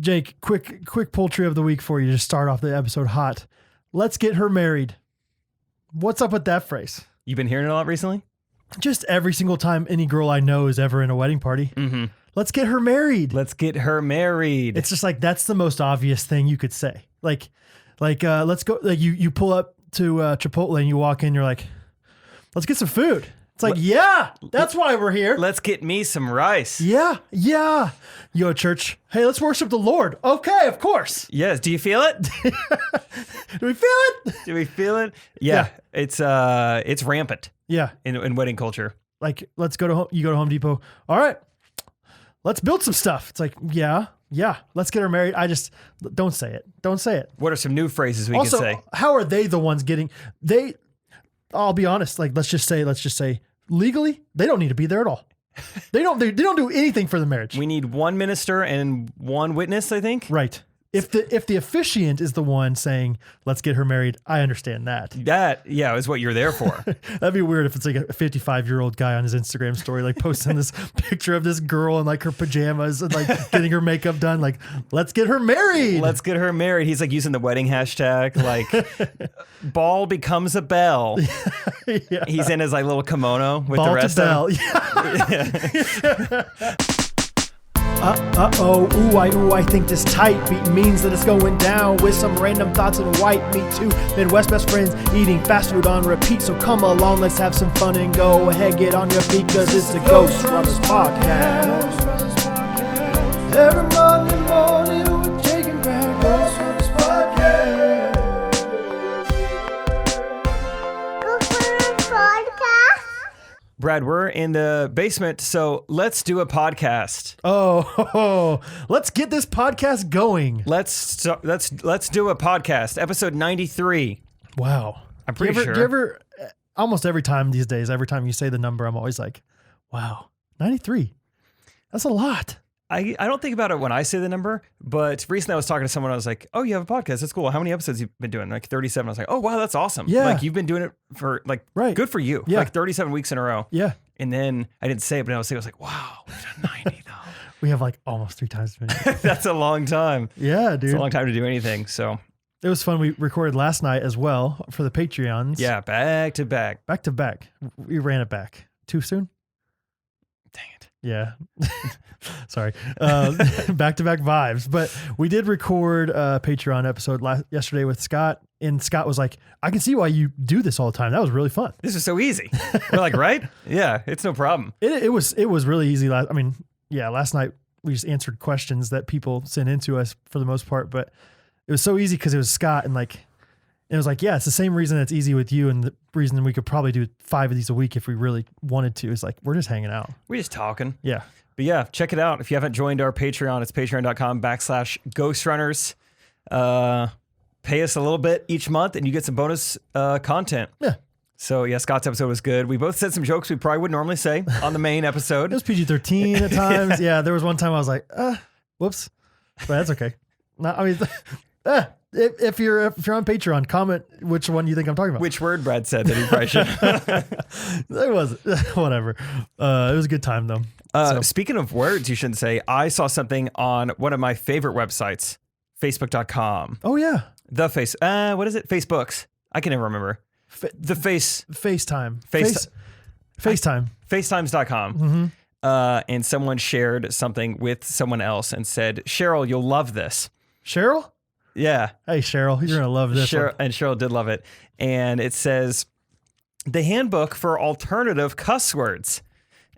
Jake, quick poultry of the week for you to start off the episode hot. Let's get her married. What's up with that phrase? You've been hearing it a lot recently? Just every single time any girl I know is ever in a wedding party. Mm-hmm. Let's get her married. Let's get her married. It's just like, that's the most obvious thing you could say. Like, let's go. Like you pull up to Chipotle and you walk in, you're like, let's get some food. It's like, yeah, that's why we're here. Let's get me some rice. Yeah. You go to church. Hey, let's worship the Lord. Okay, of course. Yes. Do you feel it? Do we feel it? Do we feel it? Yeah. It's rampant. Yeah. In wedding culture. Like, you go to Home Depot. All right, let's build some stuff. It's like, yeah. Let's get her married. Don't say it. Don't say it. What are some new phrases we also, can say? How are they the ones I'll be honest. Like, let's just say legally, they don't need to be there at all. They don't do anything for the marriage. We need one minister and one witness, I think. Right. If the officiant is the one saying, let's get her married, I understand that. That, is what you're there for. That'd be weird if it's like a 55-year-old guy on his Instagram story, like posting this picture of this girl in like her pajamas and like getting her makeup done. Like, let's get her married. Let's get her married. He's like using the wedding hashtag, like ball becomes a bell. Yeah. He's in his like little kimono with Ball the rest to bell. of Yeah. I think this tight beat means that it's going down with some random thoughts and white meat too. Midwest best friends eating fast food on repeat. So come along, let's have some fun and go ahead, get on your feet, cause it's the Ghostrunners podcast. Every Monday morning we're taking back Ghostrunners podcast. Ghostrunners podcast. Brad, we're in the basement, so let's do a podcast. Oh, let's get this podcast going. Let's do a podcast, episode 93. Wow. I'm pretty sure. Do you ever, almost every time these days, every time you say the number, I'm always like, wow, 93. That's a lot. I don't think about it when I say the number, but recently I was talking to someone. I was like, "Oh, you have a podcast? That's cool. How many episodes have you been doing?" Like 37. I was like, "Oh, wow, that's awesome. Yeah. Like you've been doing it for like, right. Good for you. Yeah. Like 37 weeks in a row." Yeah. And then I didn't say it, but I was like, "Wow, we've done 90 though." We have like almost 3 times as many. That's a long time. Yeah, dude. It's a long time to do anything. So it was fun. We recorded last night as well for the Patreons. yeah, back to back. Back to back. We ran it back. Too soon? Dang it. Yeah. Sorry. Back-to-back vibes. But we did record a Patreon episode yesterday with Scott, and Scott was like, I can see why you do this all the time. That was really fun. This is so easy. We're like, right? Yeah, it's no problem. It was really easy. Last night we just answered questions that people sent in to us for the most part, but it was so easy because it was Scott, and it was like, yeah, it's the same reason it's easy with you, and the reason we could probably do 5 of these a week if we really wanted to is like, we're just hanging out. We're just talking. Yeah. But yeah, check it out. If you haven't joined our Patreon, it's patreon.com/Ghostrunners. Pay us a little bit each month and you get some bonus content. Yeah. So yeah, Scott's episode was good. We both said some jokes we probably wouldn't normally say on the main episode. It was PG-13 at times. Yeah, there was one time I was like, whoops. But that's okay. If you're on Patreon, comment which one you think I'm talking about. Which word Brad said that he probably should. It was whatever. It was a good time though. Speaking of words you shouldn't say, I saw something on one of my favorite websites, facebook.com. Oh yeah. What is it? Facebook's. I can never remember. FaceTime. FaceTime. FaceTimes.com. Mm-hmm. And someone shared something with someone else and said, Cheryl, you'll love this. Cheryl? Yeah. Hey, Cheryl, you're going to love this one. And Cheryl did love it. And it says, the handbook for alternative cuss words.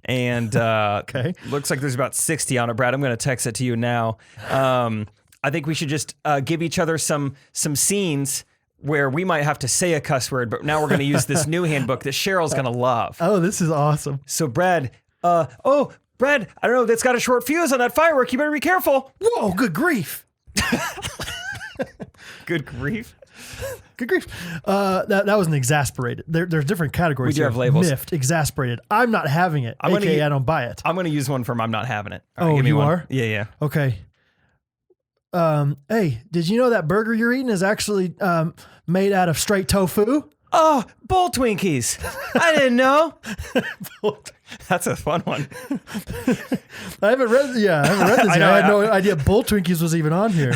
And okay. Looks like there's about 60 on it, Brad. I'm going to text it to you now. I think we should just give each other some scenes where we might have to say a cuss word, but now we're going to use this new handbook that Cheryl's going to love. Oh, this is awesome. So Brad, Brad, I don't know, that's got a short fuse on that firework. You better be careful. Whoa, good grief. Good grief. Good grief. That was an exasperated. There's different categories. We do have labels. Miffed, exasperated. I'm not having it. I don't buy it. I'm going to use one from I'm not having it. All right, oh, give me you one. are? Yeah. Okay. Hey, did you know that burger you're eating is actually made out of straight tofu? Oh, bowl Twinkies. I didn't know. That's a fun one. I haven't read this. I I know, had no idea Bull Twinkies was even on here.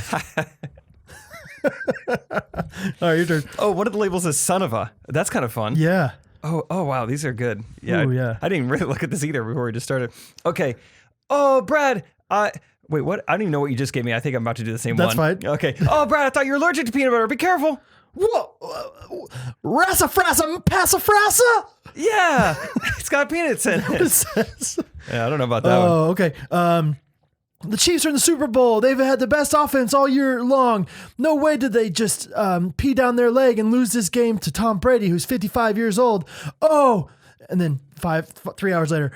All right, your turn. Oh, one of the labels is son of a. That's kind of fun. Yeah. Oh, wow. These are good. Yeah. Ooh, yeah. I didn't really look at this either before we just started. Okay. Oh, Brad. Wait, what? I don't even know what you just gave me. I think I'm about to do the same That's one. fine. Okay. Oh, Brad, I thought you were allergic to peanut butter. Be careful. Whoa. Rasa-frasa, passa-frasa? Yeah. It's got peanuts in What it. it says. Yeah, I don't know about that one. Oh, okay. The Chiefs are in the Super Bowl. They've had the best offense all year long. No way did they just pee down their leg and lose this game to Tom Brady, who's 55 years old. Oh, and then 3 hours later,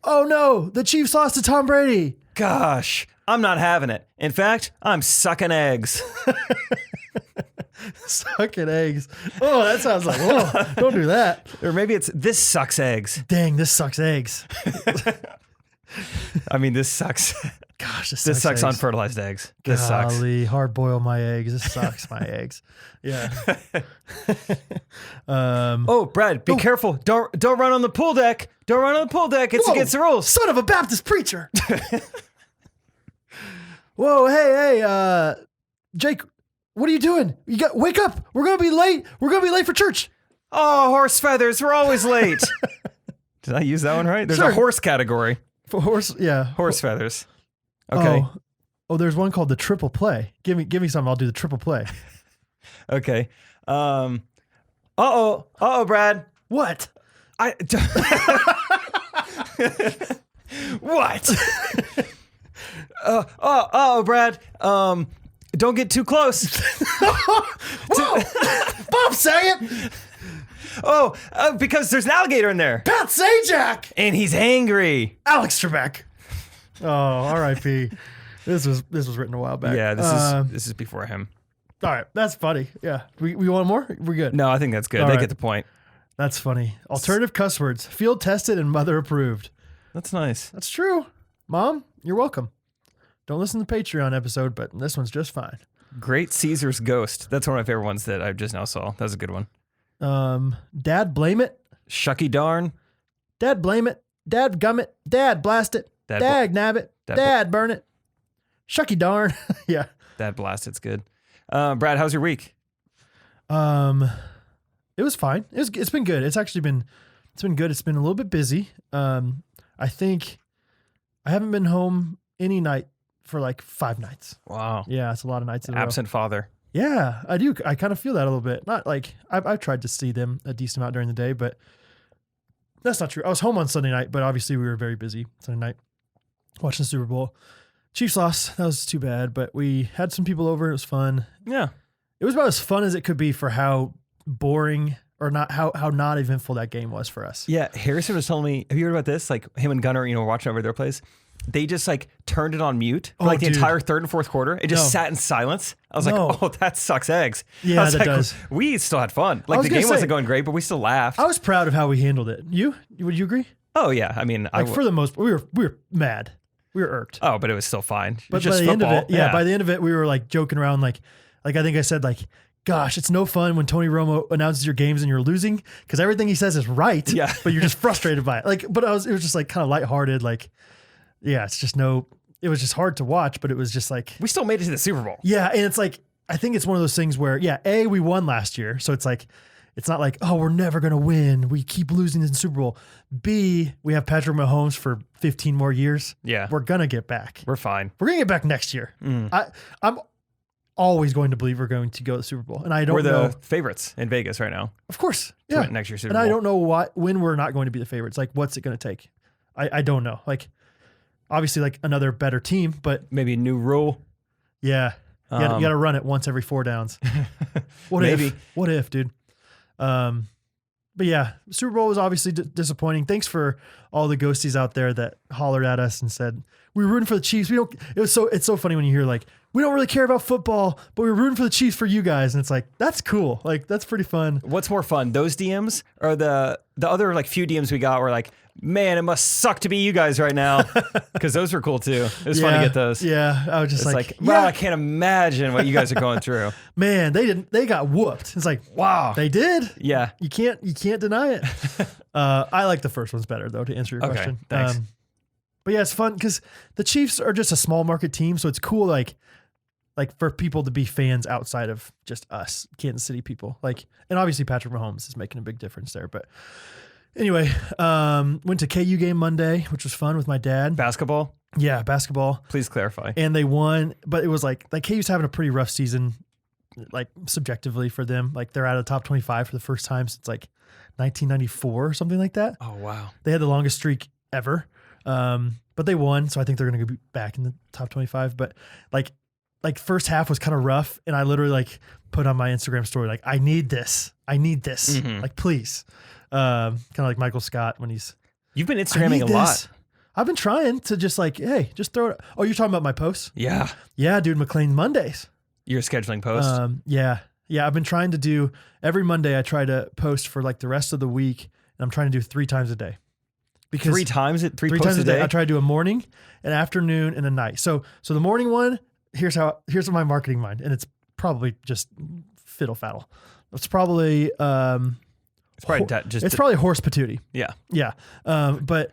oh no, the Chiefs lost to Tom Brady. Gosh, I'm not having it. In fact, I'm sucking eggs. Sucking eggs. Oh, that sounds like, whoa, don't do that. Or maybe it's this sucks eggs. Dang, this sucks eggs. I mean, this sucks. Gosh, this Sucks eggs. unfertilized eggs. This sucks. Golly, hard boil my eggs. This sucks my eggs. Yeah. Oh, Brad, be careful. Don't run on the pool deck. Don't run on the pool deck. It's Whoa, against the rules. Son of a Baptist preacher. Whoa, hey, Jake, what are you doing? Wake up. We're gonna be late. We're gonna be late for church. Oh, horse feathers. We're always late. Did I use that one right? There's Sure. a horse category. For horse, yeah. Horse feathers. Okay. Oh, there's one called the triple play. Give me something. I'll do the triple play. Okay. Uh-oh, Brad. What? What? Brad. Don't get too close. Whoa! Bob Saget! Because there's an alligator in there. Pat Sajak! And he's angry. Alex Trebek. Oh, R.I.P. This was written a while back. Yeah, this is before him. All right, that's funny. Yeah, we want more? We're good. No, I think that's good. All They right. get the point. That's funny. Alternative cuss words, field tested and mother approved. That's nice. That's true. Mom, you're welcome. Don't listen to the Patreon episode, but this one's just fine. Great Caesar's Ghost. That's one of my favorite ones that I just now saw. That was a good one. Dad blame it. Shucky darn. Dad blame it. Dad gum it. Dad blast it. Dad Dad nab it. Dad burn it. Shucky darn. Yeah. That blast, it's good. Brad, how's your week? It was fine. It's been good. It's been good. It's been a little bit busy. I think I haven't been home any night for like 5 nights. Wow. Yeah, it's a lot of nights in a row. Absent father. Yeah, I do. I kind of feel that a little bit. Not like I've tried to see them a decent amount during the day, but that's not true. I was home on Sunday night, but obviously we were very busy Sunday night watching the Super Bowl. Chiefs lost. That was too bad, but we had some people over. It was fun. Yeah. It was about as fun as it could be for how boring or not how not eventful that game was for us. Yeah. Harrison was telling me, have you heard about this? Like him and Gunnar, watching over their place. They just like turned it on mute for the dude. entire third and fourth quarter. It just sat in silence. I was like, oh, that sucks eggs. Yeah, I was that like, does. We still had fun. Like the game wasn't going great, but we still laughed. I was proud of how we handled it. Would you agree? Oh yeah. I mean, For the most, we were mad. We were irked. Oh, but it was still fine. But just by the football. end of it, by the end of it, we were like joking around, like I think I said, like, gosh, it's no fun when Tony Romo announces your games and you're losing because everything he says is right. Yeah. But you're just frustrated by it. Like, but it was just like kind of lighthearted. Like, yeah, it was just hard to watch, but it was just like, we still made it to the Super Bowl. yeah. And it's like, I think it's one of those things where, yeah, we won last year. So it's like, it's not like, oh, we're never going to win. We keep losing in the Super Bowl. B, we have Patrick Mahomes for 15 more years. Yeah. We're going to get back. We're fine. We're going to get back next year. I'm always going to believe we're going to go to the Super Bowl. And I don't know. We're the favorites in Vegas right now. Of course. To Yeah. win next year's Super And Bowl. I don't know when we're not going to be the favorites. Like, what's it going to take? I don't know. Like, obviously, like another better team, but Maybe a new rule. yeah. You got to run it once every 4 downs. What Maybe. What if, dude? But yeah, Super Bowl was obviously disappointing. Thanks for all the ghosties out there that hollered at us and said, we were rooting for the Chiefs. It's so funny when you hear like, we don't really care about football, but we're rooting for the Chiefs for you guys. And it's like, that's cool. Like, that's pretty fun. What's more fun, those DMs or the other like few DMs we got were like, man, it must suck to be you guys right now. Because those were cool too. It was fun to get those. Yeah. I was just wow, I can't imagine what you guys are going through. Man, they got whooped. It's like, wow. They did. Yeah. You can't deny it. I like the first ones better though, to answer your question. Thanks. But yeah, it's fun because the Chiefs are just a small market team. So it's cool. Like for people to be fans outside of just us, Kansas City people. Like, and obviously Patrick Mahomes is making a big difference there. But anyway, went to KU game Monday, which was fun with my dad. Basketball? Yeah, basketball. Please clarify. And they won, but it was like KU's having a pretty rough season, like subjectively for them. Like they're out of the top 25 for the first time since like 1994 or something like that. Oh, wow. They had the longest streak ever. But they won, so I think they're going to be back in the top 25. But like first half was kind of rough, and I literally like put on my Instagram story like, I need this, like please. Kind of like Michael Scott when you've been Instagramming a lot. I've been trying to just like, hey, just throw it. Oh, you're talking about my posts? Yeah, dude, McLean Mondays. You're scheduling posts. Yeah. I've been trying to do every Monday. I try to post for like the rest of the week, and I'm trying to do 3 times a day. Because 3 times posts a day. I try to do a morning, an afternoon, and a night. So the morning one, here's my marketing mind, and it's probably just fiddle faddle. It's probably it's probably horse patootie. Yeah. Yeah. But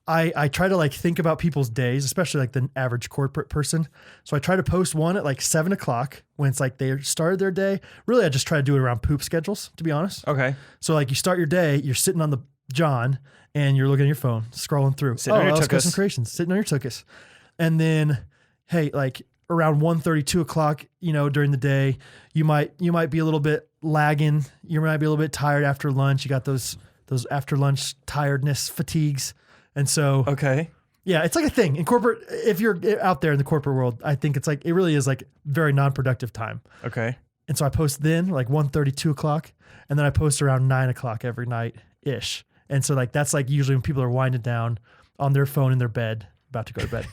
I try to like think about people's days, especially like the average corporate person. So I try to post one at like 7:00 when it's like they started their day. Really, I just try to do it around poop schedules, to be honest. Okay. So like you start your day, you're sitting on the John and you're looking at your phone, scrolling through. Sitting on your tuchus. Some creations, sitting on your tuchus. And then, hey, like around 1:30, 2:00, during the day, you might be a little bit lagging. You might be a little bit tired after lunch. You got those after lunch tiredness, fatigues. And so, okay. Yeah, it's like a thing in corporate. If you're out there in the corporate world, I think it's like, it really is like very non-productive time. Okay. And so I post then like 1:30, 2:00, and then I post around 9:00 every night ish. And so like, that's like usually when people are winding down on their phone in their bed, about to go to bed.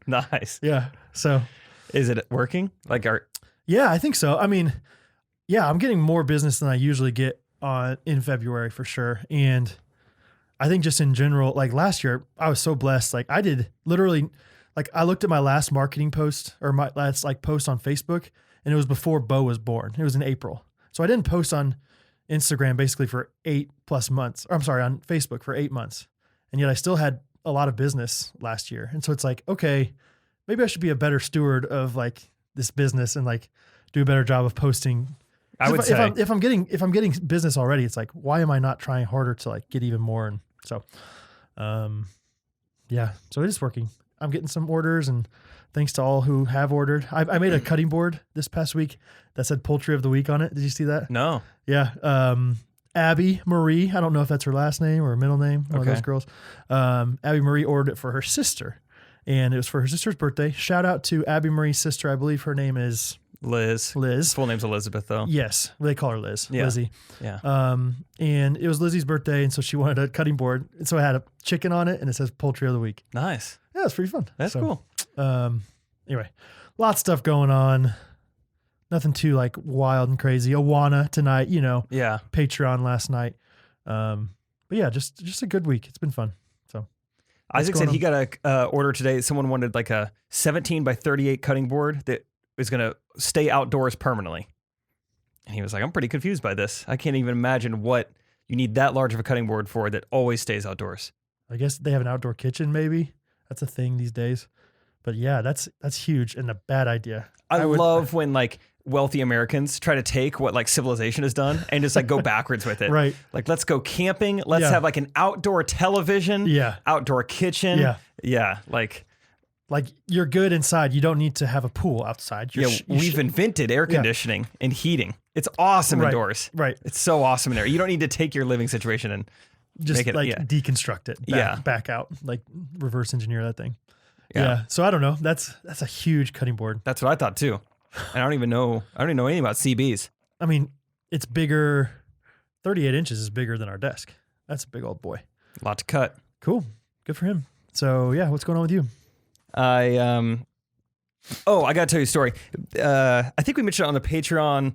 Nice. Yeah. So is it working? Yeah, I think so. I mean, yeah, I'm getting more business than I usually get in February for sure. And I think just in general, like last year, I was so blessed. Like I did literally, like I looked at my last marketing post or my last like post on Facebook, and it was before Bo was born. It was in April. So I didn't post on Instagram basically for 8+ months. Or I'm sorry, on Facebook for 8 months. And yet I still had a lot of business last year. And so it's like, okay, maybe I should be a better steward of like this business and like do a better job of posting. I would say if I'm getting business already, it's like, why am I not trying harder to like get even more? And so, yeah, so it is working. I'm getting some orders, and thanks to all who have ordered. I made a cutting board this past week that said Poultry of the Week on it. Did you see that? No. Yeah. Abby Marie, I don't know if that's her last name or middle name, one of those girls. Abby Marie ordered it for her sister, and it was for her sister's birthday. Shout out to Abby Marie's sister. I believe her name is Liz. Full name's Elizabeth, though. Yes. They call her Liz. Yeah. Lizzie. Yeah. And it was Lizzie's birthday, and so she wanted a cutting board. And so I had a chicken on it, and it says Poultry of the Week. Nice. Yeah, it's pretty fun. That's cool. Anyway, lots of stuff going on. Nothing too like wild and crazy. Awana tonight, Yeah. Patreon last night. But yeah, just a good week. It's been fun. So Isaac said he got a order today. Someone wanted like a 17 by 38 cutting board that is going to stay outdoors permanently. And he was like, I'm pretty confused by this. I can't even imagine what you need that large of a cutting board for that always stays outdoors. I guess they have an outdoor kitchen, maybe. That's a thing these days. But yeah, that's huge and a bad idea. I love when like wealthy Americans try to take what like civilization has done and just like go backwards with it. Right. Like, let's go camping. Let's have like an outdoor television. Yeah. Outdoor kitchen. Yeah. Yeah. Like you're good inside. You don't need to have a pool outside. We've invented air conditioning and heating. It's awesome indoors. Right. It's so awesome in there. You don't need to take your living situation and just make it, deconstruct it. Back out, like reverse engineer that thing. Yeah. So I don't know. That's a huge cutting board. That's what I thought too. And I don't even know anything about CBs. I mean, it's bigger. 38 inches is bigger than our desk. That's a big old boy. A lot to cut. Cool. Good for him. So yeah, what's going on with you? I got to tell you a story. I think we mentioned it on the Patreon.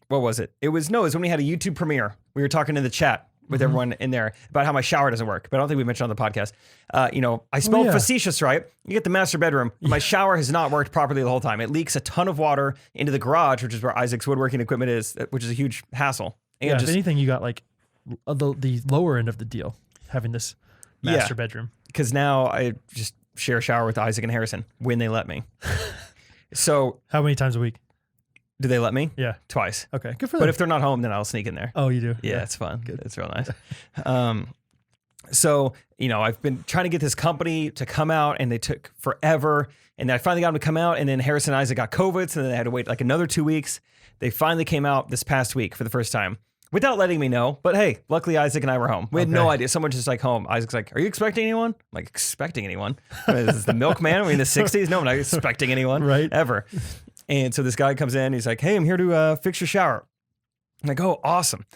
What was it? It was when we had a YouTube premiere. We were talking in the chat with everyone in there about how my shower doesn't work, but I don't think we mentioned on the podcast. I spelled facetious, right? You get the master bedroom. My shower has not worked properly the whole time. It leaks a ton of water into the garage, which is where Isaac's woodworking equipment is, which is a huge hassle. And if anything, you got like the lower end of the deal, having this master bedroom. Because now I just share a shower with Isaac and Harrison when they let me. So how many times a week? Do they let me? Yeah. Twice. Okay, good for them. But if they're not home, then I'll sneak in there. Oh, you do? Yeah, it's fun. Good. It's real nice. So, I've been trying to get this company to come out, and they took forever. And then I finally got them to come out, and then Harrison and Isaac got COVID, so then they had to wait like another 2 weeks. They finally came out this past week for the first time without letting me know. But hey, luckily Isaac and I were home. We had no idea. Someone just like home. Isaac's like, "Are you expecting anyone?" I'm like, expecting anyone? Is this the milkman? Are we in the 60s? No, I'm not expecting anyone. Right. Ever. And so this guy comes in, he's like, "Hey, I'm here to fix your shower." I'm like, "Oh, awesome."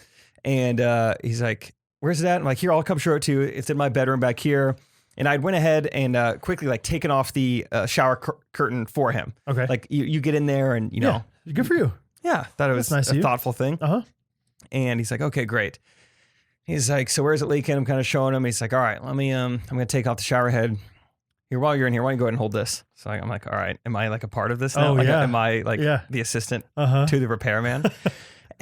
And he's like, "Where's it at?" I'm like, "Here, I'll come show it to you. It's in my bedroom back here." And I went ahead and quickly like taken off the shower curtain for him. Okay. Like you get in there and, know. Good for you. Yeah, thought it was nice a thoughtful thing. Uh-huh. And he's like, "Okay, great." He's like, "So where's it leaking?" I'm kind of showing him. He's like, "All right, let me, I'm going to take off the shower head. Here, while you're in here, why don't you go ahead and hold this?" So I'm like, "All right, am I like a part of this now? Oh, Like, yeah. Am I like the assistant Uh-huh. to the repairman?"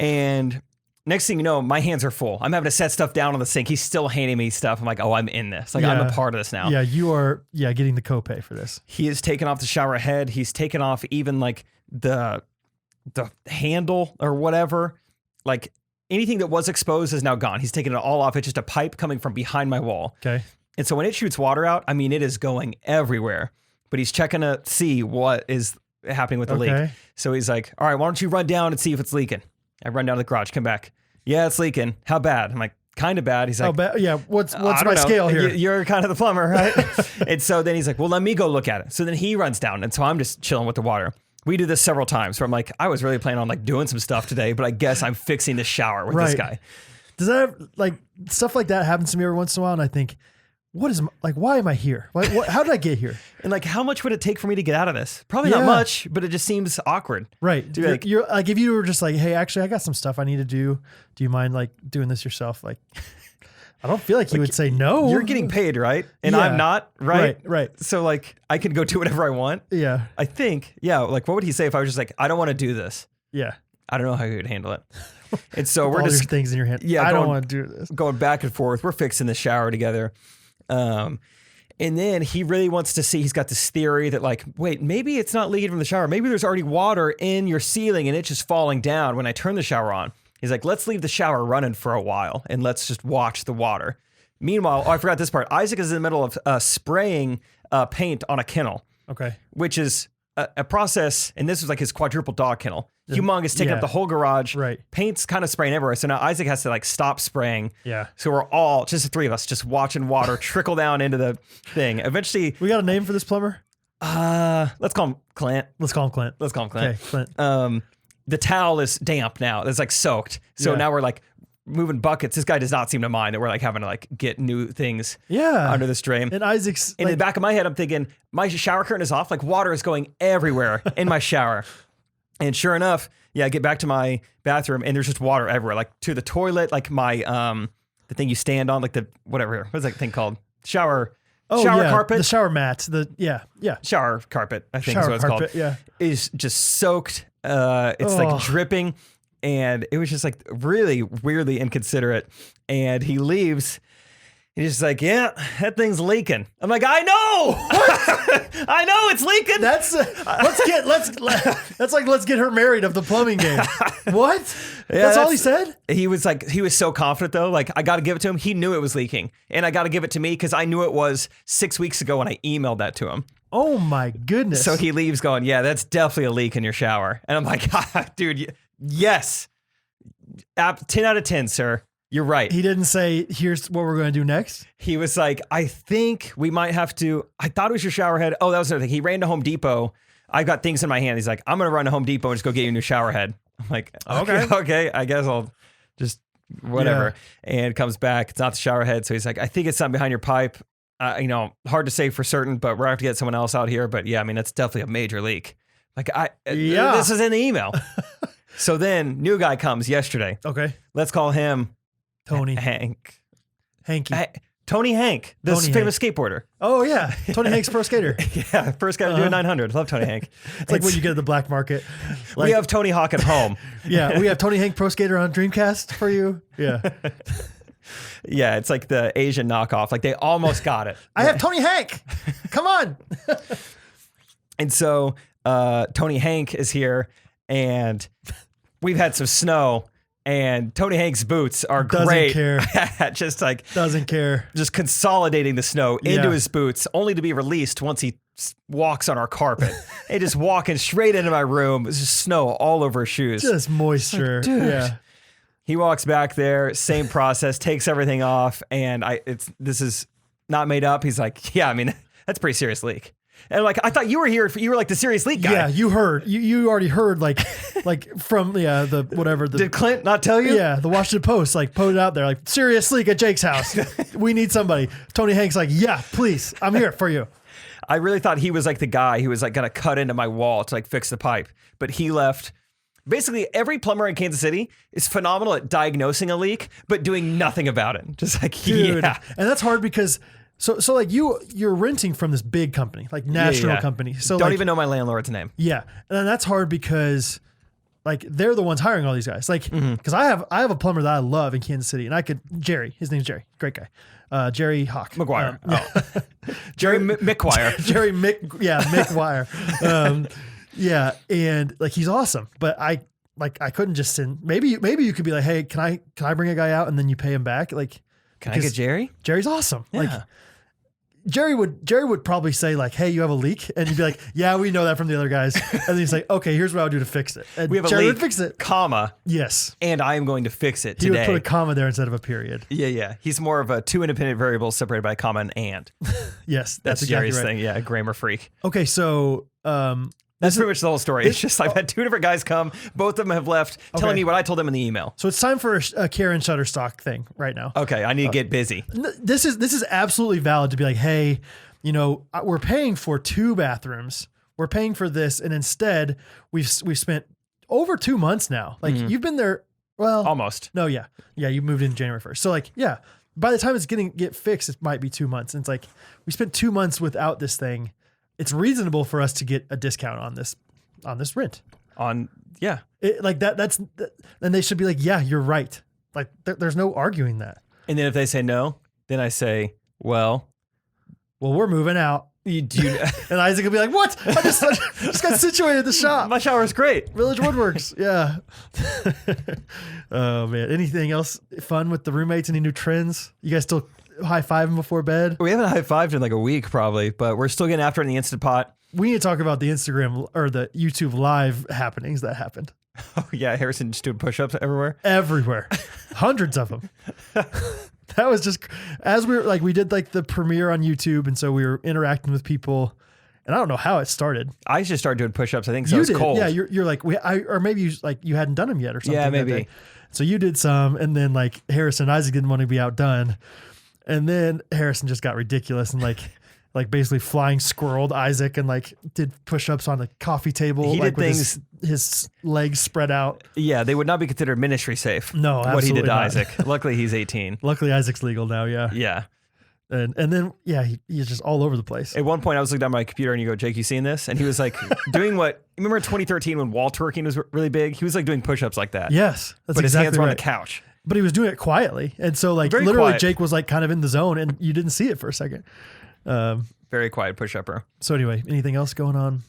And next thing you know, my hands are full. I'm having to set stuff down on the sink. He's still handing me stuff. I'm like, "Oh, I'm in this. Like, I'm a part of this now." Yeah, you are, getting the copay for this. He has taken off the shower head. He's taken off even like the handle or whatever. Like anything that was exposed is now gone. He's taken it all off. It's just a pipe coming from behind my wall. Okay. And so when it shoots water out, I mean, it is going everywhere. But he's checking to see what is happening with the leak. So he's like, "All right, why don't you run down and see if it's leaking?" I run down to the garage, come back. "Yeah, it's leaking. How bad?" I'm like, "Kind of bad." He's like, "Oh, bad? Yeah. What's I my don't know. scale here?" You're kind of the plumber, right? And so then he's like, "Well, let me go look at it." So then he runs down. And so I'm just chilling with the water. We do this several times where I'm like, I was really planning on like doing some stuff today, but I guess I'm fixing the shower with this guy. Does that like stuff like that happens to me every once in a while? And I think, why am I here? How did I get here? And like, how much would it take for me to get out of this? Probably not much, but it just seems awkward. Right. You're like, if you were just like, "Hey, actually, I got some stuff I need to do. Do you mind like doing this yourself?" Like, I don't feel like you would say no. You're getting paid, right? And I'm not, right? Right. So like, I can go do whatever I want. Yeah. I think, like, what would he say if I was just like, "I don't want to do this"? Yeah. I don't know how he would handle it. And so we're all just your things in your hand. Yeah, I don't want to do this. Going back and forth. We're fixing the shower together. And then he really wants to see, he's got this theory that like, wait, maybe it's not leaking from the shower. Maybe there's already water in your ceiling and it's just falling down when I turn the shower on. He's like, "Let's leave the shower running for a while and let's just watch the water." Meanwhile, I forgot this part. Isaac is in the middle of spraying paint on a kennel. Okay. Which is a process, and this was like his quadruple dog kennel. Humongous, taking up the whole garage. Right. Paint's kind of spraying everywhere. So now Isaac has to like stop spraying. Yeah. So we're all, just the three of us, just watching water trickle down into the thing. Eventually, We got a name for this plumber? let's call him Clint. Let's call him Clint. Okay, Clint. The towel is damp now. It's like soaked. So now we're like moving buckets. This guy does not seem to mind that we're like having to like get new things under this drain. And Isaac's in the back of my head, I'm thinking my shower curtain is off. Like water is going everywhere in my shower. And sure enough, I get back to my bathroom and there's just water everywhere, like to the toilet, like my, the thing you stand on, like the, whatever, what's that thing called? Shower carpet. The shower mat. Shower carpet, I think shower is what it's carpet, called. Yeah. Is just soaked. It's like dripping. And it was just like really weirdly inconsiderate. And he leaves. He's just like, "Yeah, that thing's leaking." I'm like, "I know, I know it's leaking." That's let's get her married of the plumbing game. What? That's all he said? He was so confident though. Like, I got to give it to him. He knew it was leaking, and I got to give it to me because I knew it was 6 weeks ago when I emailed that to him. Oh my goodness! So he leaves going, "Yeah, that's definitely a leak in your shower." And I'm like, "Dude, yes, 10 out of 10, sir. You're right." He didn't say, "Here's what we're going to do next." He was like, "I think we might have to." I thought it was your shower head. Oh, that was another thing. He ran to Home Depot. I've got things in my hand. He's like, "I'm going to run to Home Depot and just go get you a new shower head." I'm like, okay, I guess I'll just whatever, and comes back. It's not the shower head. So he's like, I think it's something behind your pipe. Hard to say for certain, but we're going to have to get someone else out here. But yeah, I mean, it's definitely a major leak. Like this is in the email. So then new guy comes yesterday. Okay. Let's call him Tony. Hanky. Tony Hank, this famous skateboarder. Oh yeah. Tony Hank's pro skater. Yeah. First guy to do a 900. Love Tony Hank. It's like what you get at the black market. We have Tony Hawk at home. Yeah. We have Tony Hank pro skater on Dreamcast for you. Yeah. Yeah. It's like the Asian knockoff. Like they almost got it. I have Tony Hank. Come on. And so Tony Hank is here, and we've had some snow, and Tony Hank's boots are great. Doesn't care. Doesn't care. Just consolidating the snow into his boots, only to be released once he walks on our carpet. He just walking straight into my room. There's just snow all over his shoes. Just moisture. Like, dude. Yeah. He walks back there, same process, takes everything off, and this is not made up. He's like, yeah, I mean, that's a pretty serious leak. And like, I thought you were here. You were like the serious leak guy. Yeah, you heard. You already heard like from the whatever. Did Clint not tell you? Yeah, the Washington Post like put it out there like serious leak at Jake's house. We need somebody. Tony Hank's like, yeah, please, I'm here for you. I really thought he was like the guy who was like gonna cut into my wall to like fix the pipe, but he left. Basically, every plumber in Kansas City is phenomenal at diagnosing a leak, but doing nothing about it. Just like, dude, yeah. And that's hard because. So like you're renting from this big company, like national company. So don't even know my landlord's name. Yeah. And then that's hard because like they're the ones hiring all these guys. Like, cause I have a plumber that I love in Kansas City, and his name's Jerry. Great guy. Jerry Hawk. McGuire. Jerry McGuire. Jerry McGuire. Yeah. And like, he's awesome, but I couldn't just send, maybe you could be like, hey, can I bring a guy out and then you pay him back? Like, can I get Jerry? Jerry's awesome. Yeah. Like, Jerry would probably say like, hey, you have a leak? And you'd be like, yeah, we know that from the other guys. And then he's like, okay, here's what I would do to fix it. And we have Jerry a leak, would fix it. Comma. Yes. And I am going to fix it today. He would put a comma there instead of a period. Yeah. He's more of a two independent variables separated by a comma and. Yes. That's exactly Jerry's right. thing. Yeah, grammar freak. Okay, so that's pretty much the whole story. It's just I've had two different guys come. Both of them have left telling me what I told them in the email. So it's time for a Karen Shutterstock thing right now. Okay, I need to get busy. This is absolutely valid to be like, hey, we're paying for 2 bathrooms. We're paying for this, and instead we've spent over 2 months now. Like you've been there, well, almost. No, yeah, you moved in January 1st. So like, yeah, by the time it's get fixed, it might be 2 months. And it's like we spent 2 months without this thing. It's reasonable for us to get a discount on this rent. Then they should be like, yeah, you're right. Like there's no arguing that. And then if they say no, then I say, well, we're moving out. You do. And Isaac will be like, what? I just got situated at the shop. My shower's great. Village Woodworks. Yeah. Oh man. Anything else fun with the roommates? Any new trends? You guys still high-fiving before bed? We haven't high-fived in like a week probably, but we're still getting after it in the Instant Pot. We need to talk about the Instagram or the YouTube live happenings that happened. Oh yeah, Harrison just doing push-ups everywhere. Everywhere. Hundreds of them. That was just as we did like the premiere on YouTube, and so we were interacting with people, and I don't know how it started. I just started doing push-ups. I think so. It's cold. Yeah, you're like or maybe you hadn't done them yet or something. Yeah, maybe. So you did some, and then like Harrison and Isaac didn't want to be outdone, and then Harrison just got ridiculous and like basically flying squirreled Isaac and like did push-ups on the coffee table. He like did things. With his legs spread out. Yeah, they would not be considered ministry safe. No, what he did to not. Isaac. Luckily, he's 18. Luckily, Isaac's legal now. Yeah. Yeah. And then he's just all over the place. At one point, I was looking down my computer and you go, Jake, you seen this? And he was like doing what? Remember in 2013 when wall twerking was really big? He was like doing push-ups like that. Yes, that's but exactly his hands were on right. the couch. But he was doing it quietly, and so like Very literally, quiet. Jake was like kind of in the zone, and you didn't see it for a second. Very quiet push-upper. So anyway, anything else going on?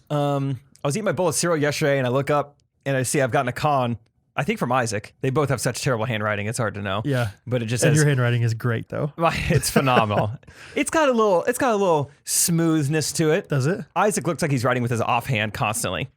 I was eating my bowl of cereal yesterday and I look up and I see I've gotten a con, I think from Isaac. They both have such terrible handwriting, it's hard to know. Yeah. But it just And says your handwriting is great though. it's phenomenal. It's got a little smoothness to it. Does it? Isaac looks like he's writing with his offhand constantly.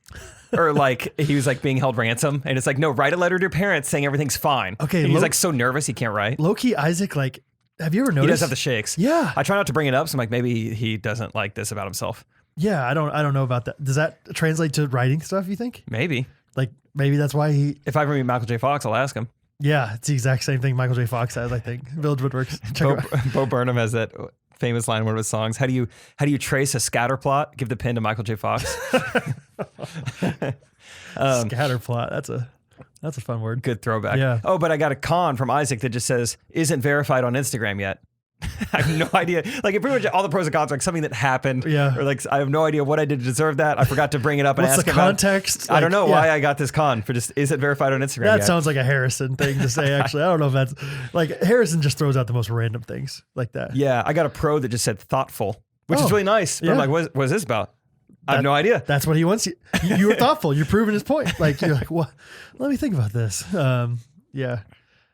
Or like he was like being held ransom, and it's like, no, write a letter to your parents saying everything's fine. Okay, and he's like so nervous he can't write. Low-key Isaac, like, have you ever noticed? He does have the shakes. Yeah. I try not to bring it up, so I'm like, maybe he doesn't like this about himself. Yeah, I don't know about that. Does that translate to writing stuff, you think? Maybe. Like maybe that's why he If I ever meet Michael J. Fox, I'll ask him. Yeah, it's the exact same thing Michael J. Fox has, I think. Village Woodworks. Check it out. Bo Burnham has that famous line in one of his songs. How do you trace a scatter plot? Give the pen to Michael J. Fox. Scatter plot. That's a fun word. Good throwback. Yeah. Oh, but I got a con from Isaac that just says, isn't verified on Instagram yet. I have no idea. Like, pretty much all the pros and cons, like something that happened. Yeah. Or like, I have no idea what I did to deserve that. I forgot to bring it up and What's ask the about context? I don't know Like, why yeah. I got this con for just, is it verified on Instagram That yet? sounds like a Harrison thing to say, actually. I don't know if that's like Harrison just throws out the most random things like that. Yeah, I got a pro that just said thoughtful, which is Oh, really nice. But I'm yeah. like, what is this about? I have no idea. That's what he wants. You were thoughtful. You're proving his point. Like, you're like, what? Let me think about this. Yeah.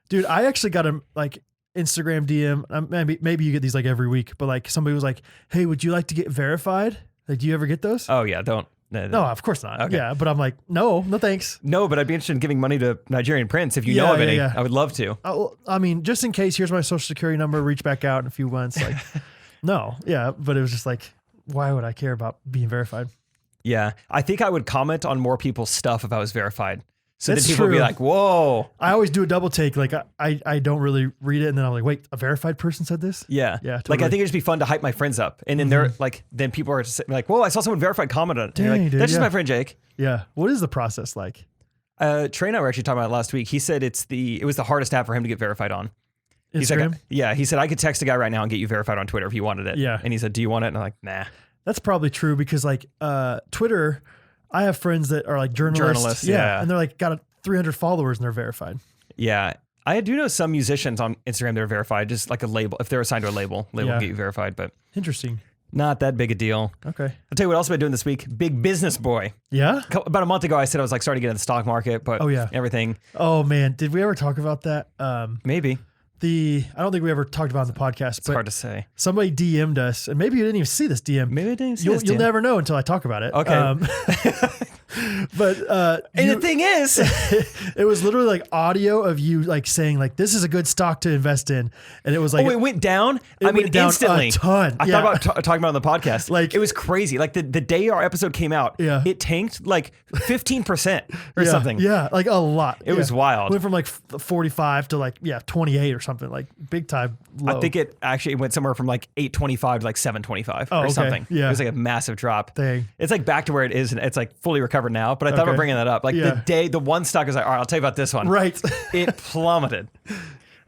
Dude, I actually got a like Instagram DM. Maybe you get these like every week, but like somebody was like, hey, would you like to get verified? Like, do you ever get those? Oh yeah, don't. No, of course not. Okay. Yeah, but I'm like, no thanks. No, but I'd be interested in giving money to Nigerian Prince if you know of any. Yeah. I would love to. I mean, just in case, here's my social security number. Reach back out in a few months. Like, no, yeah, but it was just like, why would I care about being verified? Yeah, I think I would comment on more people's stuff if I was verified. So That's then people would be true. like, whoa. I always do a double take. Like, I don't really read it, and then I'm like, wait, a verified person said this? Yeah. Yeah, Like, totally. I think it'd just be fun to hype my friends up. And then they're like, then people are just like, whoa, I saw someone verified comment on it. And you're Dang, like, dude, that's just yeah. my friend Jake. Yeah. What is the process like? Trey and I were actually talking about it last week. He said it was the hardest app for him to get verified on. He's Instagram? like, yeah, he said, I could text a guy right now and get you verified on Twitter if you wanted it. Yeah. And he said, do you want it? And I'm like, nah. That's probably true because like Twitter, I have friends that are like journalists. Yeah. And they're like got 300 followers and they're verified. Yeah. I do know some musicians on Instagram that are verified, just like a label. If they're assigned to a label Yeah. will get you verified, but Interesting. not that big a deal. Okay. I'll tell you what else I've been doing this week. Big business boy. Yeah. About a month ago, I said I was like starting to get in the stock market, but Oh, yeah. everything, Oh man, did we ever talk about that? maybe. I don't think we ever talked about it on the podcast, It's but hard to say. somebody DM'd us, and maybe you didn't even see this DM. Maybe I didn't see You'll this, Dan. never know until I talk about it. Okay. But And the thing is, it was literally like audio of you like saying like this is a good stock to invest in, and it was like it went down. It went down instantly. a ton. I Yeah. thought about talking about it on the podcast. Like- it was crazy. Like the day our episode came out, Yeah. it tanked like 15% or yeah, something. Yeah, like a lot. It was wild. Went from like 45 to like 28 or something, like big time low. I think it actually went somewhere from like 825 to like 725 Oh, or okay. something. Yeah. It was like a massive drop. Dang. It's like back to where it is, and it's like fully recovered now. But I thought Okay. about bringing that up. Like Yeah. the one stock is like, all right, I'll tell you about this one. Right. It plummeted.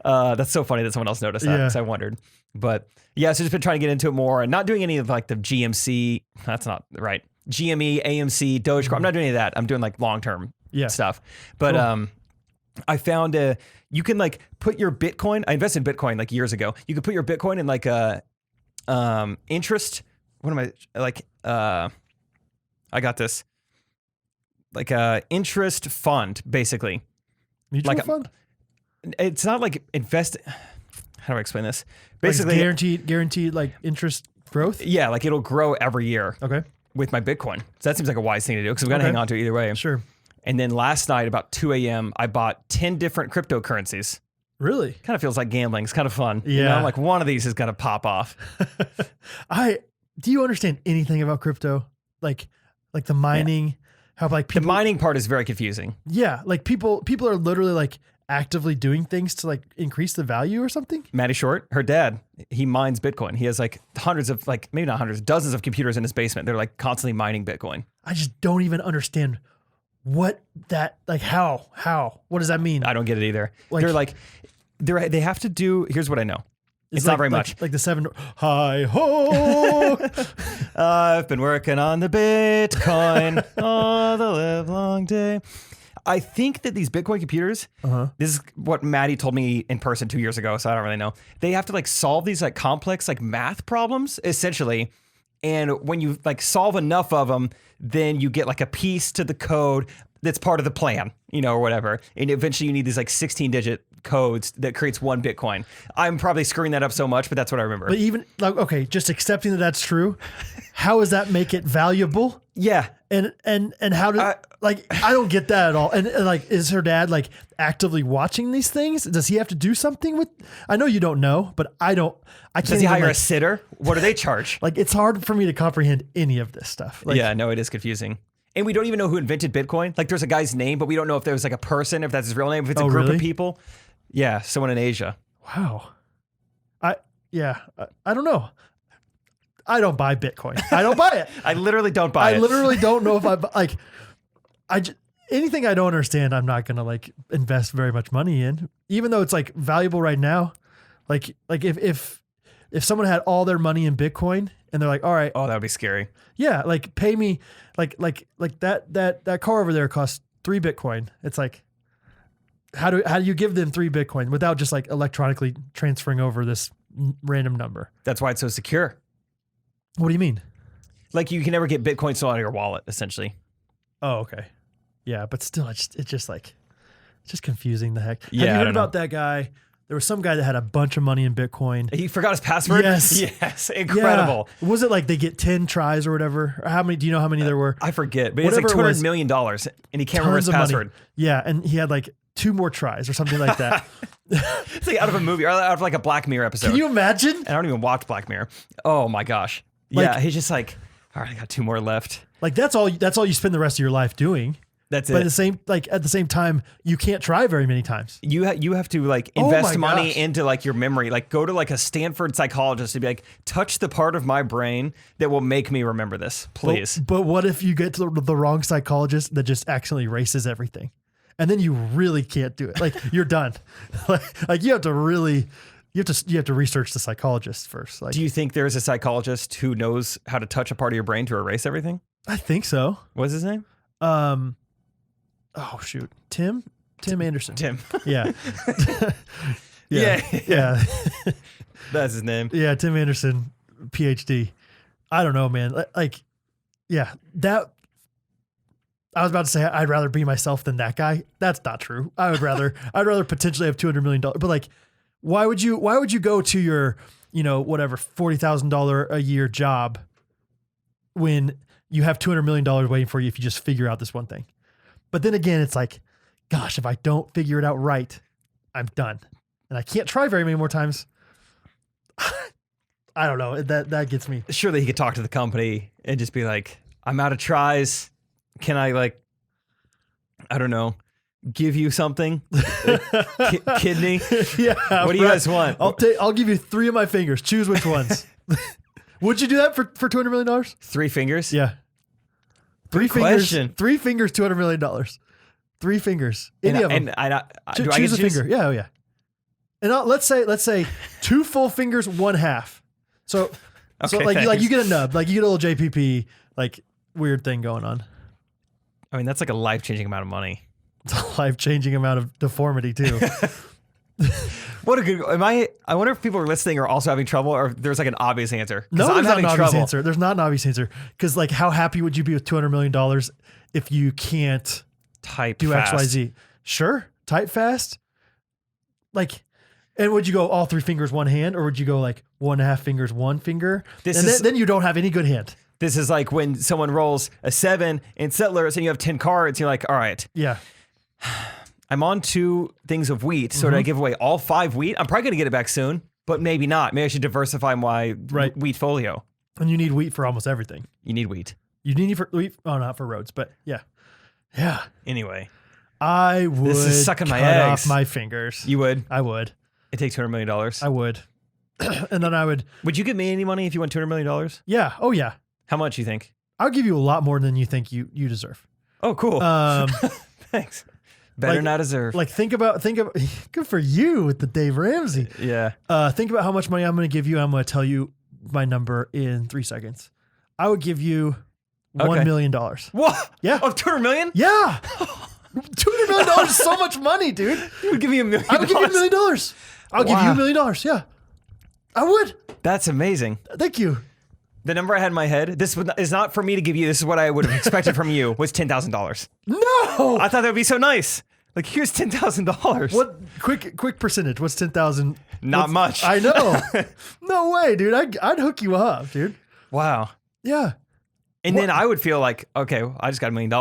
That's so funny that someone else noticed that Yeah. because I wondered. But yeah, so just been trying to get into it more and not doing any of like the GMC. That's not right. GME, AMC, Dogecoin. I'm not doing any of that. I'm doing like long-term Yeah. stuff. But Cool. I found you can like put your Bitcoin. I invested in Bitcoin like years ago. You could put your Bitcoin in like a interest. What am I like? I got this. Like a interest fund, basically. Mutual like a- fund? It's not like invest. How do I explain this? Like it's Basically, guaranteed like interest growth? yeah, like it'll grow every year Okay. with my Bitcoin. So that seems like a wise thing to do because I'm gonna Okay. hang on to it either way. Sure. And then last night about 2 a.m., I bought 10 different cryptocurrencies. Really? Kind of feels like gambling. It's kind of fun. You Yeah. know, like one of these is gonna pop off. Do you understand anything about crypto? Like the mining, how like The people mining part is very confusing. Yeah, like people are literally like actively doing things to like increase the value or something. Maddie Short, her dad, he mines Bitcoin. He has like hundreds of like maybe not hundreds, dozens of computers in his basement. They're like constantly mining Bitcoin. I just don't even understand what that like how what does that mean? I don't get it either. Like- They have to do. Here's what I know. It's not like- very like- much. Like the seven hi ho. I've been working on the Bitcoin all the live long day. I think that these Bitcoin computers, this is what Maddie told me in person 2 years ago, so I don't really know. They have to like solve these like complex like math problems essentially. And when you like solve enough of them, then you get like a piece to the code that's part of the plan, you know, or whatever. And eventually you need these like 16-digit codes that creates one Bitcoin. I'm probably screwing that up so much, but that's what I remember. But even like okay, just accepting that that's true, how does that make it valuable? Yeah. And how do like I don't get that at all. And like, is her dad like actively watching these things? Does he have to do something with? I know you don't know, but I don't. I can't. Does he even, hire a like, sitter? What do they charge? like it's hard for me to comprehend any of this stuff. Like, Yeah, no, it is confusing. And we don't even know who invented Bitcoin. Like, there's a guy's name, but we don't know if there was like a person, if that's his real name, if it's a group really? of people. Yeah, someone in Asia. Wow. I don't know. I don't buy Bitcoin. I don't buy it. I literally don't buy it. I literally don't know if anything I don't understand, I'm not going to like invest very much money in, even though it's like valuable right now. Like if someone had all their money in Bitcoin and they're like, all right, Oh, that would be scary. yeah, like pay me like that car over there costs 3 Bitcoin. It's like, how do you give them 3 Bitcoin without just like electronically transferring over this random number? That's why it's so secure. What do you mean? Like, you can never get Bitcoin stolen out of your wallet, essentially. Oh, okay. Yeah, but still, it's just confusing the heck. Yeah, Have you I heard don't know. about that guy? There was some guy that had a bunch of money in Bitcoin. He forgot his password? Yes. Yes. Incredible. Yeah. Was it like they get 10 tries or whatever? Or how many? Do you know how many there were? I forget, but it's Whatever like it $200 was, million and he can't remember his Tons of password. money. Yeah, and he had like 2 more tries or something like that. It's like out of a movie or out of like a Black Mirror episode. Can you imagine? And I don't even watch Black Mirror. Oh my gosh. Like- Yeah, he's just like, all right, I got 2 more left. Like that's all you spend the rest of your life doing. That's But it. at the same time, you can't try very many times. You have to like Oh invest my money gosh. into like your memory. Like, go to like a Stanford psychologist to be like, touch the part of my brain that will make me remember this, please. But what if you get to the wrong psychologist that just accidentally erases everything? And then you really can't do it. Like you're done. like you have to research the psychologist first. Like Do you think there's a psychologist who knows how to touch a part of your brain to erase everything? I think so. What's his name? Oh shoot. Tim Anderson. Tim. Yeah. Yeah. Yeah. That's his name. Yeah, Tim Anderson, PhD. I don't know, man. Like, yeah, that. I was about to say I'd rather be myself than that guy. That's not true. I'd rather potentially have $200 million. But like, why would you go to your, whatever, $40,000 a year job when you have $200 million waiting for you if you just figure out this one thing? But then again, it's like, gosh, if I don't figure it out right, I'm done. And I can't try very many more times. I don't know. That gets me. Surely he could talk to the company and just be like, I'm out of tries. Can I I don't know, give you something? Kidney? Yeah. What do you guys want? I'll give you 3 of my fingers. Choose which ones. Would you do that for $200 million? 3 fingers? Yeah. 3 Good fingers. question. 3 fingers, $200 million. 3 fingers. Any of them. And do I get Choose to a finger. Yeah, oh yeah. And let's say 2 full fingers, 1 half. So Okay, like thanks. you get a nub, like you get a little JPP, like weird thing going on. I mean, that's like a life-changing amount of money. It's a life-changing amount of deformity too. What a good, I wonder if people are listening are also having trouble, or there's like an obvious answer. 'Cause No, I'm there's not having an obvious trouble. answer. There's not an obvious answer. Because like, how happy would you be with $200 million if you can't Type do fast. X, Y, Z? Sure. Type fast. Like, and would you go all 3 fingers, 1 hand, or would you go like 1.5 fingers, 1 finger? Then you don't have any good hand. This is like when someone rolls a 7 in Settlers and you have 10 cards, you're like, all right, Yeah. I'm on 2 things of wheat. So did I give away all 5 wheat? I'm probably going to get it back soon, but maybe not. Maybe I should diversify my Right. wheat folio. And you need wheat for almost everything. You need wheat. You need wheat. Oh, not for roads, but yeah. Yeah. Anyway, I would This is sucking my cut eggs. off my fingers. you would. I would. It takes $200 million. I would. And then I would. Would you give me any money if you won $200 million? Yeah. Oh, yeah. How much you think? I'll give you a lot more than you think you deserve. Oh, cool. Thanks. Better like- not deserve. Like think about good for you with the Dave Ramsey. yeah. Think about how much money I'm going to give you. I'm going to tell you my number in 3 seconds. I would give you $1 Okay. million. What? Yeah. Oh, $200 million? Yeah. $200 million is so much money, dude. You would give me $1 million? I would give you $1 million. I'll give you Wow. $1 million. Yeah. I would. That's amazing. Thank you. The number I had in my head, this is not for me to give you. This is what I would have expected from you, was $10,000. No. I thought that would be so nice. Like, here's $10,000. What quick percentage? What's 10,000? Not much. I know. No way, dude. I'd hook you up, dude. Wow. Yeah. And then I would feel like, okay, I just got $1 million.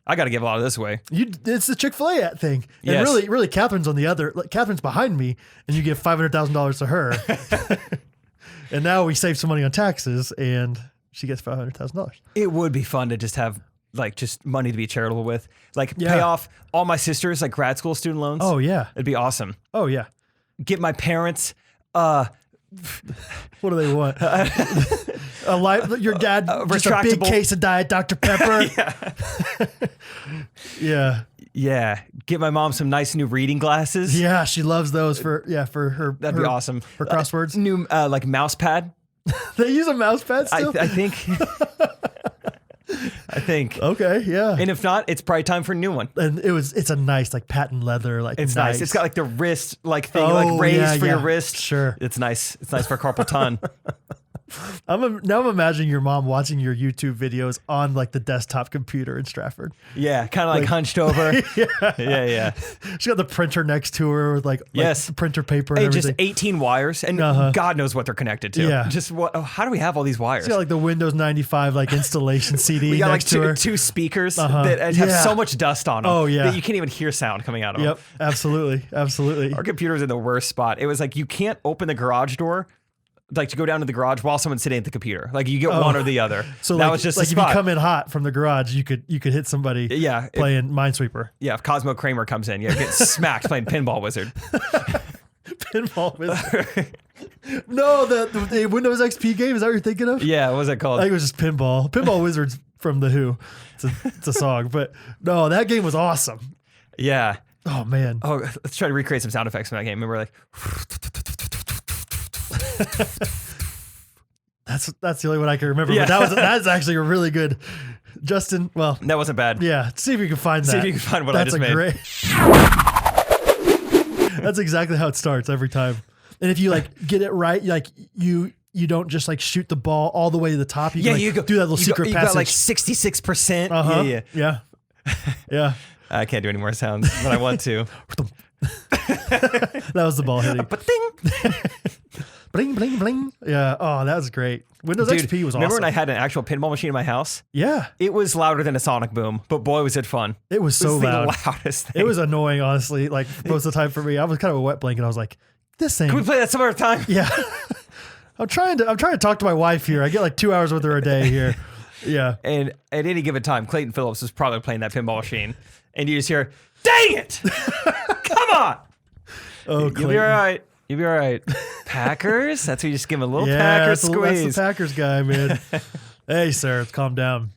I got to give a lot of this away. It's the Chick-fil-A thing. And Yes. really, Catherine's on the other. Catherine's behind me, and you give $500,000 to her. And now we save some money on taxes, and she gets $500,000. It would be fun to just have like just money to be charitable with. Like pay off all my sisters like grad school student loans. Oh yeah. It'd be awesome. Oh yeah. Get my parents what do they want? Your dad just a big case of Diet Dr. Pepper. Yeah. Yeah. Get my mom some nice new reading glasses. Yeah, she loves those for her. That'd be awesome. Her crosswords. New like mouse pad. They use a mouse pad still? I think. I think. Okay, yeah. And if not, it's probably time for a new one. And it's a nice like patent leather, like it's nice. It's got like the wrist like thing, like raised for your wrist. Sure. It's nice. It's nice for carpal tunnel. I'm imagining your mom watching your YouTube videos on like the desktop computer in Stratford. Yeah, kind of like hunched over. Yeah. She got the printer next to her with like the printer paper and everything. Just 18 wires, and God knows what they're connected to. Yeah. Just how do we have all these wires? She got like the Windows 95 like installation CD we got next like to her. two speakers that have so much dust on them. Oh yeah, that you can't even hear sound coming out of them. Yep, absolutely. Our computer's in the worst spot. It was like you can't open the garage door. Like to go down to the garage while someone's sitting at the computer. Like you get one or the other. So that was just like a if spot. you come in hot from the garage, you could hit somebody playing Minesweeper. Yeah, if Cosmo Kramer comes in, get smacked playing Pinball Wizard. Pinball Wizard. No, the Windows XP game, is that what you're thinking of? Yeah, what was it called? I think it was just Pinball. Pinball Wizard's from The Who. It's a song. But no, that game was awesome. Yeah. Oh man. Oh, let's try to recreate some sound effects from that game. Remember like That's the only one I can remember. Yeah. But that's actually a really good. Justin, well, that wasn't bad. Yeah, see if you can find that. See if you can find what I just made. That's exactly how it starts every time. And if you like get it right, like you don't just like shoot the ball all the way to the top. You can, you go, do that little secret passage. You got like 66%. Yeah. I can't do any more sounds, but I want to. That was the ball hitting. Ba-ding. Bling, bling, bling. Yeah. Oh, that was great. Windows XP was awesome. Remember when I had an actual pinball machine in my house? Yeah. It was louder than a sonic boom, but boy, was it fun. It was so loud. The loudest thing. It was annoying, honestly. Like most of the time for me, I was kind of a wet blanket. I was like, this thing. Can we play that some other time? Yeah. I'm trying to talk to my wife here. I get like 2 hours with her a day here. Yeah. And at any given time, Clayton Phillips was probably playing that pinball machine, and you just hear, "Dang it! Come on! Oh, you'll be all right. You'll be all right." Packers? That's where you just give him a little Packers squeeze. That's the Packers guy, man. Hey, sir, calm down.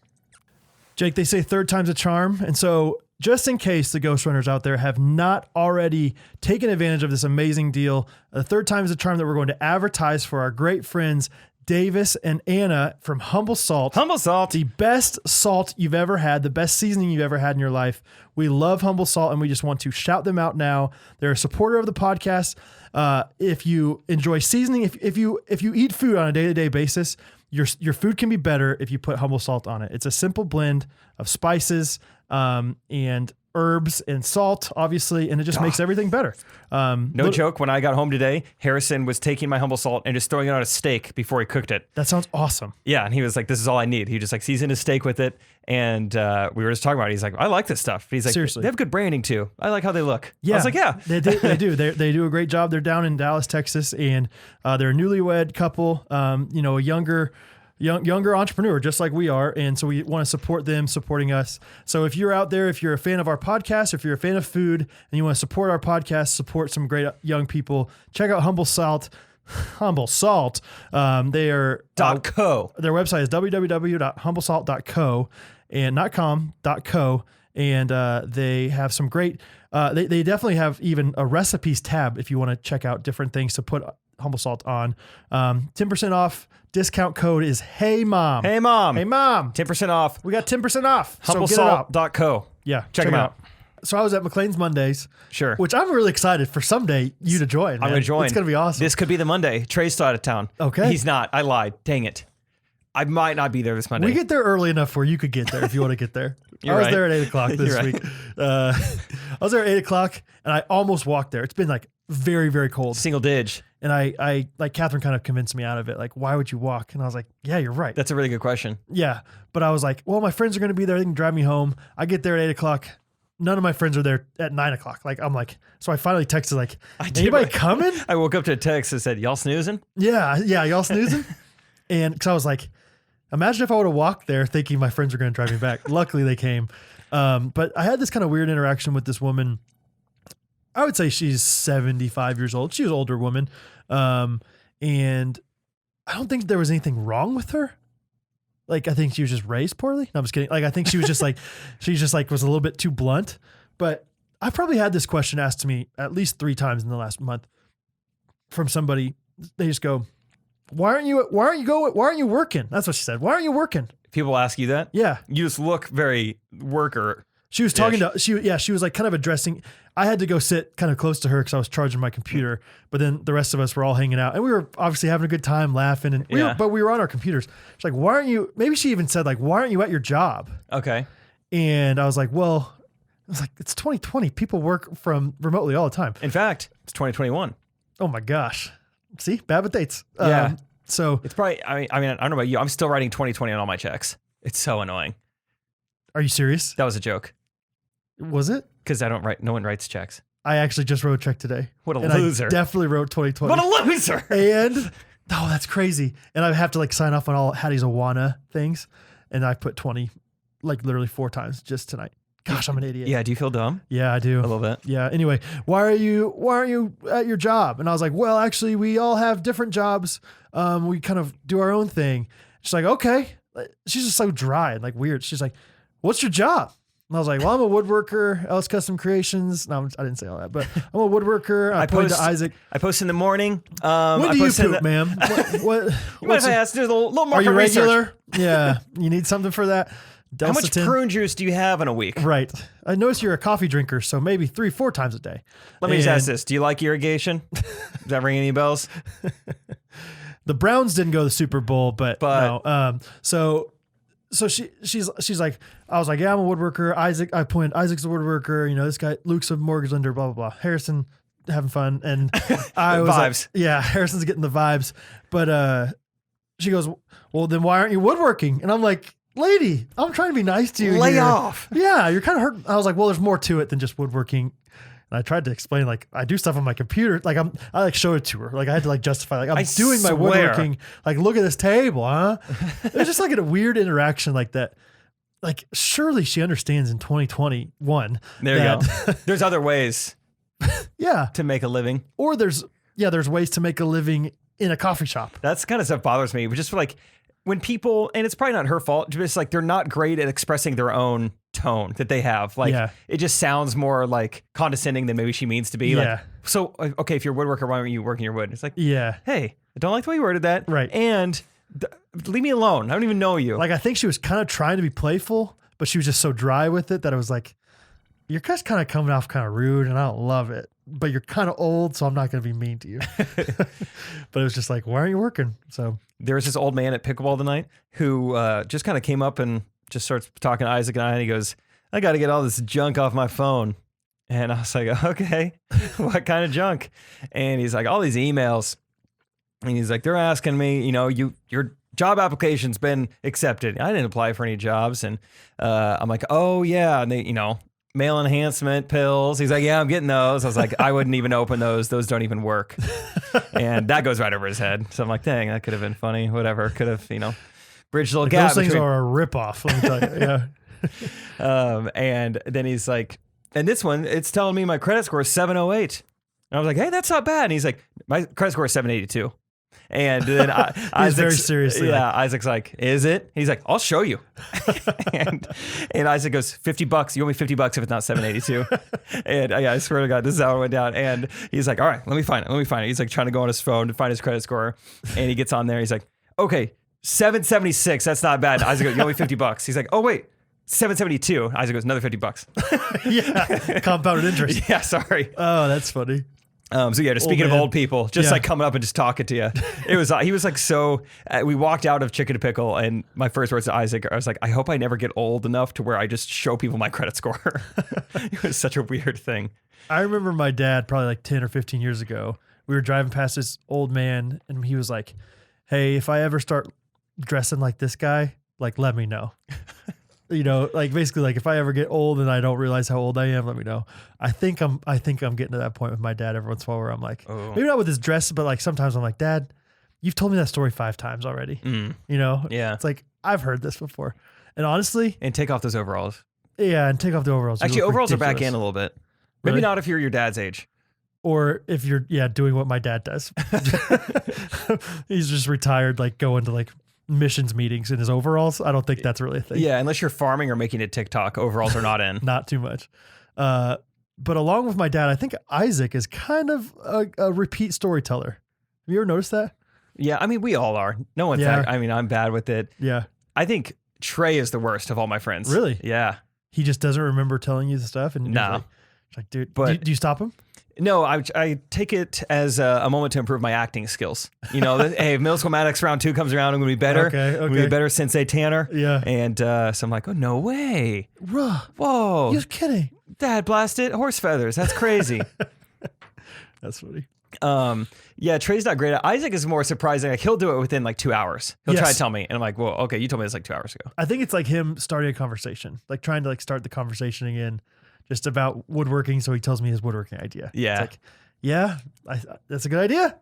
Jake, they say third time's a charm. And so just in case the Ghostrunners out there have not already taken advantage of this amazing deal, the third time is a charm that we're going to advertise for our great friends, Davis and Anna from Humble Salt. Humble Salt. The best salt you've ever had, the best seasoning you've ever had in your life. We love Humble Salt, and we just want to shout them out now. They're a supporter of the podcast. If you enjoy seasoning, if you eat food on a day-to-day basis, your food can be better if you put Humble Salt on it. It's a simple blend of spices and herbs and salt, obviously, and it just makes everything better. No joke, when I got home today, Harrison was taking my Humble Salt and just throwing it on a steak before he cooked it. That sounds awesome. Yeah, and he was like, "This is all I need." He just like seasoned his steak with it, and we were just talking about it. He's like, "I like this stuff." He's like, seriously, they have good branding too. I like how they look. Yeah, I was like, "Yeah, they do. They do a great job. They're down in Dallas, Texas, and they're a newlywed couple. A younger entrepreneur, just like we are. And so we want to support them, supporting us. So if you're out there, if you're a fan of our podcast, if you're a fan of food and you want to support our podcast, support some great young people, check out Humble Salt. Humble Salt. They are .co. Their website is www.humblesalt.co and not .co. And they have some great, they definitely have even a recipes tab if you want to check out different things to put Humble Salt on. 10% off. Discount code is Hey Mom. Hey Mom. Hey Mom. 10% off. We got 10% off. Humblesalt.co. Yeah. Check them out. So I was at McLean's Mondays. Sure. Which I'm really excited for someday you to join. I'm going to join. It's going to be awesome. This could be the Monday. Trey's still out of town. Okay. He's not. I lied. Dang it. I might not be there this Monday. We get there early enough where you could get there if you want to get there. I was there at 8 o'clock this week. I was there at 8 o'clock and I almost walked there. It's been like very, very cold. Single dig. And I like Catherine kind of convinced me out of it. Like, why would you walk? And I was like, yeah, you're right. That's a really good question. Yeah. But I was like, well, my friends are going to be there. They can drive me home. I get there at 8 o'clock. None of my friends are there at 9 o'clock. Like, I'm like, so I finally texted like, anybody coming? I woke up to a text that said, y'all snoozing? Yeah. Y'all snoozing? And cause I was like, Imagine if I would have walked there thinking my friends were going to drive me back. Luckily they came. But I had this kind of weird interaction with this woman. I would say she's 75 years old. She was an older woman. And I don't think there was anything wrong with her. Like, I think she was just raised poorly. No, I'm just kidding. Like, I think she was just like, was a little bit too blunt. But I probably had this question asked to me at least 3 times in the last month from somebody. They just go, why aren't you working? That's what she said. Why aren't you working? People ask you that? Yeah. You just look very worker. She was talking she was like kind of addressing, I had to go sit kind of close to her because I was charging my computer, but then the rest of us were all hanging out and we were obviously having a good time laughing and we were on our computers. She's like, why aren't you, maybe she even said like, why aren't you at your job? Okay. And I was like, well, it's 2020. People work from remotely all the time. In fact, it's 2021. Oh my gosh. See, bad with dates. Yeah. So it's probably, I mean, I don't know about you. I'm still writing 2020 on all my checks. It's so annoying. Are you serious? That was a joke. Was it? Because no one writes checks. I actually just wrote a check today. What a loser. I definitely wrote 2020. What a loser. And, that's crazy. And I have to like sign off on all Hattie's Awana things. And I put 20, like literally 4 times just tonight. Gosh, I'm an idiot. Yeah. Do you feel dumb? Yeah, I do. A little bit. Yeah. Anyway, why aren't you at your job? And I was like, well, actually we all have different jobs. We kind of do our own thing. She's like, okay. She's just so dry and like weird. She's like, what's your job? And I was like, well, I'm a woodworker, Ellis Custom Creations. No, I didn't say all that, but I'm a woodworker. I pointed to Isaac. I post in the morning. When do you poop, ma'am? What you mind if I ask? There's a little more. Are you regular? Research. Yeah. You need something for that? How much prune juice do you have in a week? Right. I notice you're a coffee drinker, so maybe 3-4 times a day. Let me just ask this. Do you like irrigation? Does that ring any bells? The Browns didn't go to the Super Bowl, but no. So she's like, I was like, yeah, I'm a woodworker. Isaac's a woodworker. You know, this guy, Luke's a mortgage lender, blah, blah, blah. Harrison having fun. And I was vibes. Like, yeah, Harrison's getting the vibes. But she goes, well, then why aren't you woodworking? And I'm like, lady, I'm trying to be nice to you. Lay off. Yeah, you're kind of hurt. I was like, well, there's more to it than just woodworking. And I tried to explain, like, I do stuff on my computer. Like, I like showed it to her. Like, I had to like justify, like, I'm doing my woodworking. Like, look at this table, huh? It was just like a weird interaction like that. Like, surely she understands in 2021. There you go. There's other ways. Yeah. To make a living. Or there's ways to make a living in a coffee shop. That's kind of stuff bothers me. But just for like, when people, and it's probably not her fault, just like they're not great at expressing their own tone that they have. Like, it just sounds more like condescending than maybe she means to be. Yeah. Like, so, okay, if you're a woodworker, why aren't you working your wood? It's like, yeah. Hey, I don't like the way you worded that. Right. And leave me alone. I don't even know you. Like, I think she was kind of trying to be playful, but she was just so dry with it that I was like, you're just kind of coming off kind of rude and I don't love it, but you're kind of old, so I'm not going to be mean to you. But it was just like, why aren't you working? So there was this old man at pickleball tonight who just kind of came up and just starts talking to Isaac and I, and he goes, I got to get all this junk off my phone. And I was like, okay, what kind of junk? And he's like, all these emails. And he's like, they're asking me, you know, your job application's been accepted. I didn't apply for any jobs. And I'm like, oh yeah. And they, you know, male enhancement pills. He's like, yeah, I'm getting those. I was like, I wouldn't even open those. Those don't even work. And that goes right over his head. So I'm like, dang, that could have been funny. Whatever. Could have, you know, bridged a little gap. Those things are a ripoff. Let me tell you. Yeah. And then he's like, and this one, it's telling me my credit score is 708. And I was like, hey, that's not bad. And he's like, my credit score is 782. And then Isaac's very seriously. Yeah, Isaac's like, is it? He's like, I'll show you. and Isaac goes, $50. You owe me $50 if it's not 782. And I swear to God, this is how it went down. And he's like, all right, let me find it. He's like trying to go on his phone to find his credit score. And he gets on there. He's like, okay, 776. That's not bad. Isaac goes, you owe me $50. He's like, oh wait, 772. Isaac goes, another $50. Yeah, compounded interest. Yeah, sorry. Oh, that's funny. So yeah, just speaking of old people, just like coming up and just talking to you. He was like, so we walked out of Chicken to Pickle and my first words to Isaac, I was like, I hope I never get old enough to where I just show people my credit score. It was such a weird thing. I remember my dad probably like 10 or 15 years ago, we were driving past this old man and he was like, hey, if I ever start dressing like this guy, like, let me know. You know, like basically like if I ever get old and I don't realize how old I am, let me know. I think I'm getting to that point with my dad every once in a while where I'm like, maybe not with his dress, but like sometimes I'm like, Dad, you've told me that story 5 times already. You know? Yeah. It's like, I've heard this before. And honestly, And take off those overalls. yeah, and take off the overalls. You Actually, look overalls are back ridiculous. in a little bit. Maybe Really? not if you're your dad's age. Or if you're, doing what my dad does. He's just retired, like going to like missions meetings in his overalls. I don't think that's really a thing. Yeah, unless you're farming or making it TikTok, overalls are not in. Not too much. But along with my dad, I think Isaac is kind of a repeat storyteller. Have you ever noticed that? Yeah, I mean, we all are. No one's Yeah. I mean, I'm bad with it. Yeah. I think Trey is the worst of all my friends. Really? Yeah. He just doesn't remember telling you the stuff. And No. it's like, dude, But- do you stop him? No, I take it as a moment to improve my acting skills. You know, hey, Middle School Maddox round 2 comes around, I'm going to be better. Okay, I'm going to be okay. better Sensei Tanner. Yeah. And so I'm like, oh, no way. Bruh, Whoa. you're kidding. Dad blasted horse feathers. That's crazy. That's funny. Yeah, Trey's not great. Isaac is more surprising. Like, he'll do it within like 2 hours. He'll try Yes. to tell me. And I'm like, well, okay, you told me this like 2 hours ago. I think it's like him starting a conversation, like trying to like start the conversation again, just about woodworking. So he tells me his woodworking idea. Yeah. It's like, yeah, that's a good idea.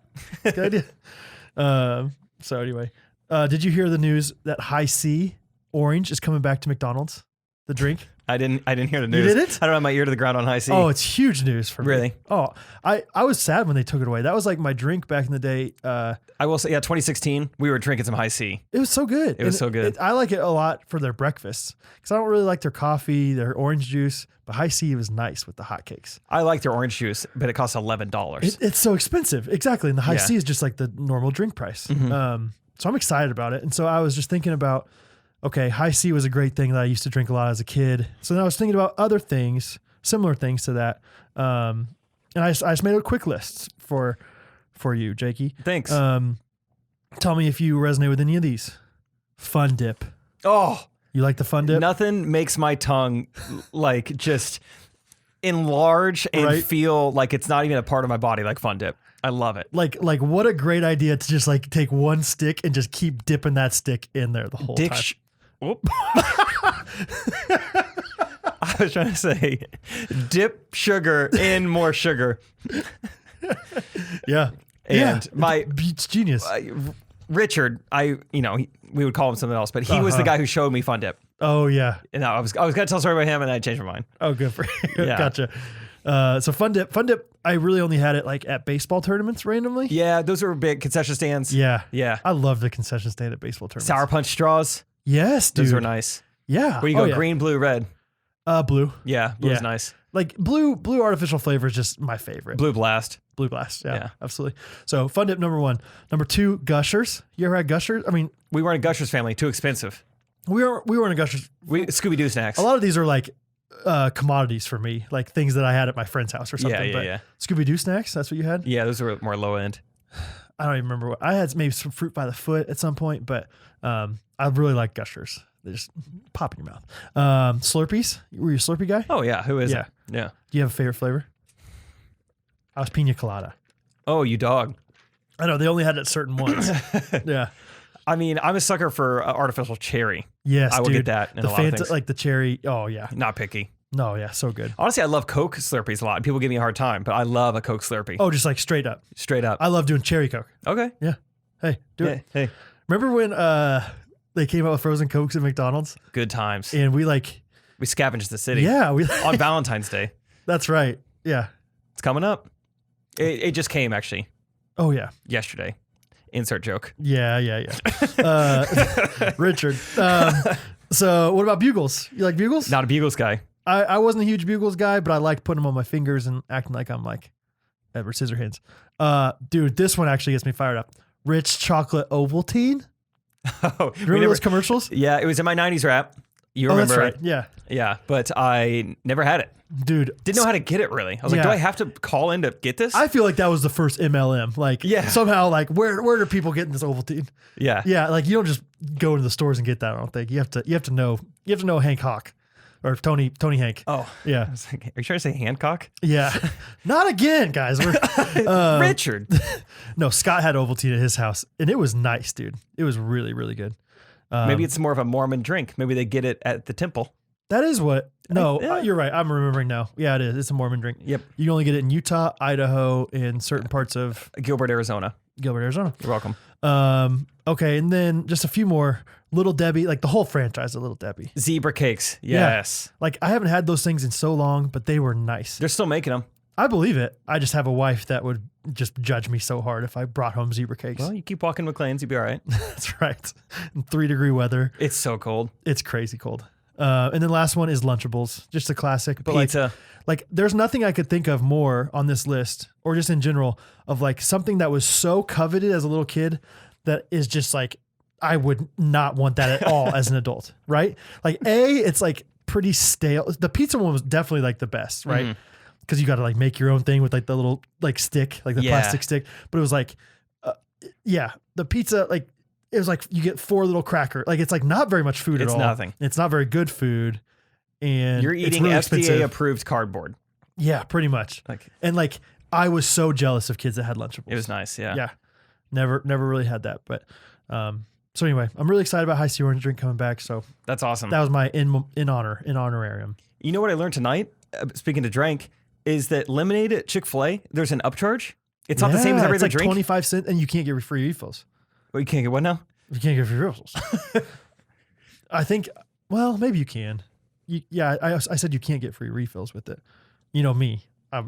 Good idea. So anyway, did you hear the news that High C Orange is coming back to McDonald's? The drink? I didn't hear the news. didn't? I don't have my ear to the ground on High C. Oh, it's huge news for me. Really? Oh, I was sad when they took it away. That was like my drink back in the day. I will say, yeah, 2016, we were drinking some High C. It was so good. It was so good. I like it a lot for their breakfasts because I don't really like their coffee, their orange juice, but High C was nice with the hotcakes. I like their orange juice, but it costs $11. It's so expensive. Exactly. And the High Yeah. C is just like the normal drink price. So I'm excited about it. And so I was just thinking about, okay, High C was a great thing that I used to drink a lot as a kid. So then I was thinking about other things, similar things to that. And I just made a quick list for you, Jakey. Thanks. Tell me if you resonate with any of these. Fun Dip. Oh, You like the Fun Dip? nothing makes my tongue like just enlarge and Right. feel like it's not even a part of my body like Fun Dip. I love it. Like what a great idea to just like take one stick and just keep dipping that stick in there the whole Dick. time. Whoop. I was trying to say, dip sugar in more sugar. Yeah. And my it's genius. Richard, we would call him something else, but he was the guy who showed me Fun Dip. Oh yeah. And I was gonna tell a story about him, and I changed my mind. Oh, good for you. Yeah. Gotcha. So Fun Dip, I really only had it like at baseball tournaments randomly. Yeah, those were big concession stands. Yeah. Yeah. I love the concession stand at baseball tournaments. Sour Punch straws. Yes, dude. Those were nice. Yeah. Where you go yeah. green, blue, red. Blue. Yeah, blue's Yeah. nice. Like blue artificial flavor is just my favorite. Blue Blast. Blue Blast. Yeah, Yeah. absolutely. So Fun Dip number 1. Number 2, Gushers. You ever had Gushers? I mean, We weren't a Gushers family. Too expensive. we weren't a Gushers. Scooby Doo snacks. A lot of these are like commodities for me, like things that I had at my friend's house or something. Yeah, but yeah. Scooby-Doo snacks, that's what you had? Yeah, those were more low end. I don't even remember what I had. Maybe some fruit by the foot at some point, but I really like Gushers. They just pop in your mouth. Slurpees. Were you a Slurpee guy? Oh yeah, who is Yeah. it? Yeah. Do you have a favorite flavor? I was pina colada. Oh, you dog. I know they only had it at certain ones. Yeah. I mean, I'm a sucker for artificial cherry. Yes, I will dude. get that in the a lot of Fanta, things. like the cherry. Oh yeah. Not picky. No, yeah, so good. Honestly, I love Coke Slurpees a lot. People give me a hard time, but I love a Coke Slurpee. Oh, just like straight up. Straight up. I love doing cherry Coke. Okay. Yeah. Hey, do it. Hey, Remember when they came out with frozen Cokes at McDonald's good times. and we like, We scavenged the city. yeah, we. On Valentine's Day. That's right. Yeah. It's coming up. It just came actually Oh yeah. yesterday. Insert joke. Yeah. Richard. So what about bugles? You like bugles? Not a Bugles guy. I wasn't a huge bugles guy, but I liked putting them on my fingers and acting like I'm like Edward Scissorhands. Dude, this one actually gets me fired up. Rich chocolate Ovaltine. Oh, Remember those commercials? Yeah, it was in my 90s rap. You Oh, remember that's right. it? Yeah. Yeah, but I never had it. Dude. Didn't know how to get it really. I was like, Yeah. do I have to call in to get this? I feel like that was the first MLM. Like Yeah. somehow like where are people getting this Ovaltine? yeah. Yeah, like you don't just go into the stores and get that. I don't think you have to know Hank Hawk or Tony Hank. Oh, Yeah, I was like, are you trying to say Hancock? yeah. Not again, guys. Richard. No, Scott had Ovaltine at his house, and it was nice, dude. It was really really good. Maybe it's more of a Mormon drink. Maybe they get it at the temple. That is what. No, Yeah. you're right. I'm remembering now. Yeah, it is. It's a Mormon drink. Yep. You can only get it in Utah, Idaho, in certain parts of. Gilbert, Arizona. Gilbert, Arizona. You're welcome. Okay, and then just a few more. Little Debbie, like the whole franchise of Little Debbie. Zebra cakes. Yeah. Yes. Like I haven't had those things in so long, but they were nice. They're still making them. I believe it. I just have a wife that would just judge me so hard if I brought home zebra cakes. Well, you keep walking McLean's, you'll be all right. That's right. In 3-degree weather. It's so cold. It's crazy cold. And then last one is Lunchables, just a classic. But Pizza. like there's nothing I could think of more on this list, or just in general, of like something that was so coveted as a little kid that is just like, I would not want that at all as an adult, right? Like it's like pretty stale. The pizza one was definitely like the best, right? Because you got to like make your own thing with like the little like stick, like the plastic stick. But it was like, the pizza, like it was like you get 4 little cracker. Like it's like not very much food at all. It's nothing. It's not very good food. And you're it's eating really FDA expensive. approved cardboard. Yeah, pretty much. And like I was so jealous of kids that had Lunchables. It was nice. Yeah. Yeah. Never really had that. But so anyway, I'm really excited about High C Orange Drink coming back. So That's awesome. that was my in honorarium. You know what I learned tonight, speaking to drink, is that lemonade at Chick-fil-A, there's an upcharge. It's not the same as every it's other like drink. 25 cents, and you can't get free refills. Well, you can't get what now? You can't get free refills. I think, well, maybe you can. I said you can't get free refills with it. You know me. I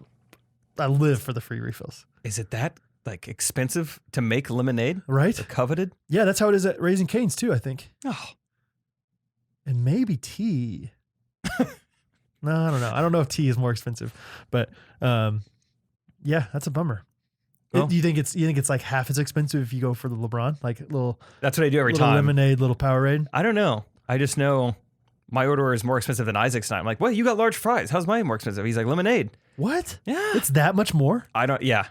live for the free refills. Is it that like expensive to make lemonade? Right? The coveted? Yeah, that's how it is at Raising Cane's too, I think. Oh. And maybe tea. No, I don't know. I don't know if tea is more expensive, but yeah, that's a bummer. Well, Do you think it's like half as expensive if you go for the LeBron, like little? That's what I do every little time. Lemonade, little Powerade. I don't know. I just know my order is more expensive than Isaac's tonight. I'm like, what? You got large fries. How's mine more expensive? He's like, lemonade. What? Yeah. It's that much more, Yeah.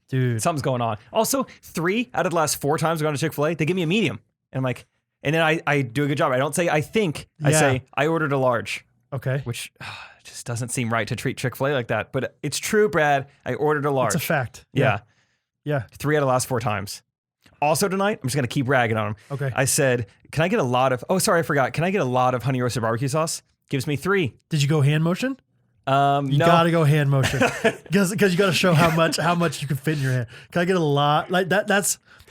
dude. Something's going on. Also, 3 out of the last 4 times I've gone to Chick-fil-A, they give me a medium. And I'm like, and then I do a good job. I don't say I think. I Yeah. say I ordered a large. Okay, Which just doesn't seem right to treat Chick-fil-A like that. But it's true, Brad. I ordered a large. it's a fact. Yeah. Yeah. 3 out of the last 4 times. Also tonight, I'm just going to keep ragging on him. Okay. I said, can I get a lot of, I forgot. Can I get a lot of honey roasted barbecue sauce? Gives me 3. Did you go hand motion? You No. gotta go hand motion because you gotta show how much you can fit in your hand. Can I get a lot like that?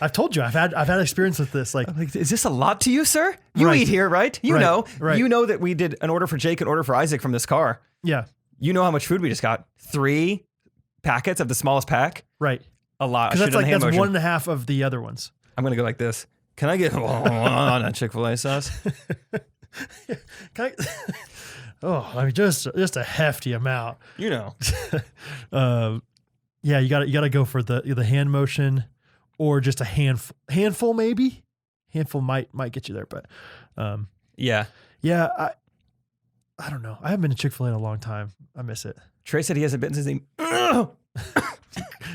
I've told you I've had experience with this. Like, Is this a lot to you, sir? You Right. eat here, right? You Right. know. Right. You know that we did an order for Jake, an order for Isaac from this car. yeah, You know how much food we just got. 3 packets of the smallest pack. right. A lot. I Because should've done hand that's motion. 1.5 of the other ones. I'm going to go like this. Can I get on a Chick-fil-A sauce? Can I, I mean just a hefty amount. You know. Yeah, you gotta go for the hand motion or just a handful maybe. Handful might get you there, but Yeah. yeah, I don't know. I haven't been to Chick-fil-A in a long time. I miss it. Trey said he hasn't been since he...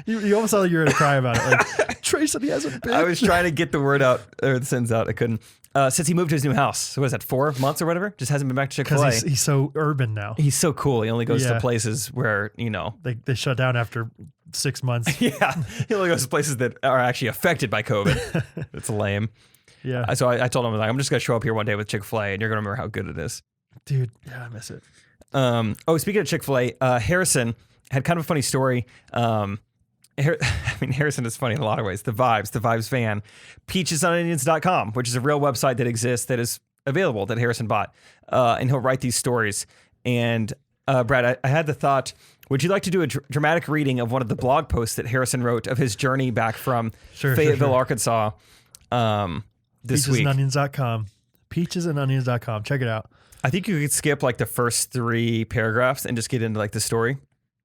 You almost sound like you're gonna cry about it. Like Trey said he hasn't been. I was trying to get the word out, or the sentence out. I couldn't. Since he moved to his new house. So what is that, 4 months or whatever? Just hasn't been back to Chick-fil-A. because he's so urban now. He's so cool. He only goes Yeah. to places where, you know. They shut down after 6 months. Yeah. He only goes to places that are actually affected by COVID. It's lame. Yeah, So I told him, like, I'm just going to show up here one day with Chick-fil-A and you're going to remember how good it is. dude. Yeah, I miss it. Speaking of Chick-fil-A, Harrison had kind of a funny story. Harrison is funny in a lot of ways. The Vibes van, peachesononions.com, which is a real website that exists that is available that Harrison bought. And he'll write these stories. And Brad, I had the thought, would you like to do a dramatic reading of one of the blog posts that Harrison wrote of his journey back from Fayetteville, Arkansas this week? Peachesandonions.com. Peachesandonions.com. Check it out. I think you could skip like the first 3 paragraphs and just get into like the story.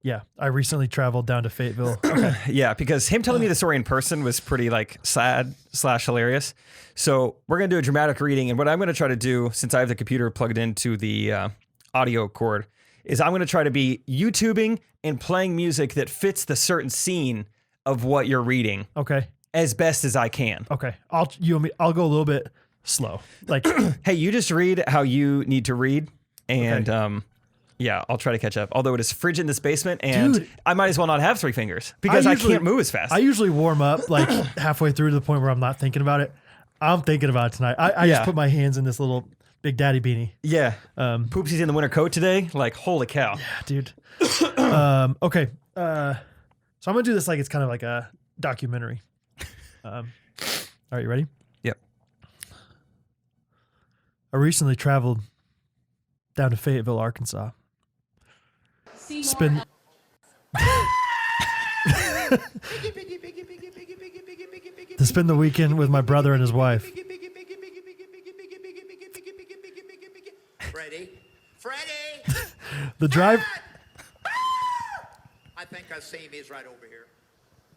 Yeah, I recently traveled down to Fayetteville. Okay. Yeah, because him telling me the story in person was pretty like sad / hilarious. So we're going to do a dramatic reading. And what I'm going to try to do, since I have the computer plugged into the audio cord, is I'm going to try to be YouTubing and playing music that fits the certain scene of what you're reading Okay. as best as I can. Okay. I'll go a little bit slow. Like, Hey, you just read how you need to read. And yeah, I'll try to catch up. Although it is frigid in this basement, and Dude. I might as well not have 3 fingers because I can't move as fast. I usually warm up like halfway through to the point where I'm not thinking about it. I'm thinking about it tonight. I Yeah. just put my hands in this little Big Daddy beanie. Yeah. Poopsie's in the winter coat today. Like, holy cow. Dude. Okay. So I'm going to do this like it's kind of like a documentary. All right, you ready? Yep. I recently traveled down to Fayetteville, Arkansas. Spend to spend the weekend with my brother and his wife. Freddie. The drive I think I see him. He's right over here.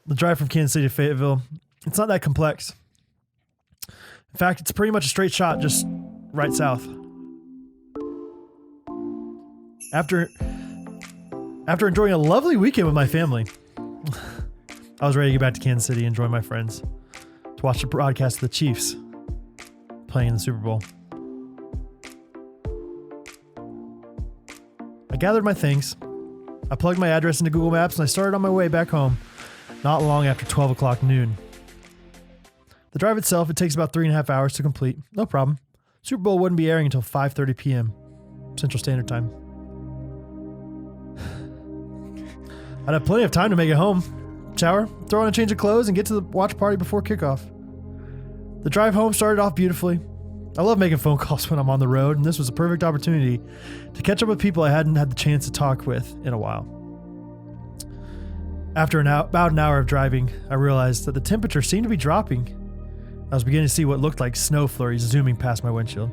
the drive from Kansas City to Fayetteville, it's not that complex. In fact, it's pretty much a straight shot, just right south. After enjoying a lovely weekend with my family, I was ready to get back to Kansas City and join my friends to watch the broadcast of the Chiefs playing in the Super Bowl. I gathered my things, I plugged my address into Google Maps, and I started on my way back home not long after 12 o'clock noon. The drive itself, it takes about 3.5 hours to complete. No problem. Super Bowl wouldn't be airing until 5:30 p.m. Central Standard Time. I'd have plenty of time to make it home, shower, throw on a change of clothes, and get to the watch party before kickoff. The drive home started off beautifully. I love making phone calls when I'm on the road, and this was a perfect opportunity to catch up with people I hadn't had the chance to talk with in a while. After about an hour of driving, I realized that the temperature seemed to be dropping. I was beginning to see what looked like snow flurries zooming past my windshield.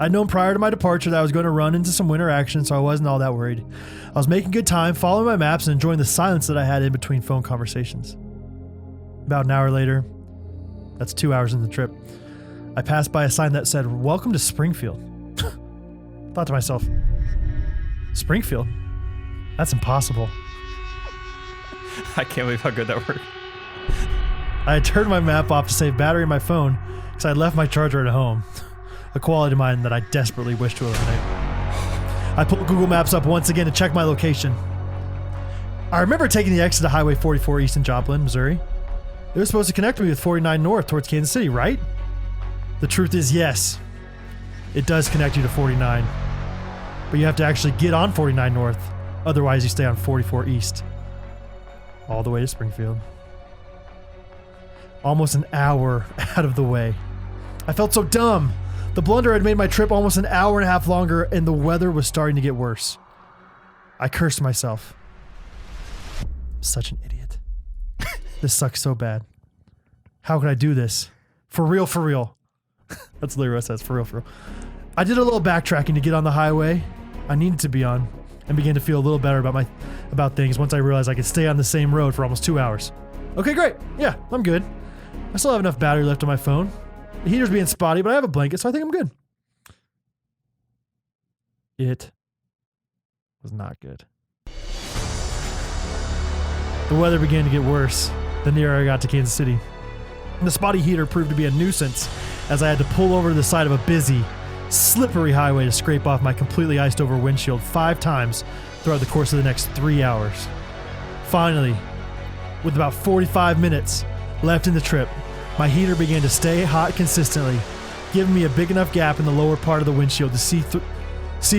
I'd known prior to my departure that I was going to run into some winter action, so I wasn't all that worried. I was making good time, following my maps, and enjoying the silence that I had in between phone conversations. About an hour later, that's 2 hours into the trip, I passed by a sign that said, "Welcome to Springfield." Thought to myself, Springfield? That's impossible. I can't believe how good that worked. I had turned my map off to save battery in my phone because I had left my charger at home, a quality of mine that I desperately wish to eliminate. I pulled Google Maps up once again to check my location. I remember taking the exit to Highway 44 east in Joplin, Missouri. It was supposed to connect me with 49 north towards Kansas City, right? The truth is, yes, it does connect you to 49, but you have to actually get on 49 north. Otherwise, you stay on 44 east, all the way to Springfield. Almost an hour out of the way. I felt so dumb. The blunder had made my trip almost an hour and a half longer, and the weather was starting to get worse. I cursed myself. Such an idiot. This sucks so bad. How could I do this? For real, for real. That's literally what it says, for real, for real. I did a little backtracking to get on the highway I needed to be on, and began to feel a little better about things once I realized I could stay on the same road for almost 2 hours. Okay, great. Yeah, I'm good. I still have enough battery left on my phone. The heater's being spotty, but I have a blanket, so I think I'm good. It was not good. The weather began to get worse the nearer I got to Kansas City. The spotty heater proved to be a nuisance as I had to pull over to the side of a busy, slippery highway to scrape off my completely iced over windshield 5 times throughout the course of the next 3 hours. Finally, with about 45 minutes left in the trip, my heater began to stay hot consistently, giving me a big enough gap in the lower part of the windshield to see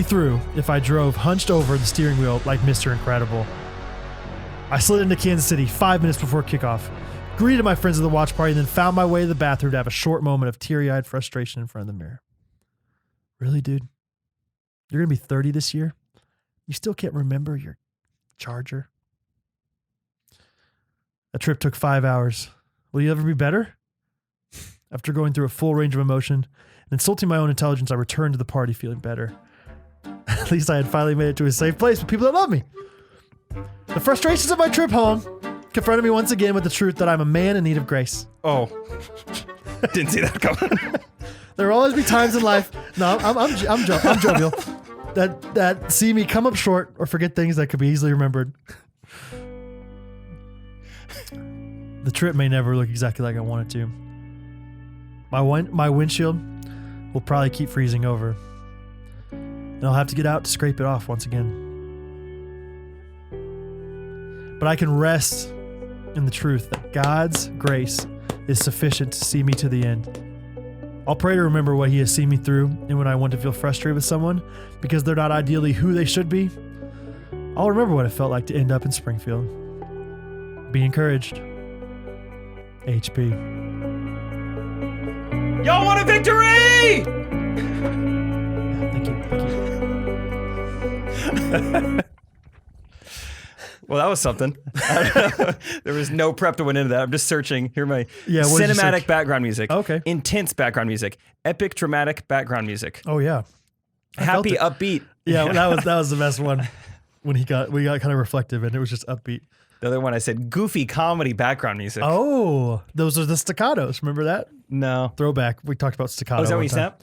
through if I drove hunched over the steering wheel like Mr. Incredible. I slid into Kansas City 5 minutes before kickoff, greeted my friends at the watch party, and then found my way to the bathroom to have a short moment of teary-eyed frustration in front of the mirror. Really, dude? You're going to be 30 this year? You still can't remember your charger? That trip took 5 hours. Will you ever be better? After going through a full range of emotion and insulting my own intelligence, I returned to the party feeling better. At least I had finally made it to a safe place with people that love me. The frustrations of my trip home confronted me once again with the truth that I'm a man in need of grace. Oh, didn't see that coming. There will always be times in life, I'm jovial, that see me come up short or forget things that could be easily remembered. The trip may never look exactly like I want it to. My windshield will probably keep freezing over, and I'll have to get out to scrape it off once again. But I can rest in the truth that God's grace is sufficient to see me to the end. I'll pray to remember what He has seen me through, and when I want to feel frustrated with someone because they're not ideally who they should be, I'll remember what it felt like to end up in Springfield. Be encouraged. HP. Y'all want a victory? Yeah, thank you. Well, that was something. There was no prep to went into that. I'm just searching. Here are my Yeah, what did you cinematic search? background music. Okay. Intense background music. Epic dramatic background music. Oh yeah. Happy, felt upbeat. Yeah, that was the best one when we got kind of reflective and it was just upbeat. The other one I said goofy comedy background music. Oh, those are the staccatos. Remember that? No. Throwback. We talked about staccato. Oh, is that one when you time. snap?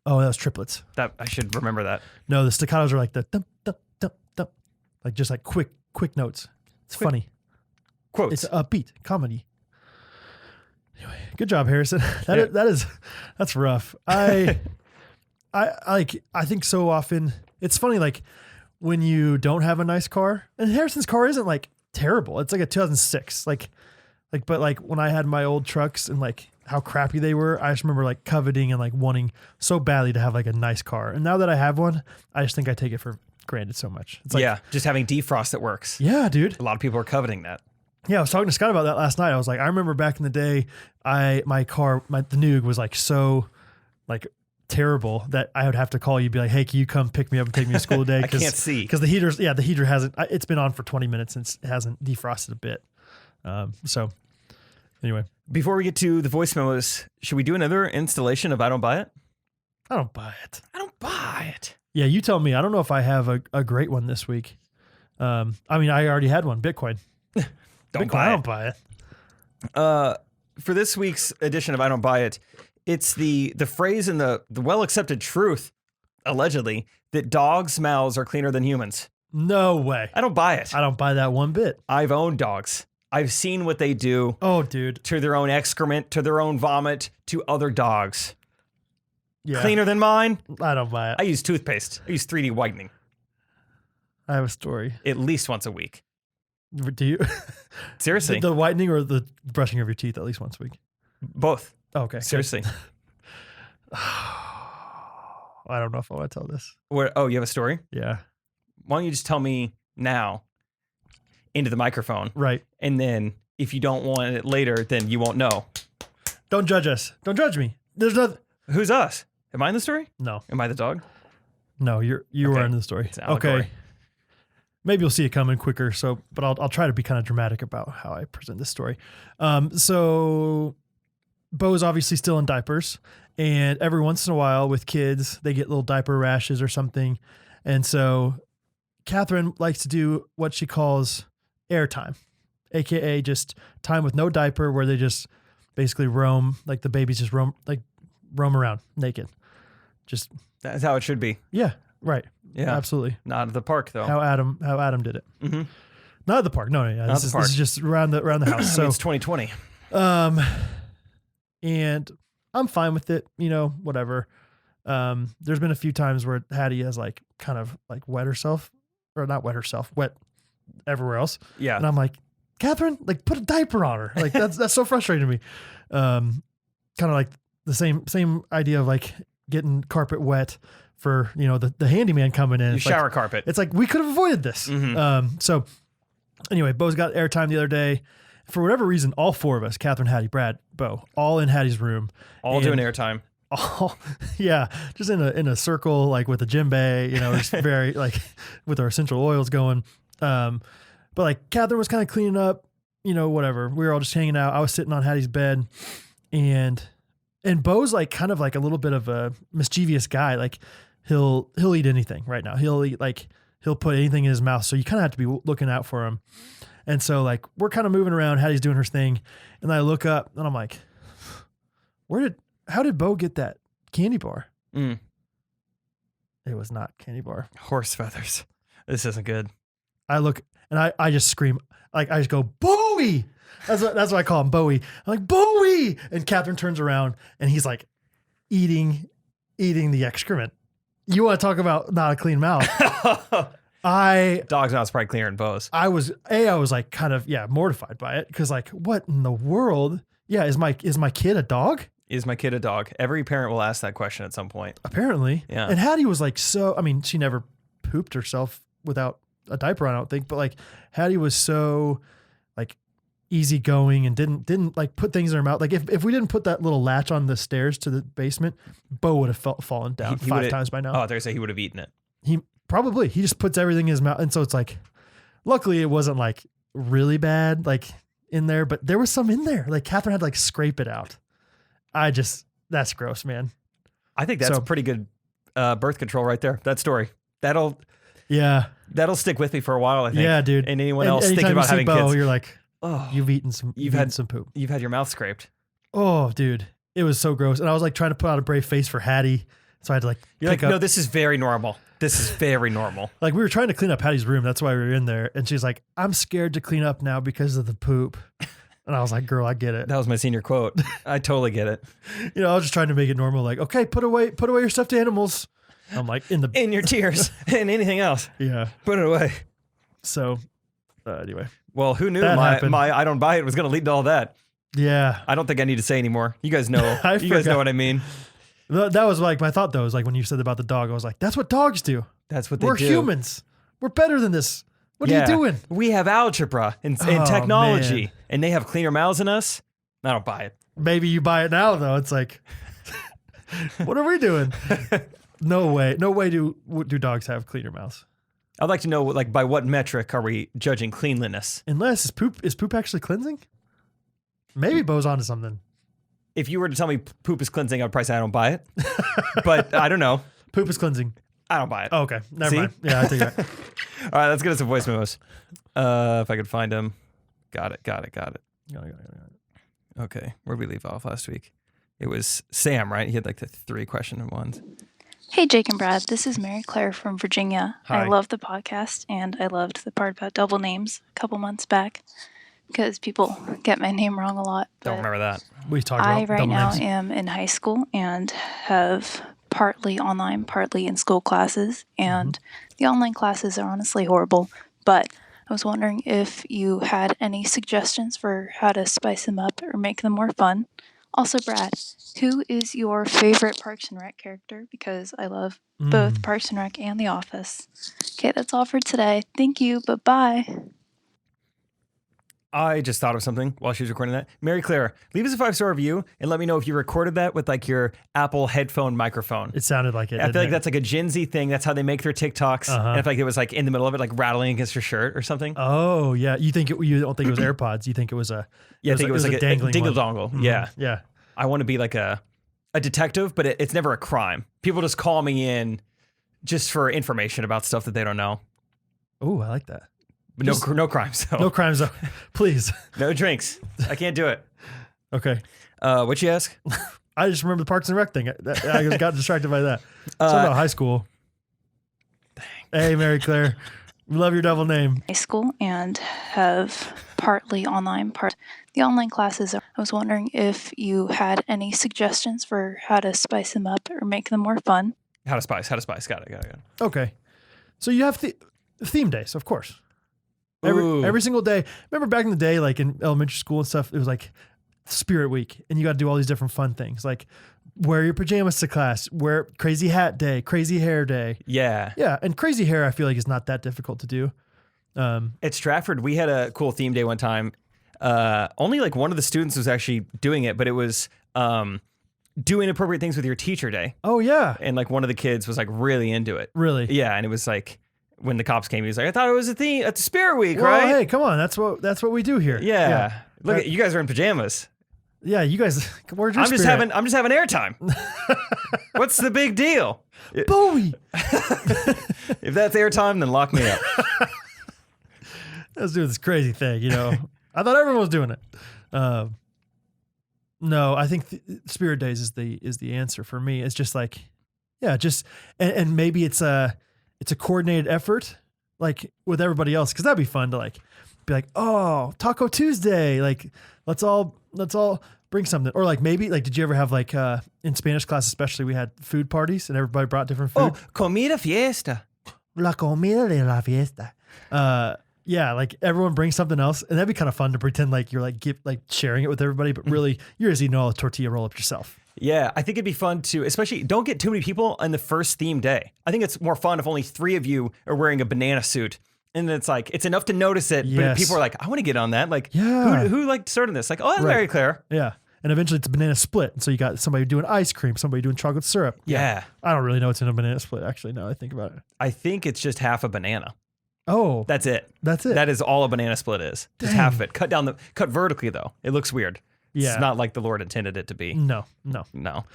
Oh, that was triplets. That I should remember that. No, the staccatos are like the dum, dum, dum, dum. Like just like quick notes. It's funny. Quotes. It's upbeat comedy. Anyway, good job, Harrison. That's rough. I think so often it's funny, like when you don't have a nice car, and Harrison's car isn't like terrible. It's like a 2006. But when I had my old trucks and like how crappy they were, I just remember like coveting and like wanting so badly to have like a nice car. And now that I have one, I just think I take it for granted so much. It's like, yeah, just having defrost that works. yeah, dude. A lot of people are coveting that. Yeah, I was talking to Scott about that last night. I was like, I remember back in the day, the Nuke was like so like terrible that I would have to call you, be like, hey, can you come pick me up and take me to school today? I can't see. Because the heater hasn't, it's been on for 20 minutes and it hasn't defrosted a bit. So anyway. Before we get to the voice memos, should we do another installation of I Don't Buy It? I don't buy it. I don't buy it. Yeah, you tell me. I don't know if I have a great one this week. I mean, I already had one, Bitcoin. Don't Bitcoin, buy I it. don't buy it. For this week's edition of I Don't Buy It, it's the phrase and the well-accepted truth, allegedly, that dogs' mouths are cleaner than humans. No way. I don't buy it. I don't buy that one bit. I've owned dogs. I've seen what they do Oh, dude. to their own excrement, to their own vomit, to other dogs. Yeah. Cleaner than mine? I don't buy it. I use toothpaste. I use 3D whitening I have a story. at least once a week. Do you? Seriously. The whitening or the brushing of your teeth at least once a week? Both. Oh, okay. Seriously. I don't know if I want to tell this. Oh, you have a story? Yeah. Why don't you just tell me now into the microphone? Right. And then if you don't want it later, then you won't know. Don't judge us. Don't judge me. There's nothing. Who's us? Am I in the story? No. Am I the dog? No, you Okay. are in the story. It's an allegory. Okay. Maybe you'll see it coming quicker. So, but I'll try to be kind of dramatic about how I present this story. So Bo's obviously still in diapers, and every once in a while with kids, they get little diaper rashes or something. And so Catherine likes to do what she calls airtime, AKA just time with no diaper where they just basically roam, like the babies just roam around naked. Just, That's how it should be. yeah, right. Yeah. Absolutely. Not at the park, though. How Adam did it. Mm-hmm. Not at the park. No, yeah. Not This the is park. just around the house. So, it's 2020. and I'm fine with it, whatever. There's been a few times where Hattie has like kind of like wet herself, or not wet herself, wet everywhere else. Yeah. And I'm like, Catherine, like put a diaper on her. Like that's so frustrating to me. Kind of like the same idea of like getting carpet wet for, the handyman coming in. You It's shower like, carpet. it's like, we could have avoided this. Mhm. So anyway, Bo's got airtime the other day. For whatever reason, all four of us, Catherine, Hattie, Brad, Bo, all in Hattie's room. All And doing airtime. all, yeah, just in a circle, like with a djembe, just very like with our essential oils going. But like Catherine was kind of cleaning up, whatever. We were all just hanging out. I was sitting on Hattie's bed, and Bo's like kind of like a little bit of a mischievous guy. Like he'll eat anything right now. He'll put anything in his mouth. So you kind of have to be looking out for him. And so like we're kind of moving around. Hattie's doing her thing, and I look up and I'm like, how did Bo get that candy bar? Mm. It was not candy bar. Horse feathers. This isn't good. I look and I just scream, like I just go, Bowie. That's what I call him, Bowie. I'm like, Bowie. And Catherine turns around and he's like eating the excrement. You want to talk about not a clean mouth? Dog's mouth's probably cleaner than Bo's. I was like kind of, mortified by it. Cause like, what in the world? Yeah. Is my kid a dog? Is my kid a dog? Every parent will ask that question at some point. Apparently. Yeah. And Hattie was like, she never pooped herself without a diaper on, I don't think, but like Hattie was so like easygoing and didn't like put things in her mouth. Like if we didn't put that little latch on the stairs to the basement, Bo would have fallen down He 5 times by now. Oh, they say he would have eaten it. He just puts everything in his mouth. And so it's like, luckily it wasn't like really bad, like in there, but there was some in there. Like Catherine had to like scrape it out. That's gross, man. I think that's pretty good birth control right there. That story. That'll stick with me for a while, I think. Yeah, dude. And anyone else thinking about having Bo, kids. You're like, Oh, you've eaten some poop. You've had your mouth scraped. Oh, dude. It was so gross. And I was like trying to put out a brave face for Hattie. So I had to like, You're like, no, this is very normal. This is very normal. Like we were trying to clean up Hattie's room. That's why we were in there. And she's like, I'm scared to clean up now because of the poop. And I was like, girl, I get it. That was my senior quote. I totally get it. You know, I was just trying to make it normal. Like, okay, put away your stuffed animals. I'm like in your tears and anything else. Yeah. Put it away. So anyway. Well, who knew That my I don't buy it was going to lead to all that. Yeah. I don't think I need to say anymore. You guys know. You guys know what I mean. That was like my thought though, was like when you said about the dog, I was like, that's what dogs do. That's what they We're do. humans. We're better than this. What are you doing? We have algebra and technology, and they have cleaner mouths than us. I don't buy it. Maybe you buy it now though. It's like, what are we doing? No way. No way do dogs have cleaner mouths. I'd like to know, like, by what metric are we judging cleanliness? Unless is poop actually cleansing? Maybe Bo's onto something. If you were to tell me poop is cleansing, I'd probably say I don't buy it. But I don't know. Poop is cleansing. I don't buy it. Oh, okay. Never See? mind. Yeah, I take that. All right, let's get us some voice memos. If I could find them. Got it. Okay, where'd we leave off last week? It was Sam, right? He had like the 3 question ones. Hey, Jake and Brad. This is Mary Claire from Virginia. Hi. I love the podcast, and I loved the part about double names a couple months back because people get my name wrong a lot. Don't remember that. We talked I about right double now names. am in high school and have partly online, partly in school classes, and the online classes are honestly horrible, but I was wondering if you had any suggestions for how to spice them up or make them more fun. Also, Brad, who is your favorite Parks and Rec character? Because I love both Parks and Rec and The Office. Okay, that's all for today. Thank you. Bye-bye. I just thought of something while she was recording that. Mary Claire, leave us a 5-star review and let me know if you recorded that with like your Apple headphone microphone. It sounded like it. I feel like that's like a Gen Z thing. That's how they make their TikToks. And I feel like it was like in the middle of it, like rattling against your shirt or something. Oh, yeah. You don't think it was AirPods. You think it was a I think it was like a dangling dingle one. dongle. Yeah. Yeah. I want to be like a detective, but it's never a crime. People just call me in just for information about stuff that they don't know. Oh, I like that. But no crimes. So. No crimes though. Please. No drinks. I can't do it. Okay. What'd you ask? I just remember the Parks and Rec thing. I got distracted by that. Something about high school. Dang. Hey, Mary Claire. We love your double name. High school and have partly online, the online classes. I was wondering if you had any suggestions for how to spice them up or make them more fun. How to spice. Got it. Okay. So you have theme days, of course. Ooh. Every single day. Remember back in the day, like in elementary school and stuff, it was like Spirit Week, and you got to do all these different fun things, like wear your pajamas to class, wear crazy hat day, crazy hair day. Yeah. Yeah, and crazy hair I feel like is not that difficult to do. At Stratford, we had a cool theme day one time. Only like one of the students was actually doing it, but it was doing appropriate things with your teacher day. Oh yeah. And like one of the kids was like really into it. Really? Yeah, and it was like when the cops came, he was like, I thought it was a theme at the Spirit Week, Well, right? hey, come on. That's what we do here. Yeah. Look at you guys are in pajamas. Yeah, you guys. Where's your I'm just having airtime. What's the big deal? Bowie. If that's airtime, then lock me up. Let's do this crazy thing. You know, I thought everyone was doing it. No, I think Spirit Days is the answer for me. It's just like, yeah, just and maybe it's a coordinated effort, like with everybody else, because that'd be fun to like be like, oh, Taco Tuesday, like let's all bring something, or like maybe like did you ever have like in Spanish class especially we had food parties and everybody brought different food. Oh, comida fiesta. La comida de la fiesta. Yeah, like everyone brings something else, and that'd be kind of fun to pretend like you're like sharing it with everybody, but really you're just eating all the tortilla roll up yourself. Yeah, I think it'd be fun to, especially don't get too many people on the first theme day. I think it's more fun if only 3 of you are wearing a banana suit And it's like, it's enough to notice it, but Yes. people are like, I want to get on that. Like, Yeah. who like started this? Like, oh, that's Right. very clear. Yeah. And eventually it's a banana split. So you got somebody doing ice cream, somebody doing chocolate syrup. Yeah. I don't really know what's in a banana split, actually, now that I think about it. I think it's just half a banana. Oh, That's it. that's it. That is all a banana split is. Just Dang. half of it. Cut vertically though. It looks weird. Yeah. It's not like the Lord intended it to be. No. No.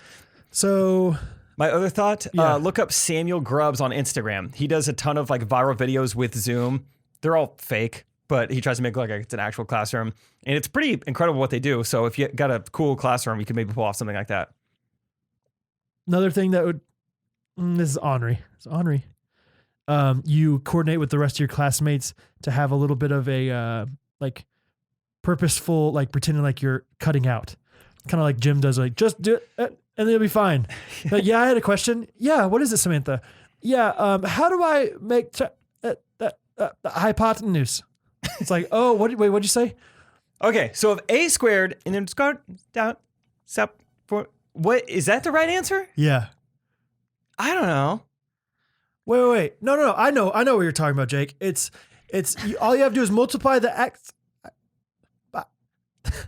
So My other thought, Yeah. look up Samuel Grubbs on Instagram. He does a ton of like viral videos with Zoom. They're all fake, but he tries to make it like it's an actual classroom. And it's pretty incredible what they do. So if you got a cool classroom, you can maybe pull off something like that. another thing that would, this is ornery. It's ornery. You coordinate with the rest of your classmates to have a little bit of a like purposeful, like pretending like you're cutting out, kind of like Jim does, like just do it and it'll be fine. Like, yeah, I had a question. Yeah, what is it, Samantha? Yeah, how do I make the hypotenuse? It's like, oh, what'd you say? Okay, so if a squared and then squared down, what is that the right answer? Yeah. I don't know. Wait. No. I know what you're talking about, Jake. It's all you have to do is multiply the x.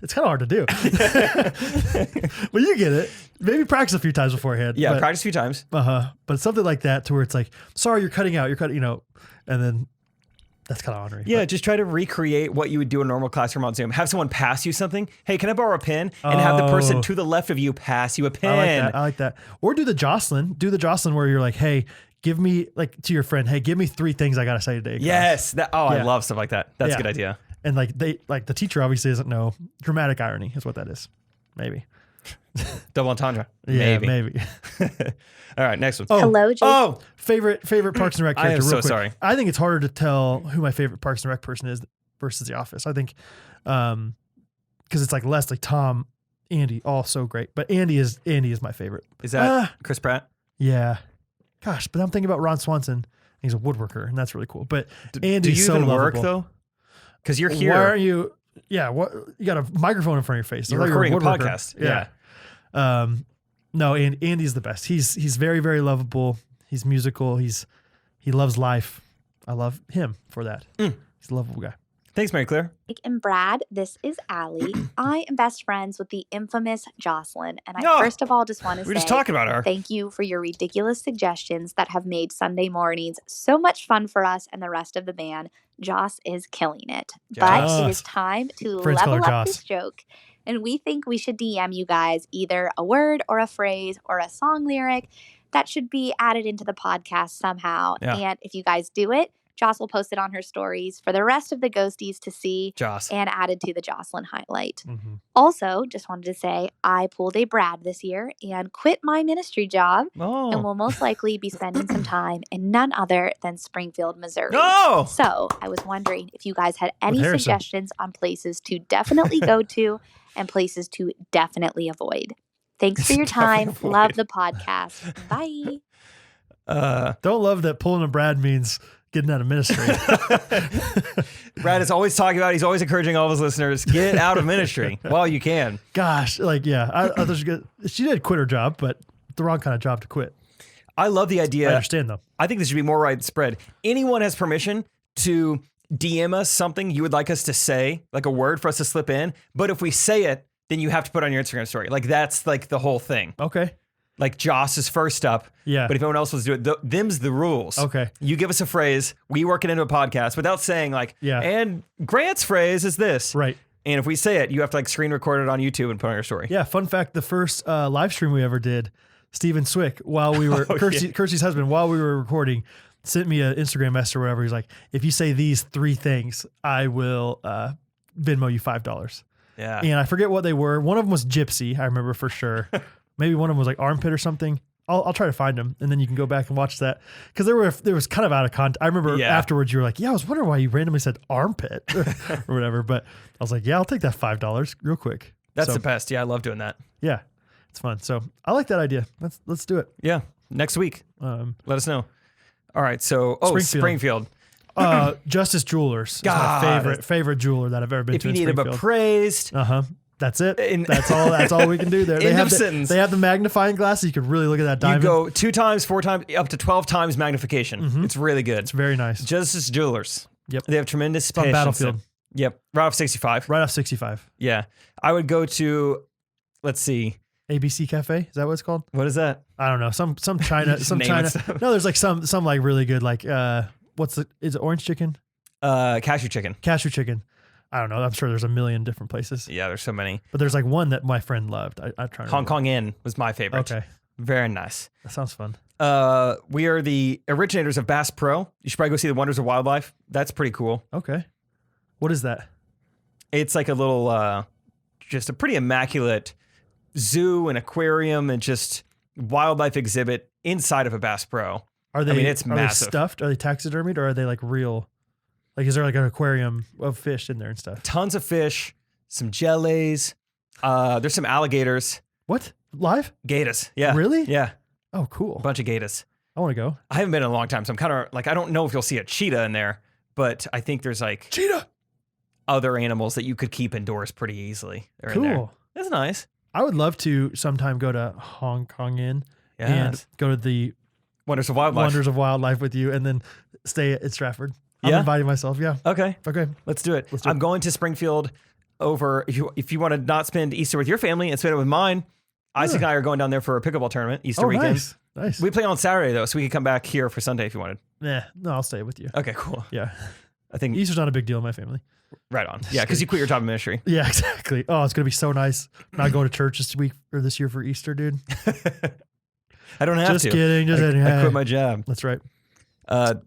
It's kind of hard to do. Well, you get it. Maybe practice a few times beforehand. Yeah, but, practice a few times. But something like that to where it's like, sorry, you're cutting, and then that's kind of honoring. Yeah, just try to recreate what you would do in a normal classroom on Zoom. Have someone pass you something. Hey, can I borrow a pen? And have the person Oh. to the left of you pass you a pen. I like that. Or do the Jocelyn. Do the Jocelyn where you're like, hey, give me, like, to your friend, hey, give me 3 things I got to say today. Class. Yes. I Yeah. love stuff like that. That's Yeah. a good idea. And like the teacher obviously doesn't know. Dramatic irony is what that is. Maybe. Double entendre. Yeah, maybe. All right, next one. Oh, Hello, Jake. Oh, favorite Parks and Rec I am character. so real quick. sorry. I think it's harder to tell who my favorite Parks and Rec person is versus The Office. I think, because it's like Leslie, Tom, Andy, all so great. But Andy is my favorite. is that Chris Pratt? Yeah. Gosh, but I'm thinking about Ron Swanson. He's a woodworker, and that's really cool. But Do Andy's you so even work lovable. though? Because you're here. Why aren't you? Yeah. What? You got a microphone in front of your face. You're I thought recording you a were woodworker. podcast. Yeah. No, and Andy's the best. He's very, very lovable. He's musical. He loves life. I love him for that. He's a lovable guy. Thanks, Mary Claire. Jake and Brad, this is Allie. I am best friends with the infamous Jocelyn, and I Oh, first of all just want to We were say just talking about her. thank you for your ridiculous suggestions that have made Sunday mornings so much fun for us and the rest of the band. Joss is killing it. But it is time to Friends call her level up Joss. this joke. And we think we should DM you guys either a word or a phrase or a song lyric that should be added into the podcast somehow. Yeah. And if you guys do it, Joss will post it on her stories for the rest of the ghosties to see Joss. and added to the Jocelyn highlight. Mm-hmm. Also, just wanted to say I pulled a Brad this year and quit my ministry job and Oh. will most likely be spending some time in none other than Springfield, Missouri. No. So I was wondering if you guys had any Harrison. suggestions on places to definitely go to and places to definitely avoid. Thanks for your time. Definitely Love avoid. the podcast. Bye. Don't love that pulling a Brad means getting out of ministry. Brad is always talking about, he's always encouraging all of his listeners, get out of ministry while you can. Gosh, like, yeah, I thought she did quit her job, but the wrong kind of job to quit. I love the I idea. understand though. I think this should be more widespread. Anyone has permission to DM us something you would like us to say, like a word for us to slip in. But if we say it, then you have to put it on your Instagram story. Like that's like the whole thing. Okay. Like Joss is first up. Yeah. But if anyone else wants to do it, them's the rules. Okay. You give us a phrase, we work it into a podcast without saying like, Yeah. and Grant's phrase is this. Right. And if we say it, you have to like screen record it on YouTube and put it on your story. Yeah. Fun fact: the first live stream we ever did, Steven Swick, while we were Kirsty's husband, while we were recording, sent me an Instagram message or whatever. He's like, "If you say these 3 things, I will Venmo you $5." Yeah. And I forget what they were. One of them was gypsy. I remember for sure. Maybe one of them was like armpit or something. I'll try to find them, and then you can go back and watch that because there was kind of out of context. I remember Yeah. afterwards you were like, "Yeah, I was wondering why you randomly said armpit or whatever," but I was like, "Yeah, I'll take that $5 real quick." That's So, the best. Yeah, I love doing that. yeah, it's fun. So I like that idea. Let's do it. Yeah. Next week. Let us know. All right. So, Springfield. Justice Jewelers is God. my favorite jeweler that I've ever been If to. you in need them Springfield. appraised, That's it. In- That's all we can do there. End of sentence. They have the magnifying glass so you can really look at that you diamond. go 2 times, 4 times, up to 12 times magnification. It's really good. It's very nice. Justice Jewelers. Yep. They have tremendous It's on patience. Battlefield. Yep. Right off 65. Right off 65. Yeah. I would go to, let's see. ABC Cafe. Is that what it's called? What is that? I don't know. Some China. Just Some naming China. stuff. No, there's like some like really good like is it orange chicken? Cashew chicken. Cashew chicken. I don't know. I'm sure there's a million different places. Yeah, there's so many. But there's like one that my friend loved. I'm trying to Hong Kong Inn was my favorite. Okay. Very nice. That sounds fun. We are the originators of Bass Pro. You should probably go see the Wonders of Wildlife. That's pretty cool. Okay. What is that? It's like a little, just a pretty immaculate zoo and aquarium and just wildlife exhibit inside of a Bass Pro. Are they? I mean, it's are massive. They stuffed? Are they taxidermied or are they like real? Like, is there like an aquarium of fish in there and stuff? Tons of fish, some jellies. There's some alligators. What? Live? Gators. Yeah. Really? Yeah. Oh, cool. A bunch of gators. I want to go. I haven't been in a long time, so I'm kind of like, I don't know if you'll see a cheetah in there, but I think there's like Cheetah. other animals that you could keep indoors pretty easily. They're in there. Cool. That's nice. I would love to sometime go to Hong Kong Inn and Yes. go to the Wonders of Wildlife. Wonders of Wildlife with you and then stay at Stratford. I'm Yeah? inviting myself. Yeah. Okay. Okay. Let's do it. Let's do I'm it. going to Springfield over. If you want to not spend Easter with your family and spend it with mine, Isaac and I are going down there for a pickleball tournament Easter Oh, weekend. nice. Nice. We play on Saturday though, so we could come back here for Sunday if you wanted. Nah, no, I'll stay with you. Okay, cool. Yeah. I think Easter's not a big deal in my family. right on. Yeah, because you quit your job in ministry. Yeah, exactly. Oh, it's going to be so nice not going to church this week or this year for Easter, dude. I don't have Just to. kidding. Just kidding. I Hey. quit my job. That's right.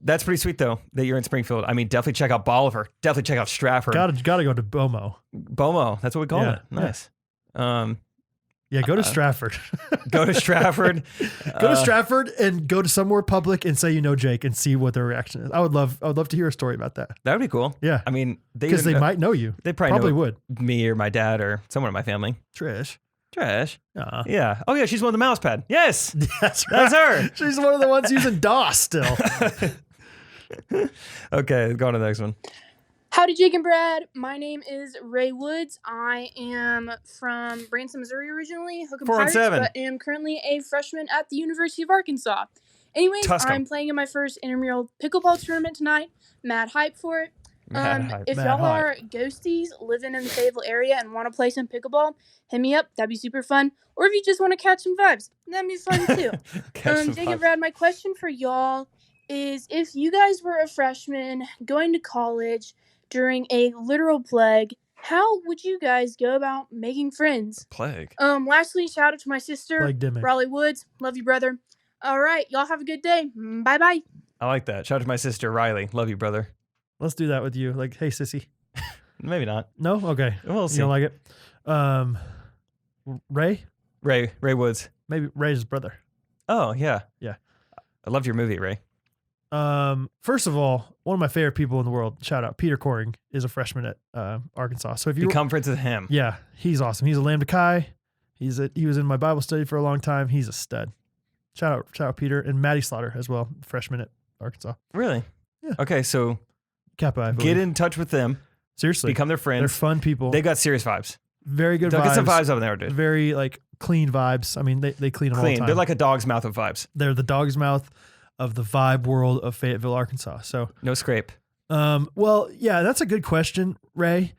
That's pretty sweet though that you're in Springfield. I mean, definitely check out Bolivar. Definitely check out Stratford. Gotta go to Bomo. Bomo. That's what we call Yeah, it. Nice. Yeah, go to Stratford. Go to Stratford. Go to Stratford and go to somewhere public and say you know Jake and see what their reaction is. I would love to hear a story about that. That would be cool. Yeah. I mean, Because they might know you. They probably know would. me or my dad or someone in my family. Trish. Trash. Aw. Yeah. Oh yeah, she's one of the mouse pad. Yes. That's That's her. She's one of the ones using DOS still. Okay, go on to the next one. Howdy, Jake and Brad. My name is Ray Woods. I am from Branson, Missouri originally, Hook'em 4 and Pirates, 7. but am currently a freshman at the University of Arkansas. Anyways, Tusk 'em. I'm playing in my first intramural pickleball tournament tonight. Mad hype for it. Mad hype. If Mad y'all hype. are ghosties living in the Fayetteville area and want to play some pickleball, hit me up. That'd be super fun. Or if you just want to catch some vibes, that'd be fun too. Catch some Jake and vibes. Brad, my question for y'all is if you guys were a freshman going to college during a literal plague, how would you guys go about making friends? Plague. Lastly, shout out to my sister, Plague demic. Raleigh Woods. Love you, brother. All right, y'all have a good day. Bye bye. I like that. Shout out to my sister Riley. Love you, brother. Let's do that with you. Like, hey, sissy. Maybe not. No? Okay. We'll see. You don't like it? Ray? Ray Woods. Maybe Ray's brother. Oh yeah. Yeah. I loved your movie, Ray. First of all, one of my favorite people in the world, shout out, Peter Coring, is a freshman at Arkansas. So if you Become friends with him. yeah, he's awesome. He's a Lambda Chi. He was in my Bible study for a long time. He's a stud. Shout out Peter and Maddie Slaughter as well, freshman at Arkansas. Really? Yeah. Okay, so Kappa, I get believe. in touch with them. Seriously, Become their they're friends. fun people. They got serious vibes. Very good They'll vibes. get some vibes over there, dude. Very like clean vibes. I mean, they clean them all the Clean. time. They're like a dog's mouth of vibes. They're the dog's mouth of the vibe world of Fayetteville, Arkansas. So, No scrape. well, yeah, that's a good question, Ray.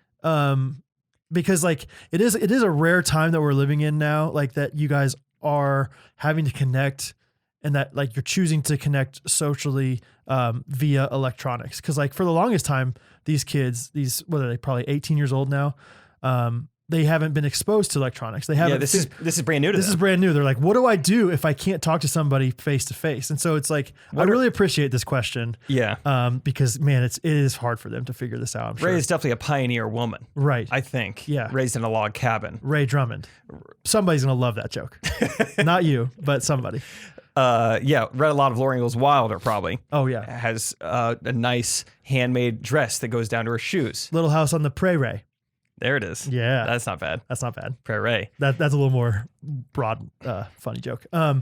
Because like it is a rare time that we're living in now, like that you guys are having to connect and that like you're choosing to connect socially via electronics. Cause like for the longest time, these kids, what are they, probably 18 years old now? They haven't been exposed to electronics. They haven't. Yeah, this is brand new to This them. is brand new. They're like, what do I do if I can't talk to somebody face to face? And so it's like, I really appreciate this question. Yeah. Because man, it is hard for them to figure this out. I'm sure. Ray is definitely a pioneer woman. Right. I think. Yeah. Raised in a log cabin. Ray Drummond. Somebody's going to love that joke. Not you, but somebody. Yeah. Read a lot of Laura Ingalls Wilder probably. Oh yeah. Has a nice handmade dress that goes down to her shoes. Little House on the Prairie. There it is. Yeah. That's not bad. That's not bad. Ray. That's a little more broad, funny joke. Ray,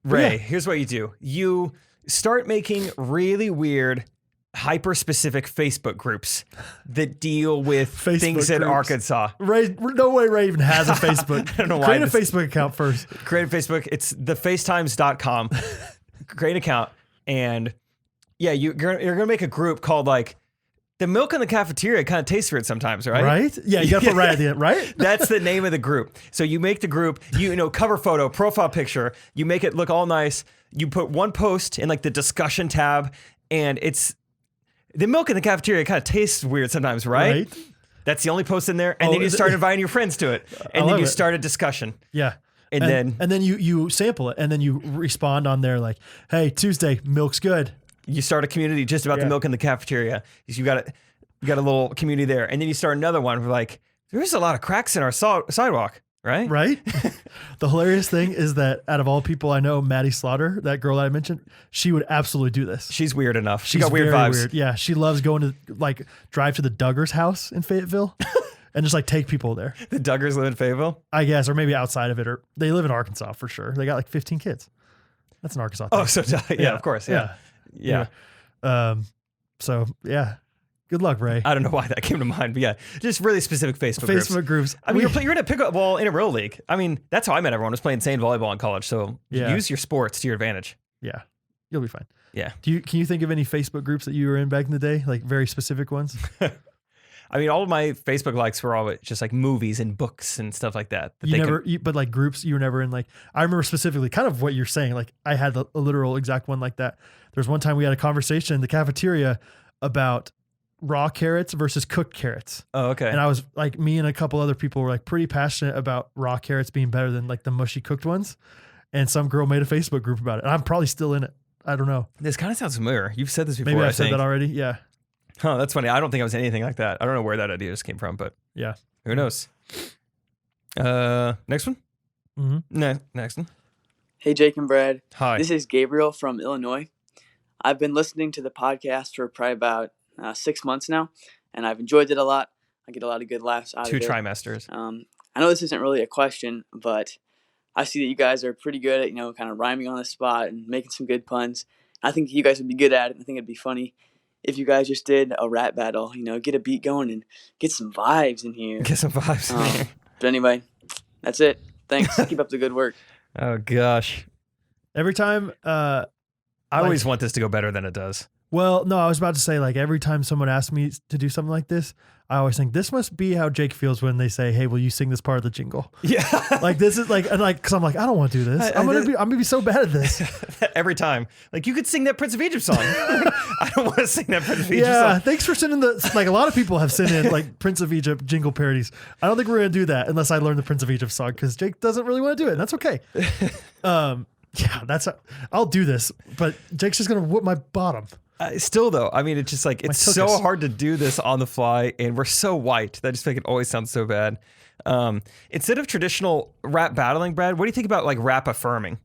yeah. here's what you do. You start making really weird, hyper-specific Facebook groups that deal with Facebook things in groups. Arkansas. Ray, no way Ray even has a Facebook. I don't know why Create a this- Facebook account first. Create a Facebook. It's thefacetimes.com. Create an account. And yeah, you're going to make a group called like The milk in the cafeteria kind of tastes weird sometimes, right? Right? Yeah, you gotta put right at the end, right? That's the name of the group. So you make the group, cover photo, profile picture, you make it look all nice. You put one post in like the discussion tab, and it's the milk in the cafeteria kind of tastes weird sometimes, right? That's the only post in there. And then you start inviting your friends to it. And then you start a discussion. Yeah. And then you sample it, and then you respond on there like, hey, Tuesday, milk's good. You start a community just about the milk in the cafeteria. You got a little community there. And then you start another one like, there's a lot of cracks in our sidewalk, right? Right? The hilarious thing is that out of all people I know, Maddie Slaughter, that girl that I mentioned, she would absolutely do this. She's weird enough. She's She's got weird very vibes. Weird. Yeah, she loves going to like drive to the Duggars house in Fayetteville and just like take people there. The Duggars live in Fayetteville? I guess, or maybe outside of it, or they live in Arkansas for sure. They got like 15 kids. That's an Arkansas thing. Oh, so of course. Yeah. So yeah. Good luck, Ray. I don't know why that came to mind, but yeah, just really specific Facebook groups. I mean, you're in a pickleball in a real league. I mean, that's how I met everyone. Was playing sand volleyball in college. So use your sports to your advantage. Yeah, you'll be fine. Yeah. Can you think of any Facebook groups that you were in back in the day, like very specific ones? I mean, all of my Facebook likes were all just like movies and books and stuff like that. But like groups, you were never in like. I remember specifically, kind of what you're saying. Like I had a literal exact one like that. There's one time we had a conversation in the cafeteria about raw carrots versus cooked carrots. Oh, okay. And I was like, me and a couple other people were like pretty passionate about raw carrots being better than like the mushy cooked ones. And some girl made a Facebook group about it. And I'm probably still in it. I don't know. This kind of sounds familiar. You've said this before. Maybe I said that already. Yeah. Huh, that's funny. I don't think I was anything like that. I don't know where that idea just came from, but yeah, who knows? Next one? Mm-hmm. No, next one. Hey, Jake and Brad. Hi. This is Gabriel from Illinois. I've been listening to the podcast for probably about 6 months now, and I've enjoyed it a lot. I get a lot of good laughs out of it. 2 trimesters. I know this isn't really a question, but I see that you guys are pretty good at, kind of rhyming on the spot and making some good puns. I think you guys would be good at it. I think it'd be funny if you guys just did a rap battle, get a beat going and get some vibes in here. Get some vibes in here. But anyway, that's it. Thanks. Keep up the good work. Oh, gosh. Every time, I always want this to go better than it does. Well, no, I was about to say, like, every time someone asks me to do something like this, I always think this must be how Jake feels when they say, "Hey, will you sing this part of the jingle?" Yeah. Like, this is like, and like, cause I'm like, I don't want to do this. I'm gonna be so bad at this. Every time. Like, you could sing that Prince of Egypt song. I don't want to sing that Prince of Egypt song. Yeah, thanks for sending like, a lot of people have sent in like Prince of Egypt jingle parodies. I don't think we're gonna do that unless I learn the Prince of Egypt song, because Jake doesn't really want to do it, and that's okay. Yeah, I'll do this, but Jake's just gonna whoop my bottom. Still though, I mean, it's just like, it's so hard to do this on the fly, and we're so white that just make it always sound so bad. Instead of traditional rap battling, Brad, what do you think about like rap affirming,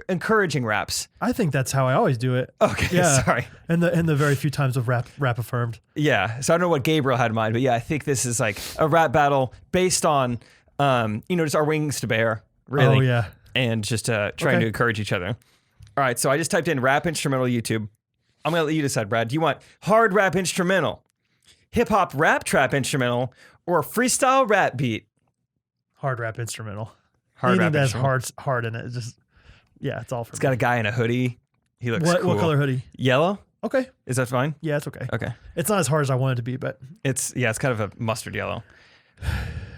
encouraging raps? I think that's how I always do it. Okay, yeah, sorry. And the very few times of rap affirmed. Yeah, so I don't know what Gabriel had in mind, but yeah, I think this is like a rap battle based on, just our wings to bear, really. Oh yeah, and just trying to encourage each other. All right, so I just typed in rap instrumental YouTube. I'm going to let you decide, Brad. Do you want hard rap instrumental, hip-hop rap trap instrumental, or freestyle rap beat? Hard rap instrumental. Hard Anything rap that has instrumental. hard in it. It's just, yeah, it's all for me. It's got a guy in a hoodie. He looks cool. What color hoodie? Yellow? Okay. Is that fine? Yeah, it's okay. Okay. It's not as hard as I wanted it to be, but. It's kind of a mustard yellow.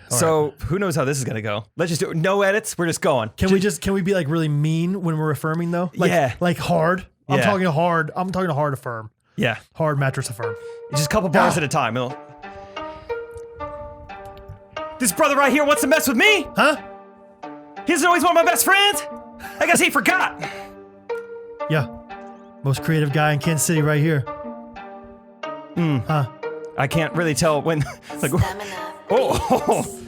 So who knows how this is going to go? Let's just do it. No edits. We're just going. Can we be like really mean when we're affirming though? Like, yeah. Like hard. I'm Yeah. talking hard. I'm talking a hard affirm. Yeah. Hard mattress affirm. Just a couple bars at a time. This brother right here wants to mess with me? Huh? He doesn't know he's one of my best friends? I guess he forgot. Yeah. Most creative guy in Kansas City right here. Huh? I can't really tell when. Like, oh.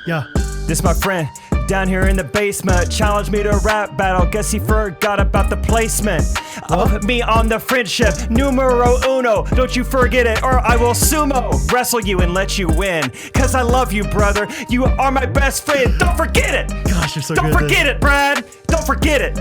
Yeah. This my friend down here in the basement challenged me to rap battle. Guess he forgot about the placement of me on the friendship numero uno. Don't you forget it, or I will sumo wrestle you and let you win. Cause I love you, brother. You are my best friend. Don't forget it. Gosh, you're so Don't good at forget it, Brad. Don't forget it.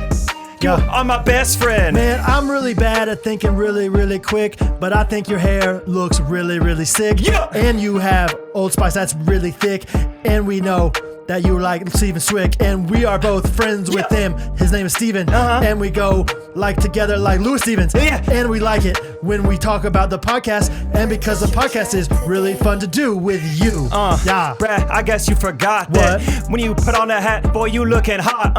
You Yeah. are my best friend. Man, I'm really bad at thinking really, really quick, but I think your hair looks really, really sick. Yeah. And you have Old Spice that's really thick, and we know that you like Steven Swick, and we are both friends with him. His name is Steven, and we go like together like Louis Stevens. And we like it when we talk about the podcast, and because the podcast is really fun to do with you. Yeah. Brad, I guess you forgot that when you put on that hat, boy, you looking hot.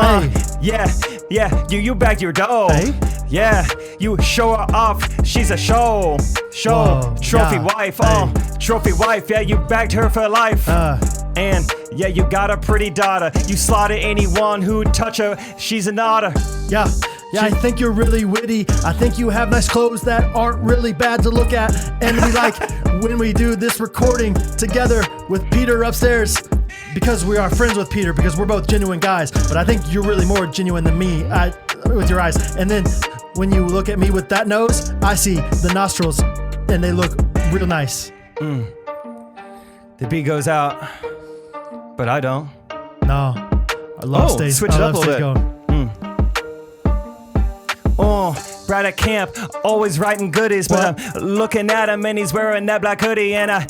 Yeah, you bagged your dough. Hey. Yeah, you show her off. She's a show. Whoa, Trophy yeah. wife. Trophy wife. Yeah, you bagged her for life. And yeah, you got a pretty daughter. You slaughter anyone who touch her. She's an otter. Yeah, I think you're really witty. I think you have nice clothes that aren't really bad to look at. And we like when we do this recording together with Peter upstairs, because we are friends with Peter, because we're both genuine guys. But I think you're really more genuine than me with your eyes. And then when you look at me with that nose, I see the nostrils, and they look real nice. The beat goes out, but I don't. No, I love stage. Switch it up a little bit. Going. Brad at camp, always writing goodies, but I'm looking at him and he's wearing that black hoodie, and I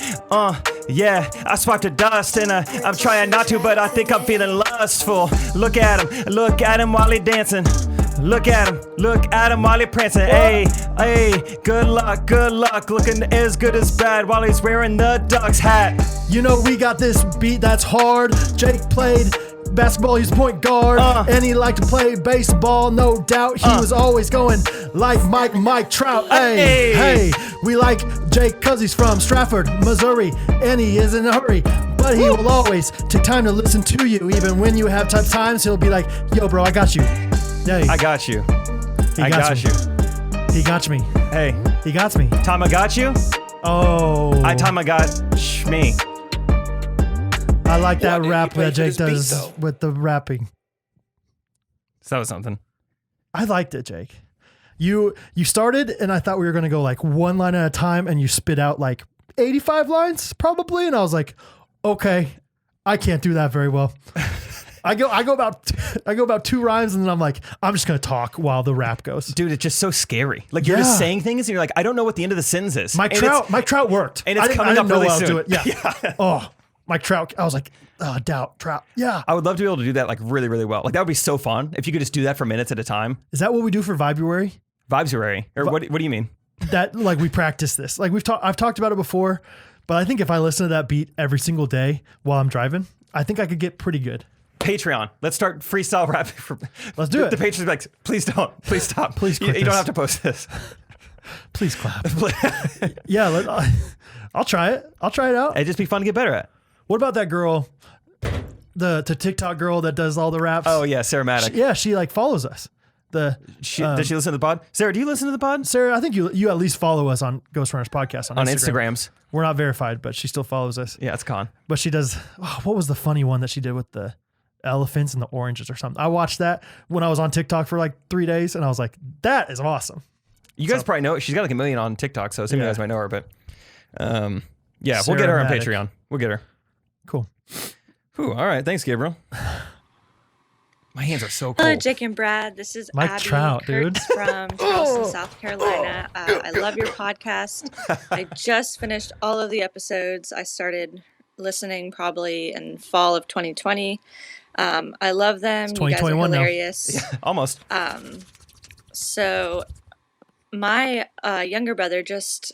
swiped the dust, and I'm trying not to, but I think I'm feeling lustful. Look at him while he dancing. Look at him while he prancing. Hey, good luck, looking as good as Brad while he's wearing the Ducks hat. You know, we got this beat that's hard. Jake played basketball, he's point guard, and he liked to play baseball, no doubt. He was always going like Mike Trout. Hey, we like Jake cause he's from Stratford, Missouri, and he is in a hurry, but he will always take time to listen to you. Even when you have tough times, he'll be like, yo bro, I got you. Hey, I got you. I got you. He got me. Hey, he got me. Time I got you. Time I got me. I like that rap that Jake does with the rapping. So that was something. I liked it, Jake. You started, and I thought we were going to go like one line at a time, and you spit out like 85 lines probably. And I was like, okay, I can't do that very well. I go about 2 rhymes, and then I'm like, I'm just going to talk while the rap goes. Dude, it's just so scary. Like you're just saying things, and you're like, I don't know what the end of the sentence is. Mike Trout worked. And it's coming up really soon. Do it. Yeah. Oh, Mike Trout. I was like, Trout. Yeah. I would love to be able to do that like really, really well. Like that would be so fun if you could just do that for minutes at a time. Is that what we do for Vibuary? Vibesuary? Or what do you mean? That like we practice this. Like I've talked about it before, but I think if I listen to that beat every single day while I'm driving, I think I could get pretty good. Patreon. Let's start freestyle rapping. Let's do it. The Patreon's like, please don't. Please stop. Please you don't have to post this. Please clap. Yeah, I'll try it. I'll try it out. It'd just be fun to get better at. What about that girl, the TikTok girl that does all the raps? Oh yeah, Sarah Maddox. She like follows us. Does she listen to the pod? Sarah, do you listen to the pod? Sarah, I think you at least follow us on Ghostrunners podcast on Instagrams. We're not verified, but she still follows us. Yeah, it's con. But she does. What was the funny one that she did with the elephants and the oranges or something? I watched that when I was on TikTok for like 3 days, and I was like, that is awesome. You guys probably know she's got like 1 million on TikTok, so some of you guys might know her. But yeah, Sarah we'll get her on Maddox. Patreon. We'll get her. Cool. Whew, all right, thanks, Gabriel. My hands are so cold. Hello, Jake and Brad. This is Mike Abby Trout, dude. Kurtz from Charleston, South Carolina. I love your podcast. I just finished all of the episodes. I started listening probably in fall of 2020. I love them. You guys are hilarious. Yeah, almost. So my younger brother just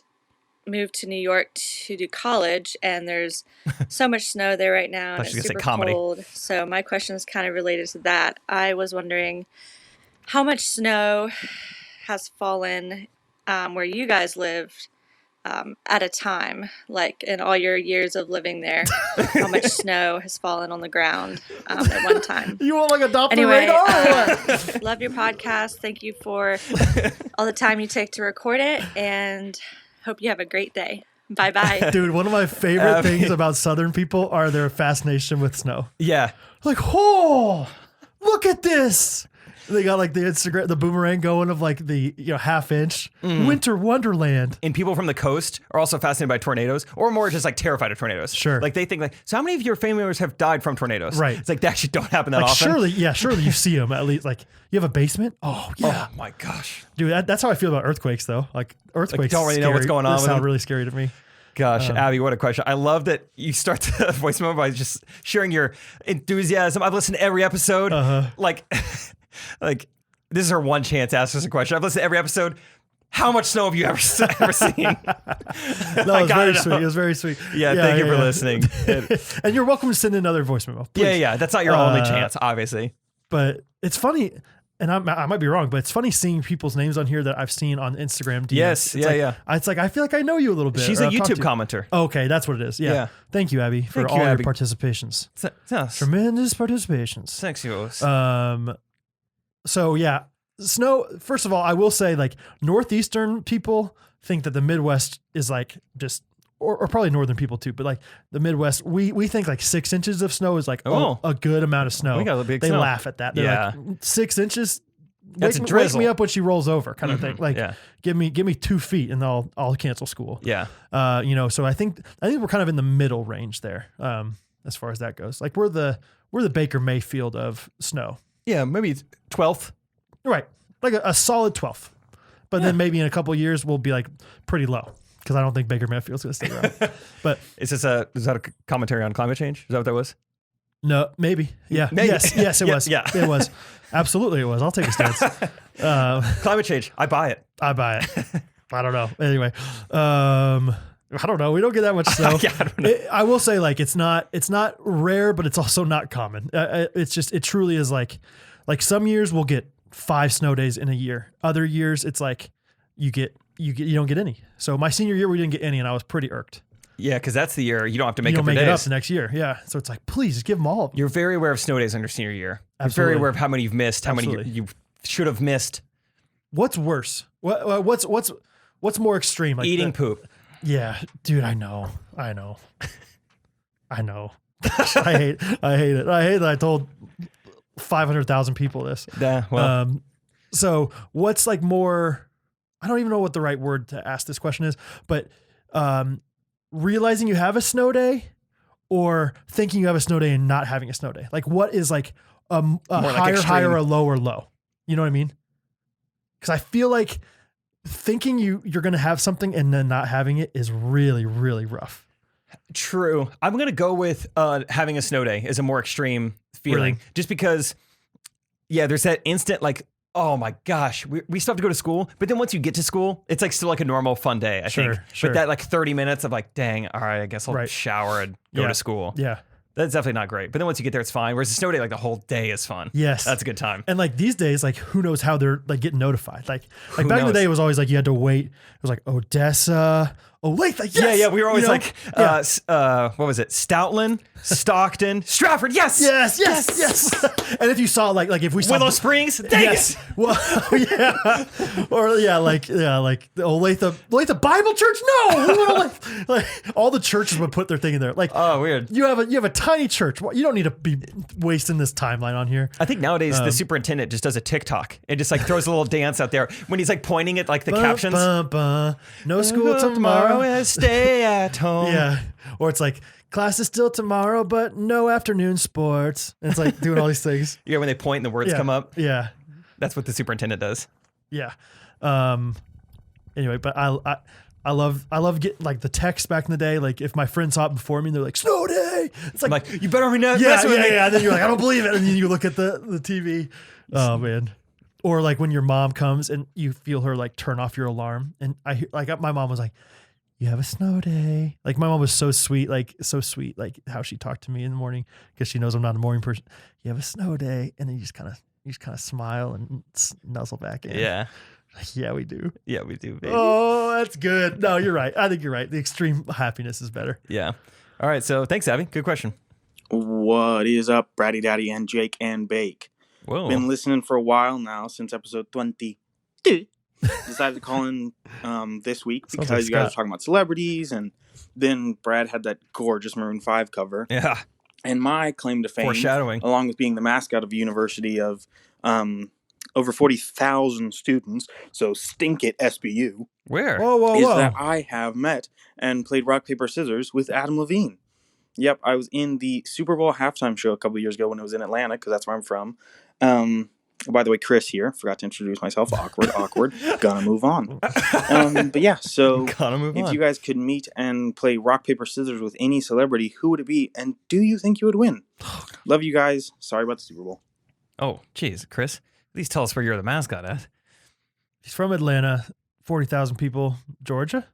moved to New York to do college, and there's so much snow there right now, and it's super cold. So my question is kind of related to that. I was wondering how much snow has fallen where you guys lived at a time, like in all your years of living there. How much snow has fallen on the ground at one time? You want like a Doppler anyway, radar? Love your podcast. Thank you for all the time you take to record it, and hope you have a great day. Bye-bye. Dude, one of my favorite things about Southern people are their fascination with snow. Yeah. Like, oh, look at this. They got like the Instagram, the boomerang going of like the half inch winter wonderland. And people from the coast are also fascinated by tornadoes, or more just like terrified of tornadoes. Sure. Like they think like, so how many of your family members have died from tornadoes? Right. It's like they actually don't happen that Like often. surely you see them at least. Like you have a basement. Oh yeah. Oh my gosh. Dude, that's how I feel about earthquakes though. Like earthquakes don't really know what's going on They with sound them. really scary to me. Gosh, Abby, what a question. I love that you start the voice memo by just sharing your enthusiasm. I've listened to every episode. Like this is her one chance to ask us a question. I've listened to every episode. How much snow have you ever seen? No, it was very sweet. It was very sweet. Yeah, thank you for listening. And you're welcome to send in another voice memo. Please. Yeah. That's not your only chance, obviously. But it's funny, and I might be wrong, but it's funny seeing people's names on here that I've seen on Instagram. DMs. Yes, It's like, I feel like I know you a little bit. She's a YouTube commenter. Okay, that's what it is. Yeah. Thank you, Abby, for all your participations. Tremendous participations. Thanks, you. So yeah, snow. First of all, I will say like Northeastern people think that the Midwest is like just, or probably Northern people too, but like the Midwest, we think like 6 inches of snow is like a good amount of snow. We got a big they snow. laugh at that. They're like 6 inches. That's a Wake drizzle. me up when she rolls over, kind of thing. Like, give me 2 feet, and I'll cancel school. Yeah. So I think we're kind of in the middle range there, as far as that goes. Like we're the Baker Mayfield of snow. Yeah, maybe 12th. Right, like a solid 12th. But then maybe in a couple of years we'll be like pretty low because I don't think Baker Mayfield's going to stay around. But is that a commentary on climate change? Is that what that was? No, maybe. Yeah. Maybe. Yes, it was. Yeah. It was. Absolutely, it was. I'll take a stance. Climate change. I buy it. I don't know. Anyway, I don't know. We don't get that much snow. I don't know. I will say, like, it's not rare, but it's also not common. It truly is like some years we'll get 5 snow days in a year. Other years it's like you don't get any. So my senior year we didn't get any, and I was pretty irked. Yeah, because that's the year you don't have to make up it your up days. the next year. Yeah, so it's like, please just give them all. You're very aware of snow days on your senior year. Absolutely. You're very aware of how many you've missed, how many you should have missed. What's worse? What's more extreme? Like eating poop. Yeah, dude, I know. I hate it. I hate that I told 500,000 people this. Yeah. Well. So what's like more? I don't even know what the right word to ask this question is, but realizing you have a snow day, or thinking you have a snow day and not having a snow day. Like, what is like a high or a low? You know what I mean? Because I feel like thinking you're going to have something and then not having it is really, really rough. True. I'm going to go with having a snow day is a more extreme feeling. Really? Just because, there's that instant like, oh my gosh, we still have to go to school. But then once you get to school, it's like still like a normal fun day, I think. Sure. But that like 30 minutes of like, dang, all right, I guess I'll shower and go to school. Yeah. That's definitely not great. But then once you get there, it's fine. Whereas the snow day, like the whole day is fun. Yes. That's a good time. And like these days, like who knows how they're like getting notified. Like back in the day, it was always like you had to wait. It was like Odessa, Olathe, yes! Yeah, we were always what was it? Stoutland, Stockton, Stratford, yes! Yes. And if you saw like if we saw Willow Springs, dang it! Well, yeah. Or like the Olathe Bible Church, no! We want to like all the churches would put their thing in there. Like, oh, weird. You have a tiny church. You don't need to be wasting this timeline on here. I think nowadays the superintendent just does a TikTok and just like throws a little dance out there when he's like pointing at like the captions. No school tomorrow. Stay at home. Yeah. Or it's like, class is still tomorrow, but no afternoon sports. And it's like doing all these things. Yeah, when they point and the words come up. Yeah. That's what the superintendent does. Yeah. Anyway, but I love getting like the text back in the day. Like if my friend saw it before me and they're like, snow day. It's like, you better mess with me. Yeah. And then you're like, I don't believe it. And then you look at the TV. Oh man. Or like when your mom comes and you feel her like turn off your alarm. And I hear like my mom was like, you have a snow day. Like my mom was so sweet, like how she talked to me in the morning because she knows I'm not a morning person. You have a snow day, and then you just kind of smile and nuzzle back in. Yeah, like, yeah, we do. Yeah, we do, baby. Oh, that's good. No, you're right. I think you're right. The extreme happiness is better. Yeah. All right. So thanks, Abby. Good question. What is up, Bratty Daddy and Jake and Bake? Whoa. Been listening for a while now, since episode 22. Decided to call in this week because you guys were talking about celebrities, and then Brad had that gorgeous Maroon 5 cover. Yeah. And my claim to fame, foreshadowing, along with being the mascot of a university of over 40,000 students, so stink it SBU. Where? Whoa. Is that I have met and played rock, paper, scissors with Adam Levine. Yep, I was in the Super Bowl halftime show a couple of years ago when it was in Atlanta, because that's where I'm from. By the way, Chris here. Forgot to introduce myself. Awkward. Gonna move on. But yeah, so if you guys could meet and play rock, paper, scissors with any celebrity, who would it be? And do you think you would win? Love you guys. Sorry about the Super Bowl. Oh, geez, Chris. At least tell us where you're the mascot at. He's from Atlanta. 40,000 people. Georgia?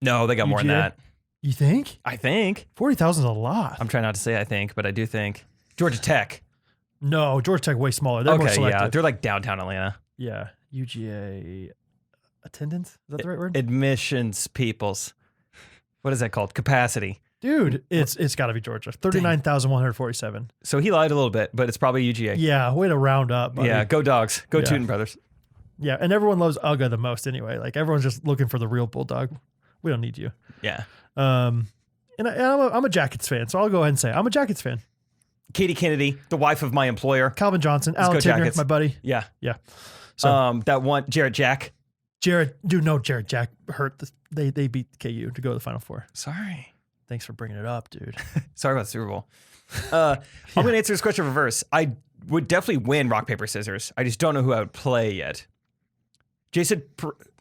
No, they got more than that. You think? I think. 40,000 is a lot. I'm trying not to say I think, but I do think. Georgia Tech. No, Georgia Tech way smaller. They're more selective. Yeah. They're like downtown Atlanta. Yeah. UGA attendance? Is that the right word? Admissions peoples. What is that called? Capacity. Dude, it's got to be Georgia. 39,147. So he lied a little bit, but it's probably UGA. Yeah, way to round up, buddy. Yeah, go Dogs. Go Tootin' Brothers. Yeah, and everyone loves Uga the most anyway. Like, everyone's just looking for the real Bulldog. We don't need you. Yeah. And I'm a Jackets fan, so I'll go ahead and say I'm a Jackets fan. Katie Kennedy, the wife of my employer. Calvin Johnson. Alan Tigner, my buddy. Yeah. Yeah. So, that one, Jarrett Jack. Jarrett Jack hurt. They beat KU to go to the Final Four. Sorry. Thanks for bringing it up, dude. Sorry about the Super Bowl. I'm going to answer this question in reverse. I would definitely win rock, paper, scissors. I just don't know who I would play yet. Jason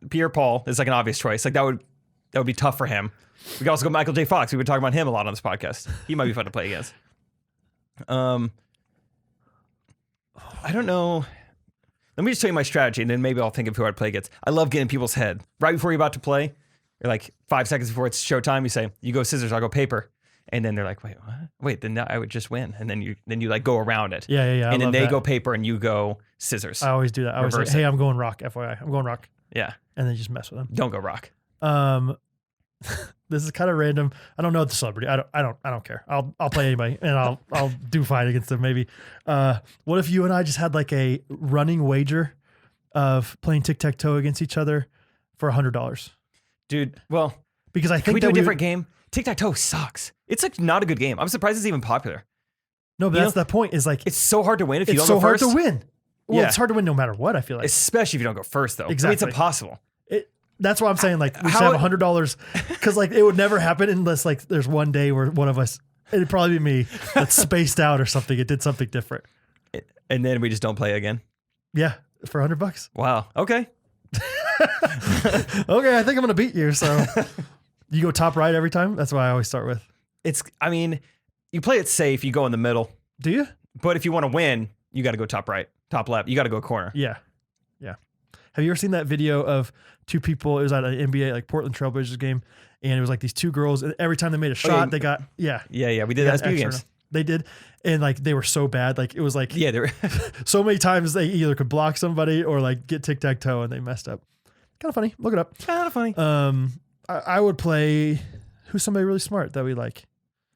Pierre-Paul is like an obvious choice. Like that would be tough for him. We could also go Michael J. Fox. We've been talking about him a lot on this podcast. He might be fun to play against. I don't know. Let me just tell you my strategy, and then maybe I'll think of who I'd play against. I love getting in people's head. Right before you're about to play, you're like 5 seconds before it's showtime, you say, you go scissors, I'll go paper. And then they're like, wait, what? Wait, then I would just win. And then you like go around it. Yeah. And then they go paper and you go scissors. I always do that. I always say, hey, I'm going rock, FYI. I'm going rock. Yeah. And then just mess with them. Don't go rock. This is kind of random. I don't know the celebrity. I don't care. I'll play anybody and I'll do fine against them maybe. What if you and I just had like a running wager of playing tic-tac-toe against each other for $100? Dude, well, because I think can we do a different game? Tic-tac-toe sucks. It's like not a good game. I'm surprised it's even popular. No, but that's the point is like, it's so hard to win if you don't go first. It's so hard to win. Well, it's hard to win no matter what, I feel like. Especially if you don't go first though. Exactly. I mean, it's impossible. That's why I'm saying like we should have $100 because like it would never happen unless like there's one day where one of us, it'd probably be me, that's spaced out or something. It did something different. And then we just don't play again. Yeah. For $100. Wow. Okay. Okay. I think I'm going to beat you. So you go top right every time. That's what I always start with. I mean, you play it safe. You go in the middle. Do you? But if you want to win, you got to go top right, top left. You got to go corner. Yeah. Yeah. Have you ever seen that video of two people? It was at an NBA, like Portland Trailblazers game. And it was like these two girls. And every time they made a shot, they got, Yeah. We did that games. They did. And like, they were so bad. Like it was like, they were so many times they either could block somebody or like get tic-tac-toe and they messed up. Kind of funny. Look it up. Kind of funny. I would play, who's somebody really smart that we like?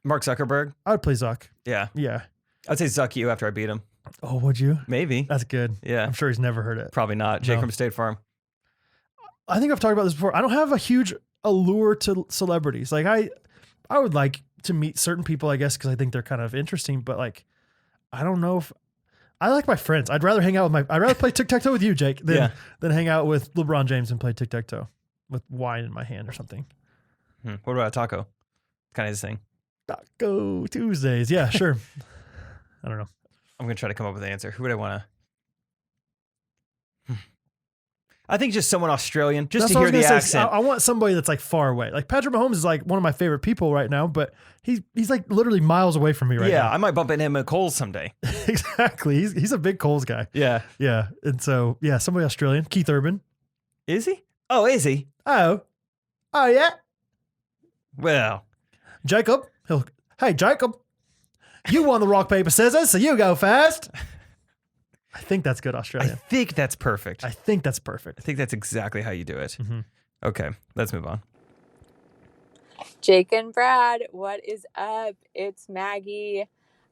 Mark Zuckerberg. I would play Zuck. Yeah. Yeah. I'd say Zuck you after I beat him. Oh, would you? Maybe. That's good. Yeah. I'm sure he's never heard it. Probably not. Jake from State Farm. I think I've talked about this before. I don't have a huge allure to celebrities. Like I would like to meet certain people, I guess, because I think they're kind of interesting. But like, I don't know if I like my friends. I'd rather play tic-tac-toe with you, Jake, than hang out with LeBron James and play tic-tac-toe with wine in my hand or something. What about a taco? Kind of his thing. Taco Tuesdays. Yeah, sure. I don't know. I'm going to try to come up with an answer. Who would I want to? I think just someone Australian, just to hear the accent. I want somebody that's like far away. Like Patrick Mahomes is like one of my favorite people right now, but he's like literally miles away from me right now. Yeah, I might bump into him at Coles someday. Exactly. He's a big Coles guy. Yeah. Yeah. And so, yeah, somebody Australian. Keith Urban. Is he? Oh, is he? Oh, yeah. Well. Jacob. Hey, Jacob. You won the rock, paper, scissors, so you go first. I think that's good Australian. I think that's perfect. I think that's perfect. I think that's exactly how you do it. Mm-hmm. Okay, let's move on. Jake and Brad, what is up? It's Maggie.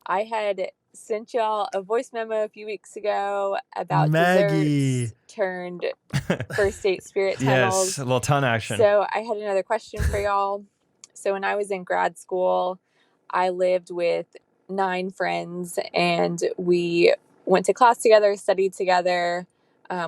I had sent y'all a voice memo a few weeks ago about desserts turned first date spirit tunnels. Yes, a little ton action. So I had another question for y'all. So when I was in grad school, I lived with 9 friends and we went to class together, studied together.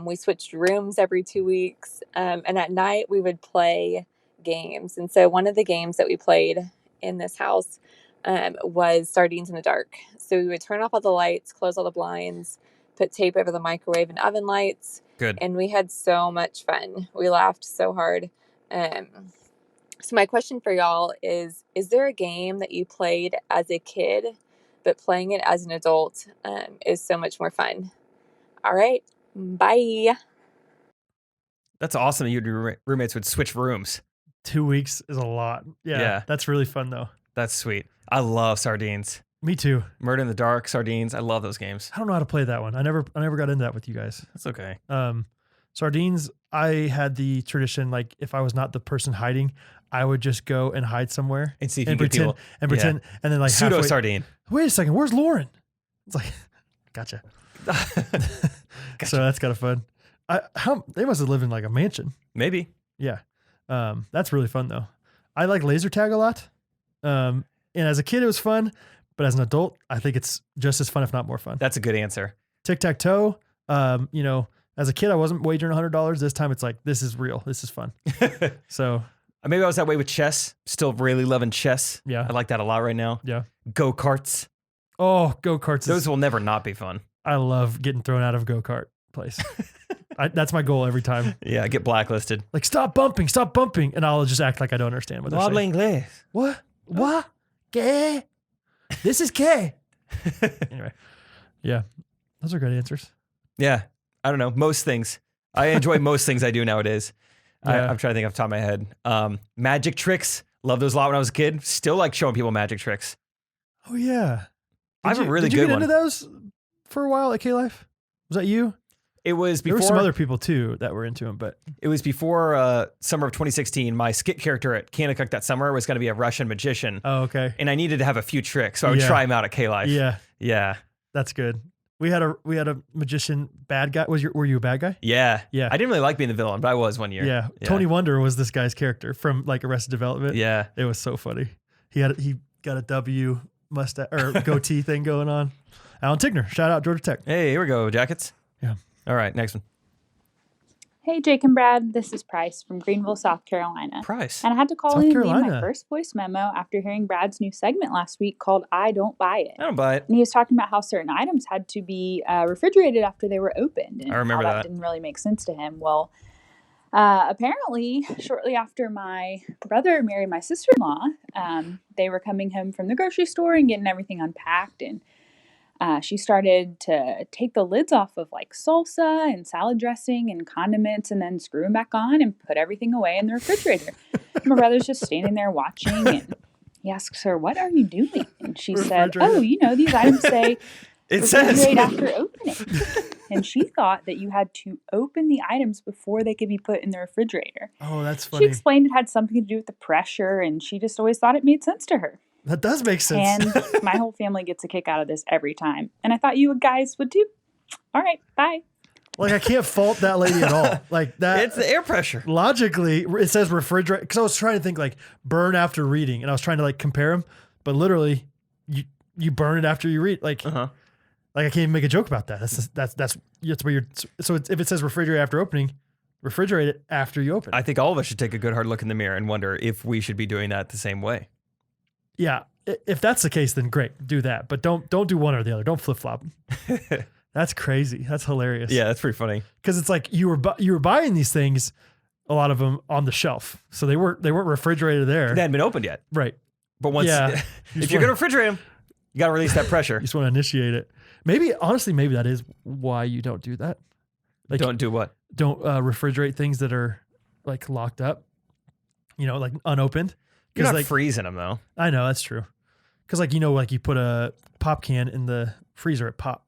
We switched rooms every 2 weeks. And at night we would play games. And so one of the games that we played in this house was Sardines in the Dark. So we would turn off all the lights, close all the blinds, put tape over the microwave and oven lights. Good. And we had so much fun. We laughed so hard. So my question for y'all is there a game that you played as a kid, but playing it as an adult is so much more fun? All right. Bye. That's awesome that you and your roommates would switch rooms. 2 weeks is a lot. Yeah. That's really fun, though. That's sweet. I love sardines. Me too. Murder in the Dark, sardines. I love those games. I don't know how to play that one. I never got into that with you guys. That's okay. Sardines, I had the tradition, like, if I was not the person hiding, I would just go and hide somewhere and see if you pretend, and then like pseudo halfway, sardine. Wait a second, where's Lauren? It's like, gotcha. So that's kind of fun. They must have lived in like a mansion. Maybe. Yeah. That's really fun though. I like laser tag a lot. And as a kid, it was fun, but as an adult, I think it's just as fun, if not more fun. That's a good answer. Tic-tac-toe. As a kid, I wasn't wagering $100. This time it's like, this is real. This is fun. So maybe I was that way with chess. Still really loving chess. Yeah. I like that a lot right now. Yeah. Go-karts. Oh, go-karts. Those will never not be fun. I love getting thrown out of go-kart place. That's my goal every time. Yeah, get blacklisted. Like, stop bumping. And I'll just act like I don't understand what they're saying. Inglés. What? ¿Qué? This is ¿qué? Anyway. Yeah. Those are good answers. Yeah. I don't know. Most things. I enjoy most things I do nowadays. Yeah. I'm trying to think off the top of my head. Magic tricks. Love those a lot when I was a kid. Still like showing people magic tricks. Oh, yeah. I have a really did you good get one. into those for a while at K-Life? Was that you? It was before. There were some other people too that were into them, but it was before summer of 2016. My skit character at Kanakuk that summer was going to be a Russian magician. Oh, okay. And I needed to have a few tricks, so I would try them out at K-Life. Yeah. Yeah. That's good. We had a magician bad guy. Were you a bad guy? Yeah. Yeah. I didn't really like being the villain, but I was one year. Yeah. Tony Wonder was this guy's character from like Arrested Development. Yeah. It was so funny. He got a W mustache or goatee thing going on. Alan Tigner, shout out Georgia Tech. Hey, here we go, Jackets. Yeah. All right, next one. Hey, Jake and Brad. This is Price from Greenville, South Carolina. Price. And I had to call in and leave my first voice memo after hearing Brad's new segment last week called I Don't Buy It. I don't buy it. And he was talking about how certain items had to be refrigerated after they were opened. And I remember how that. didn't really make sense to him. Well, apparently, shortly after my brother married my sister-in-law, they were coming home from the grocery store and getting everything unpacked. And she started to take the lids off of like salsa and salad dressing and condiments and then screw them back on and put everything away in the refrigerator. My brother's just standing there watching and he asks her, "What are you doing?" And she said, "Oh, these items say it says refrigerate after opening." And she thought that you had to open the items before they could be put in the refrigerator. Oh, that's funny. She explained it had something to do with the pressure and she just always thought it made sense to her. That does make sense. And my whole family gets a kick out of this every time. And I thought you guys would too. All right, bye. Like, I can't fault that lady at all. Like that. It's the air pressure. Logically, it says refrigerate. Because I was trying to think like burn after reading. And I was trying to like compare them. But literally, you burn it after you read. Like, like I can't even make a joke about that. That's where you're. So if it says refrigerate after opening, refrigerate it after you open. I think all of us should take a good hard look in the mirror and wonder if we should be doing that the same way. Yeah, if that's the case, then great, do that. But don't do one or the other. Don't flip flop. That's crazy. That's hilarious. Yeah, that's pretty funny. Because it's like you were buying these things, a lot of them on the shelf, so they weren't refrigerated there. They hadn't been opened yet, right? But once, if you're gonna refrigerate them, you gotta release that pressure. You just want to initiate it. Maybe that is why you don't do that. Like, don't do what? Don't refrigerate things that are like locked up. Like unopened. You're not like, freezing them though. I know that's true. Because like you put a pop can in the freezer, it pop.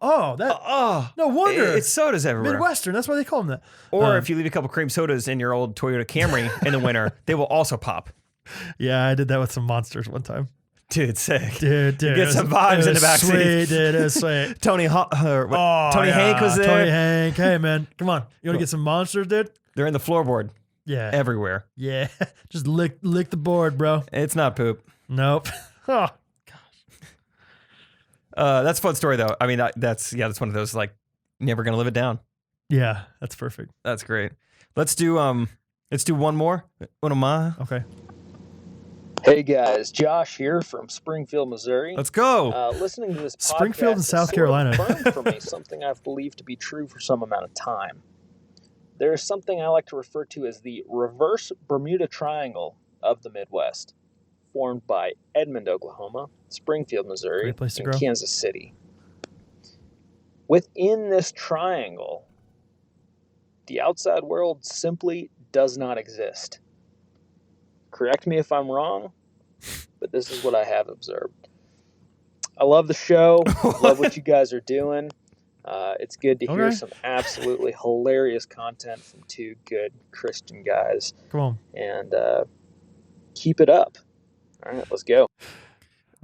Oh, no wonder it's sodas everywhere. Midwestern, that's why they call them that. Or if you leave a couple cream sodas in your old Toyota Camry in the winter, they will also pop. Yeah, I did that with some Monsters one time. Dude, sick. Dude, you get some vibes in the back seat. Dude, it was sweet. Tony Hank was there. Tony Hank, hey man, come on. You want to get some Monsters, dude? They're in the floorboard. Yeah. Everywhere. Yeah. Just lick the board, bro. It's not poop. Nope. Oh, that's a fun story though. I mean, that's one of those like never gonna live it down. Yeah, that's perfect. That's great. Let's do one more. One of my. Okay. Hey guys, Josh here from Springfield, Missouri. Let's go. Listening to this podcast Springfield in South has Carolina. sort of confirmed for me something I've believed to be true for some amount of time. There is something I like to refer to as the reverse Bermuda Triangle of the Midwest, formed by Edmond, Oklahoma, Springfield, Missouri, Great place to and grow. Kansas City. Within this triangle, the outside world simply does not exist. Correct me if I'm wrong, but this is what I have observed. I love the show. Love what you guys are doing. It's good to hear some absolutely hilarious content from two good Christian guys. Come on. And keep it up. All right, let's go.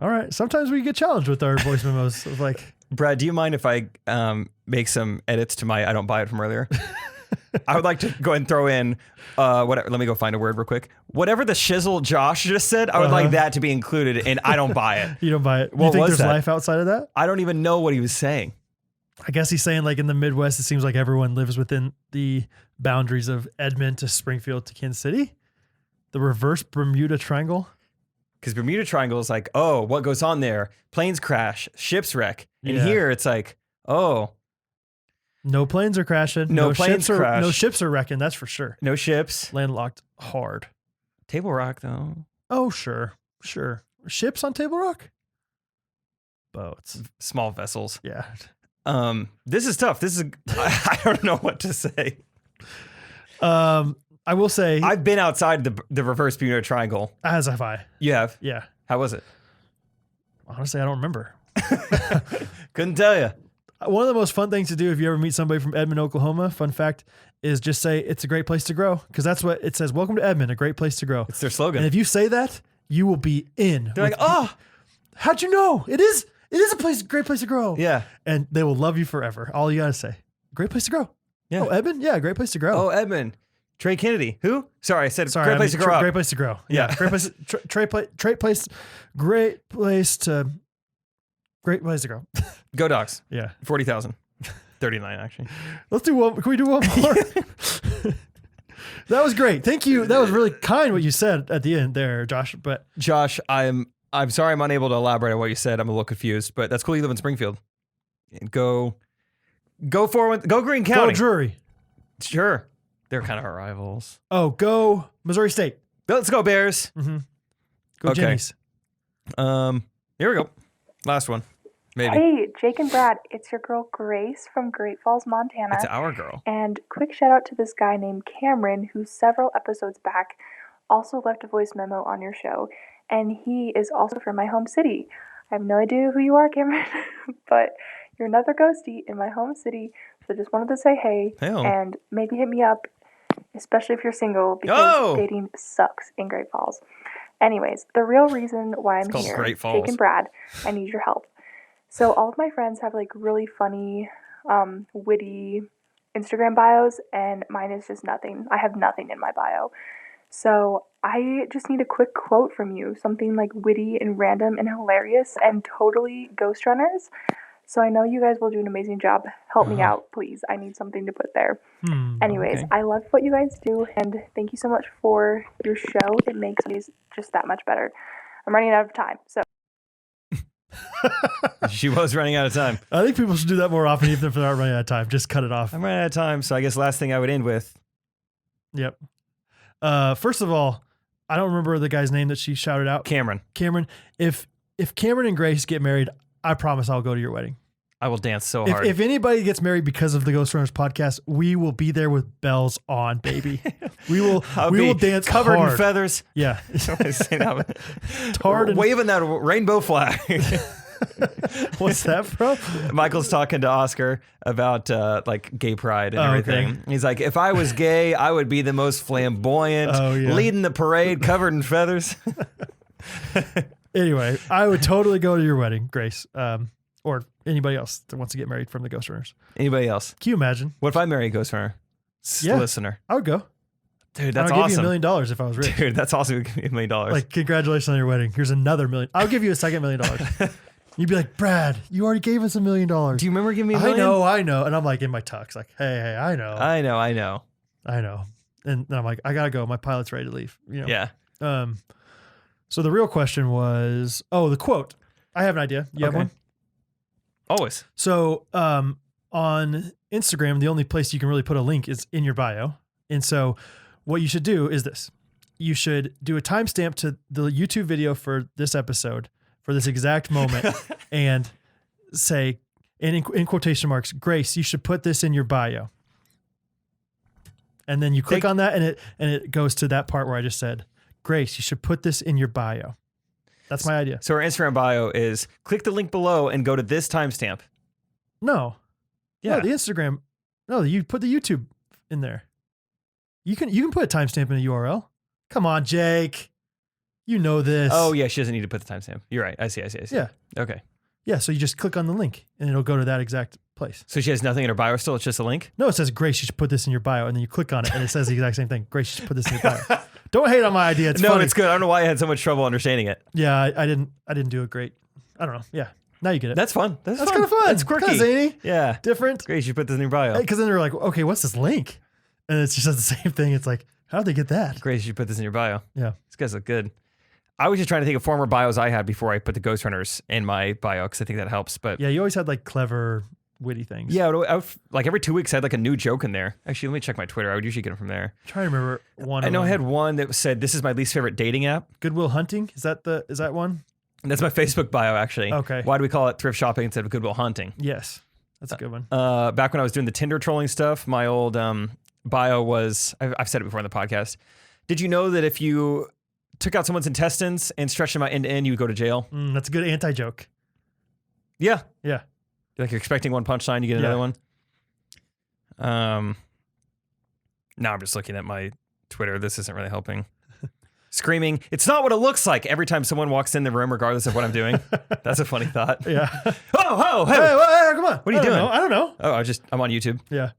All right. Sometimes we get challenged with our voice memos. Of like, Brad, do you mind if I make some edits to my I don't buy it from earlier? I would like to go ahead and throw in whatever. Let me go find a word real quick. Whatever the shizzle Josh just said, I would like that to be included in I don't buy it. You don't buy it. What you think was there's that? life outside of that? I don't even know what he was saying. I guess he's saying like in the Midwest, it seems like everyone lives within the boundaries of Edmond to Springfield to Kansas City. The reverse Bermuda Triangle. Because Bermuda Triangle is like, oh, what goes on there? Planes crash, ships wreck. And here it's like, oh. No planes are crashing. No planes crash. No ships are wrecking, that's for sure. No ships. Landlocked hard. Table Rock, though. Oh, sure. Ships on Table Rock? Boats. Small vessels. Yeah. This is tough. I don't know what to say. I will say I've been outside the reverse Bermuda Triangle. As have I. You have? Yeah. How was it? Honestly, I don't remember. Couldn't tell you. One of the most fun things to do if you ever meet somebody from Edmond, Oklahoma, fun fact, is just say it's a great place to grow. Because that's what it says. Welcome to Edmond, a great place to grow. It's their slogan. And if you say that, you will be in. They're like, oh, how'd you know? It is a great place to grow. Yeah. And they will love you forever. All you got to say. Great place to grow. Yeah. Oh, Edmond? Yeah, great place to grow. Oh, Edmond. Trey Kennedy. Who? Sorry, I said great place to grow up. Great place to grow. Yeah. Great place to grow. Go Dogs. Yeah. 40,000. 39, actually. Let's do one. Can we do one more? That was great. Thank you. That was really kind what you said at the end there, Josh. But Josh, I'm sorry I'm unable to elaborate on what you said. I'm a little confused, but that's cool. You live in Springfield. And go forward. Go Greene County. Go Drury. Sure. They're kind of our rivals. Oh, go Missouri State. Let's go Bears. Mm-hmm. Go Jennies. Here we go. Last one. Maybe. Hey, Jake and Brad, it's your girl Grace from Great Falls, Montana. It's our girl. And quick shout out to this guy named Cameron, who several episodes back also left a voice memo on your show. And he is also from my home city. I have no idea who you are, Cameron, but you're another ghostie in my home city. So just wanted to say hey, and maybe hit me up, especially if you're single, because dating sucks in Great Falls. Anyways, the real reason why I'm here, Jake and Brad, I need your help. So all of my friends have like really funny, witty Instagram bios, and mine is just nothing. I have nothing in my bio. So I just need a quick quote from you, something like witty and random and hilarious and totally Ghostrunners. So I know you guys will do an amazing job. Help me out, please. I need something to put there. Anyways, I love what you guys do, and thank you so much for your show. It makes me just that much better. I'm running out of time, so. She was running out of time. I think people should do that more often, even if they're not running out of time. Just cut it off. I'm running out of time, so I guess last thing I would end with. Yep. First of all, I don't remember the guy's name that she shouted out. Cameron. If Cameron and Grace get married, I promise I'll go to your wedding. I will dance so hard. If anybody gets married because of the Ghostrunners podcast, we will be there with bells on, baby. We will dance covered hard. in feathers. Yeah. Tarred and waving that rainbow flag. What's that from? Michael's talking to Oscar about like gay pride and everything. Okay. He's like, if I was gay, I would be the most flamboyant, leading the parade, covered in feathers. Anyway, I would totally go to your wedding, Grace. Or anybody else that wants to get married from the Ghostrunners. Anybody else? Can you imagine? What if I marry a Ghostrunner? Listener. I would go. Dude, that's I'll awesome. give you $1 million if I was rich. Dude, that's awesome. Give me $1 million. Like, congratulations on your wedding. Here's another $1 million. I'll give you a second $1 million. You'd be like, Brad, you already gave us $1 million. Do you remember giving me $1 million? I know. And I'm like in my tux, like, hey, I know. And then I'm like, I gotta go. My pilot's ready to leave. You know? Yeah. So the real question was, the quote. I have an idea. You have one? Always. So on Instagram, the only place you can really put a link is in your bio. And so what you should do is this. You should do a timestamp to the YouTube video for this episode, for this exact moment, and say, in quotation marks, Grace, you should put this in your bio. And then you click on that, and it goes to that part where I just said, Grace, you should put this in your bio. That's my idea. So our Instagram bio is click the link below and go to this timestamp. No. Yeah. No, the Instagram. No, you put the YouTube in there. You can put a timestamp in a URL. Come on, Jake. You know this. Oh, yeah. She doesn't need to put the timestamp. You're right. I see. Yeah. Okay. Yeah. So you just click on the link and it'll go to that exact place. So she has nothing in her bio still? It's just a link? No, it says, Grace, you should put this in your bio. And then you click on it and it says the exact same thing. Grace, you should put this in your bio. Don't hate on my idea. It's funny. It's good. I don't know why I had so much trouble understanding it. Yeah, I didn't do it great. I don't know. Yeah. Now you get it. That's fun. That's kind of fun. That's quirky. Kind of zany. Yeah. Different. Grace, you put this in your bio. Because then they're like, okay, what's this link? And it's just the same thing. It's like, how'd they get that? Grace, you put this in your bio. Yeah. These guys look good. I was just trying to think of former bios I had before I put the Ghostrunners in my bio because I think that helps. But yeah, you always had like clever, witty things. Yeah, I would, like every 2 weeks I had like a new joke in there. Actually, let me check my Twitter. I would usually get them from there. I'm trying to remember one. I know I had one that said, "This is my least favorite dating app." Goodwill Hunting. Is that one? And that's my Facebook bio actually. Okay. Why do we call it thrift shopping instead of Goodwill Hunting? Yes, that's a good one. Back when I was doing the Tinder trolling stuff, my old bio was, I've said it before in the podcast. Did you know that if you took out someone's intestines and stretched them out end to end, you would go to jail? That's a good anti-joke. Yeah. Yeah. Like you're expecting one punchline, you get another one. Now I'm just looking at my Twitter. This isn't really helping. Screaming, it's not what it looks like every time someone walks in the room, regardless of what I'm doing. That's a funny thought. Yeah. Oh, hey, come on. What are you doing? I don't know. Oh, I'm on YouTube. Yeah.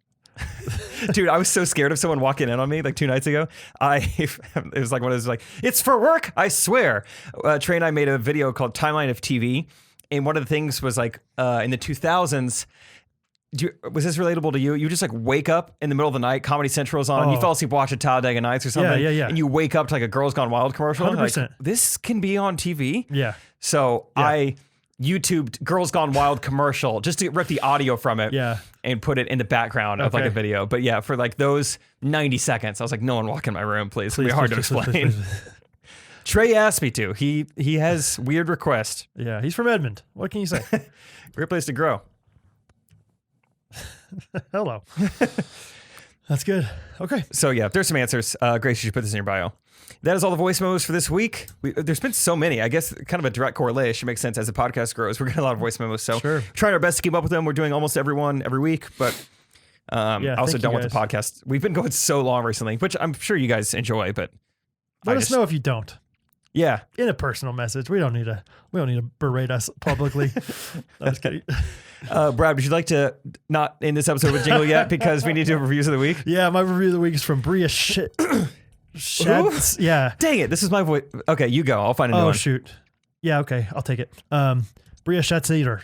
Dude, I was so scared of someone walking in on me like 2 nights ago. It was like one of those like, it's for work, I swear. Trey and I made a video called Timeline of TV. And one of the things was like in the 2000s, was this relatable to you? You just like wake up in the middle of the night, Comedy Central's on, you fell asleep watching Talladega Nights or something. Yeah. And you wake up to like a Girls Gone Wild commercial. 100%. Like, this can be on TV? Yeah. So I YouTubed Girls Gone Wild commercial just to rip the audio from it and put it in the background of like a video. But yeah, for like those 90 seconds, I was like, no one walk in my room, please. It'll be hard to explain. Please. Trey asked me to. He has weird requests. Yeah, he's from Edmond. What can you say? Great place to grow. Hello. That's good. Okay. So yeah, there's some answers. Grace, you should put this in your bio. That is all the voice memos for this week. There's been so many. I guess kind of a direct correlation makes sense as the podcast grows. We're getting a lot of voice memos. So trying our best to keep up with them. We're doing almost every one every week, but I also don't want the podcast. We've been going so long recently, which I'm sure you guys enjoy, but let us know if you don't. Yeah. In a personal message. We don't need to berate us publicly. I was kidding. Brad, would you like to not end this episode with jingle yet because we need to do reviews of the week? Yeah, my review of the week is from Bria Shads. Yeah. Dang it. This is my voice. Okay, you go. I'll find a new one. Oh, shoot. Yeah, okay. I'll take it. Bria Schatzeder.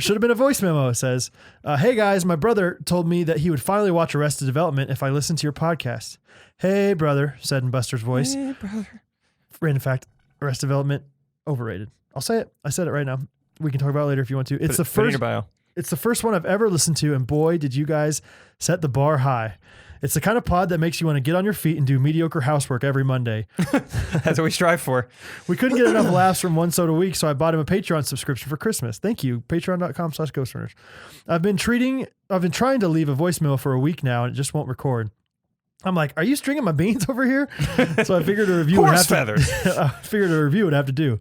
Should have been a voice memo, it says. Hey, guys, my brother told me that he would finally watch Arrested Development if I listened to your podcast. Hey, brother, said in Buster's voice. Hey, brother. Random fact, Arrested Development, overrated. I'll say it. I said it right now. We can talk about it later if you want to. It's the first. In your bio. It's the first one I've ever listened to, and boy, did you guys set the bar high. It's the kind of pod that makes you want to get on your feet and do mediocre housework every Monday. That's what we strive for. We couldn't get enough laughs from one soda a week, so I bought him a Patreon subscription for Christmas. Thank you. Patreon.com/Ghostrunners. I've been trying to leave a voicemail for a week now, and it just won't record. I'm like, are you stringing my beans over here? So I figured a review would have to do.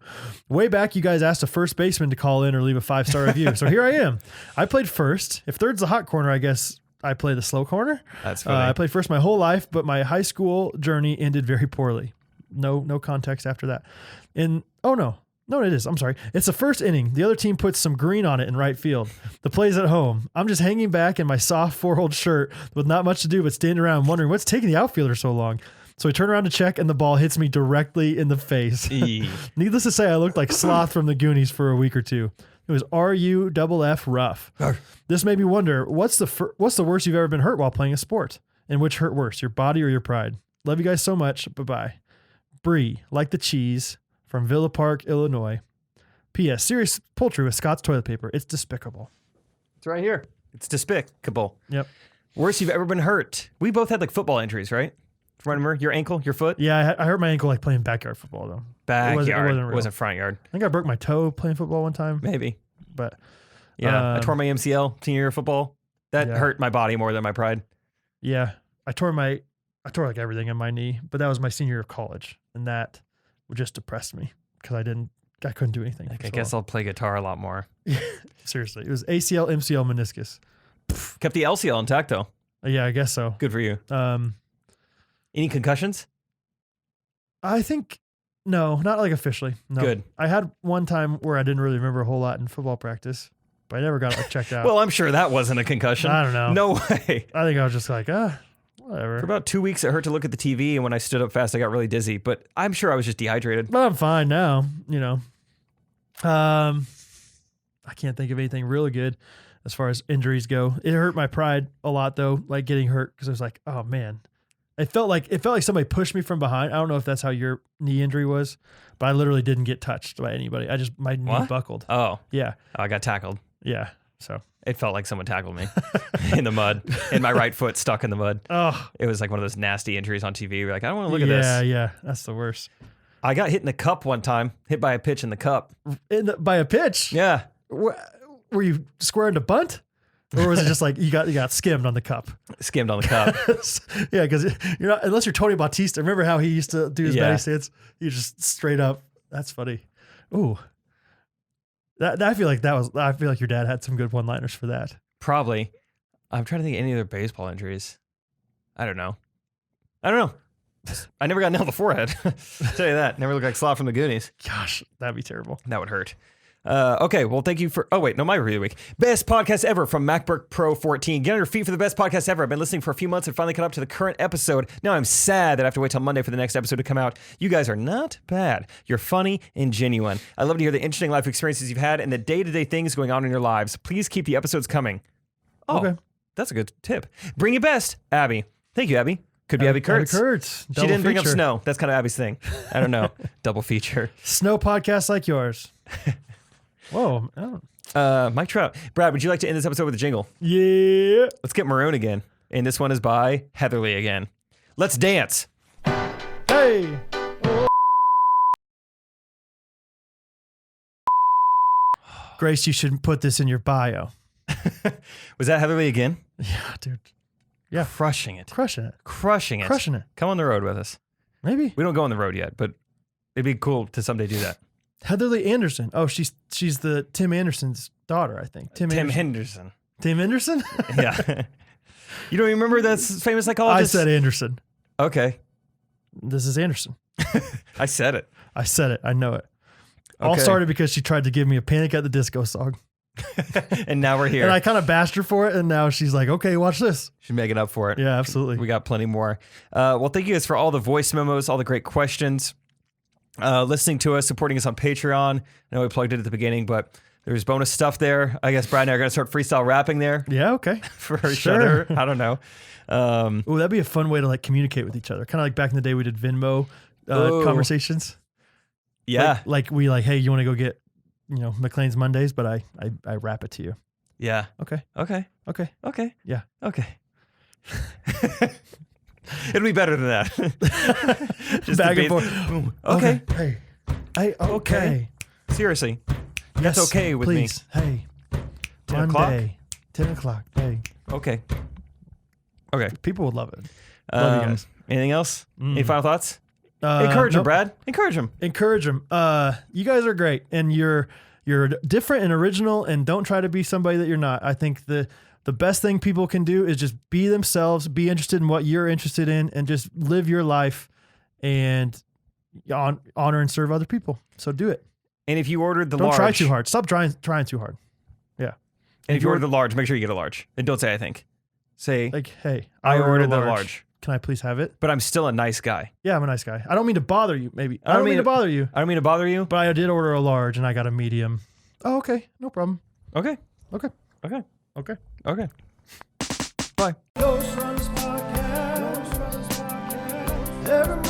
Way back, you guys asked a first baseman to call in or leave a 5-star review. So here I am. I played first. If third's the hot corner, I guess I play the slow corner. That's funny. I played first my whole life, but my high school journey ended very poorly. No context after that. No, it is. I'm sorry. It's the first inning. The other team puts some green on it in right field. The play's at home. I'm just hanging back in my soft 4-hole shirt with not much to do but standing around wondering what's taking the outfielder so long. So I turn around to check, and the ball hits me directly in the face. Needless to say, I looked like Sloth from the Goonies for a week or two. It was RUFF rough. This made me wonder, what's the worst you've ever been hurt while playing a sport? And which hurt worse, your body or your pride? Love you guys so much. Bye-bye. Brie, like the cheese. from Villa Park, Illinois. P.S. Serious poultry with Scott's toilet paper. It's despicable. It's right here. It's despicable. Yep. Worst you've ever been hurt. We both had like football injuries, right? Remember your ankle, your foot? Yeah, I hurt my ankle like playing backyard football though. Backyard. It wasn't front yard. I think I broke my toe playing football one time. Maybe. But yeah, I tore my MCL senior year of football. That hurt my body more than my pride. Yeah, I tore like everything in my knee, but that was my senior year of college, and that just depressed me because I couldn't do anything. I guess I'll play guitar a lot lot more. Seriously, it was ACL, MCL, meniscus. Kept the LCL intact though. Yeah, I guess so. Good for you. Any concussions? I think no, not like officially. No. Good. I had one time where I didn't really remember a whole lot in football practice, but I never got it checked out. Well, I'm sure that wasn't a concussion. I don't know. No way. I think I was just like, whatever. For about 2 weeks, it hurt to look at the TV, and when I stood up fast, I got really dizzy. But I'm sure I was just dehydrated. But I'm fine now. I can't think of anything really good as far as injuries go. It hurt my pride a lot though, like getting hurt because I was like, oh man. It felt like somebody pushed me from behind. I don't know if that's how your knee injury was, but I literally didn't get touched by anybody. My knee buckled. Oh. Yeah. I got tackled. Yeah. So it felt like someone tackled me in the mud, and my right foot stuck in the mud. Oh. It was like one of those nasty injuries on TV. You're like, I don't want to look at this. Yeah. That's the worst. I got hit in the cup one time, hit by a pitch in the cup. By a pitch? Yeah. Were you squaring to bunt? Or was it just like you got skimmed on the cup? Skimmed on the cup. Yeah, because you're not, unless you're Tony Bautista. Remember how he used to do his batting stance? You just straight up. That's funny. Ooh, I feel like your dad had some good one-liners for that. Probably. I'm trying to think of any other baseball injuries. I don't know. I never got nailed in the forehead. Tell you that. Never looked like Slot from the Goonies. Gosh, that'd be terrible. That would hurt. Okay, well, thank you for... Oh, wait, no, my review of the week. Best podcast ever from MacBook Pro 14. Get on your feet for the best podcast ever. I've been listening for a few months and finally caught up to the current episode. Now I'm sad that I have to wait till Monday for the next episode to come out. You guys are not bad. You're funny and genuine. I love to hear the interesting life experiences you've had and the day-to-day things going on in your lives. Please keep the episodes coming. Oh, okay. That's a good tip. Bring your best, Abby. Thank you, Abby. Could be Abby Kurtz. Abby Kurtz. She didn't bring up snow. That's kind of Abby's thing. I don't know. Double feature. Snow podcast like yours. Whoa. Mike Trout. Brad, would you like to end this episode with a jingle? Yeah. Let's get Maroon again. And this one is by Heatherly again. Let's dance. Hey. Grace, you should put this in your bio. Was that Heatherly again? Yeah, dude. Yeah. Crushing it. Crushing it. Come on the road with us. Maybe. We don't go on the road yet, but it'd be cool to someday do that. Heatherly Anderson. Oh, she's the Tim Anderson's daughter, I think. Tim Henderson. Tim Anderson? Yeah. You don't remember that famous psychologist? I said Anderson. Okay. This is Anderson. I said it. I know it. Okay. All started because she tried to give me a Panic at the Disco song. And now we're here. And I kind of bashed her for it, and now she's like, okay, watch this. She's making up for it. Yeah, absolutely. We got plenty more. Well, thank you guys for all the voice memos, all the great questions. Listening to us, supporting us on Patreon. I know we plugged it at the beginning, but there's bonus stuff there. I guess Brad and I are going to start freestyle rapping there. Yeah, okay. For each other. I don't know. Oh, that'd be a fun way to like communicate with each other. Kind of like back in the day we did Venmo conversations. Yeah. Like hey, you want to go get, McLean's Mondays, but I rap it to you. Yeah. Okay. Yeah. Yeah. Okay. It'll be better than that. Just back and forth. Okay. Hey. Okay. Seriously. Yes, that's okay with please. me. Hey. 10 Monday, 10 o'clock. Hey. Okay. People would love it. Love you guys. Anything else? Any final thoughts? Encourage them, Brad. Encourage them. You guys are great, and you're different and original, and don't try to be somebody that you're not. I think the best thing people can do is just be themselves, be interested in what you're interested in, and just live your life and honor and serve other people. So do it. And if you ordered the don't large, try too hard. Stop trying too hard. Yeah. And if you order the large, make sure you get a large. And don't say I think. Say like, hey, I ordered the large. Can I please have it? But I'm still a nice guy. Yeah, I'm a nice guy. I don't mean to bother you. Maybe I don't mean to bother you. I don't mean to bother you. But I did order a large and I got a medium. Oh, okay, no problem. Okay. Bye. Ghostrunners podcast. Every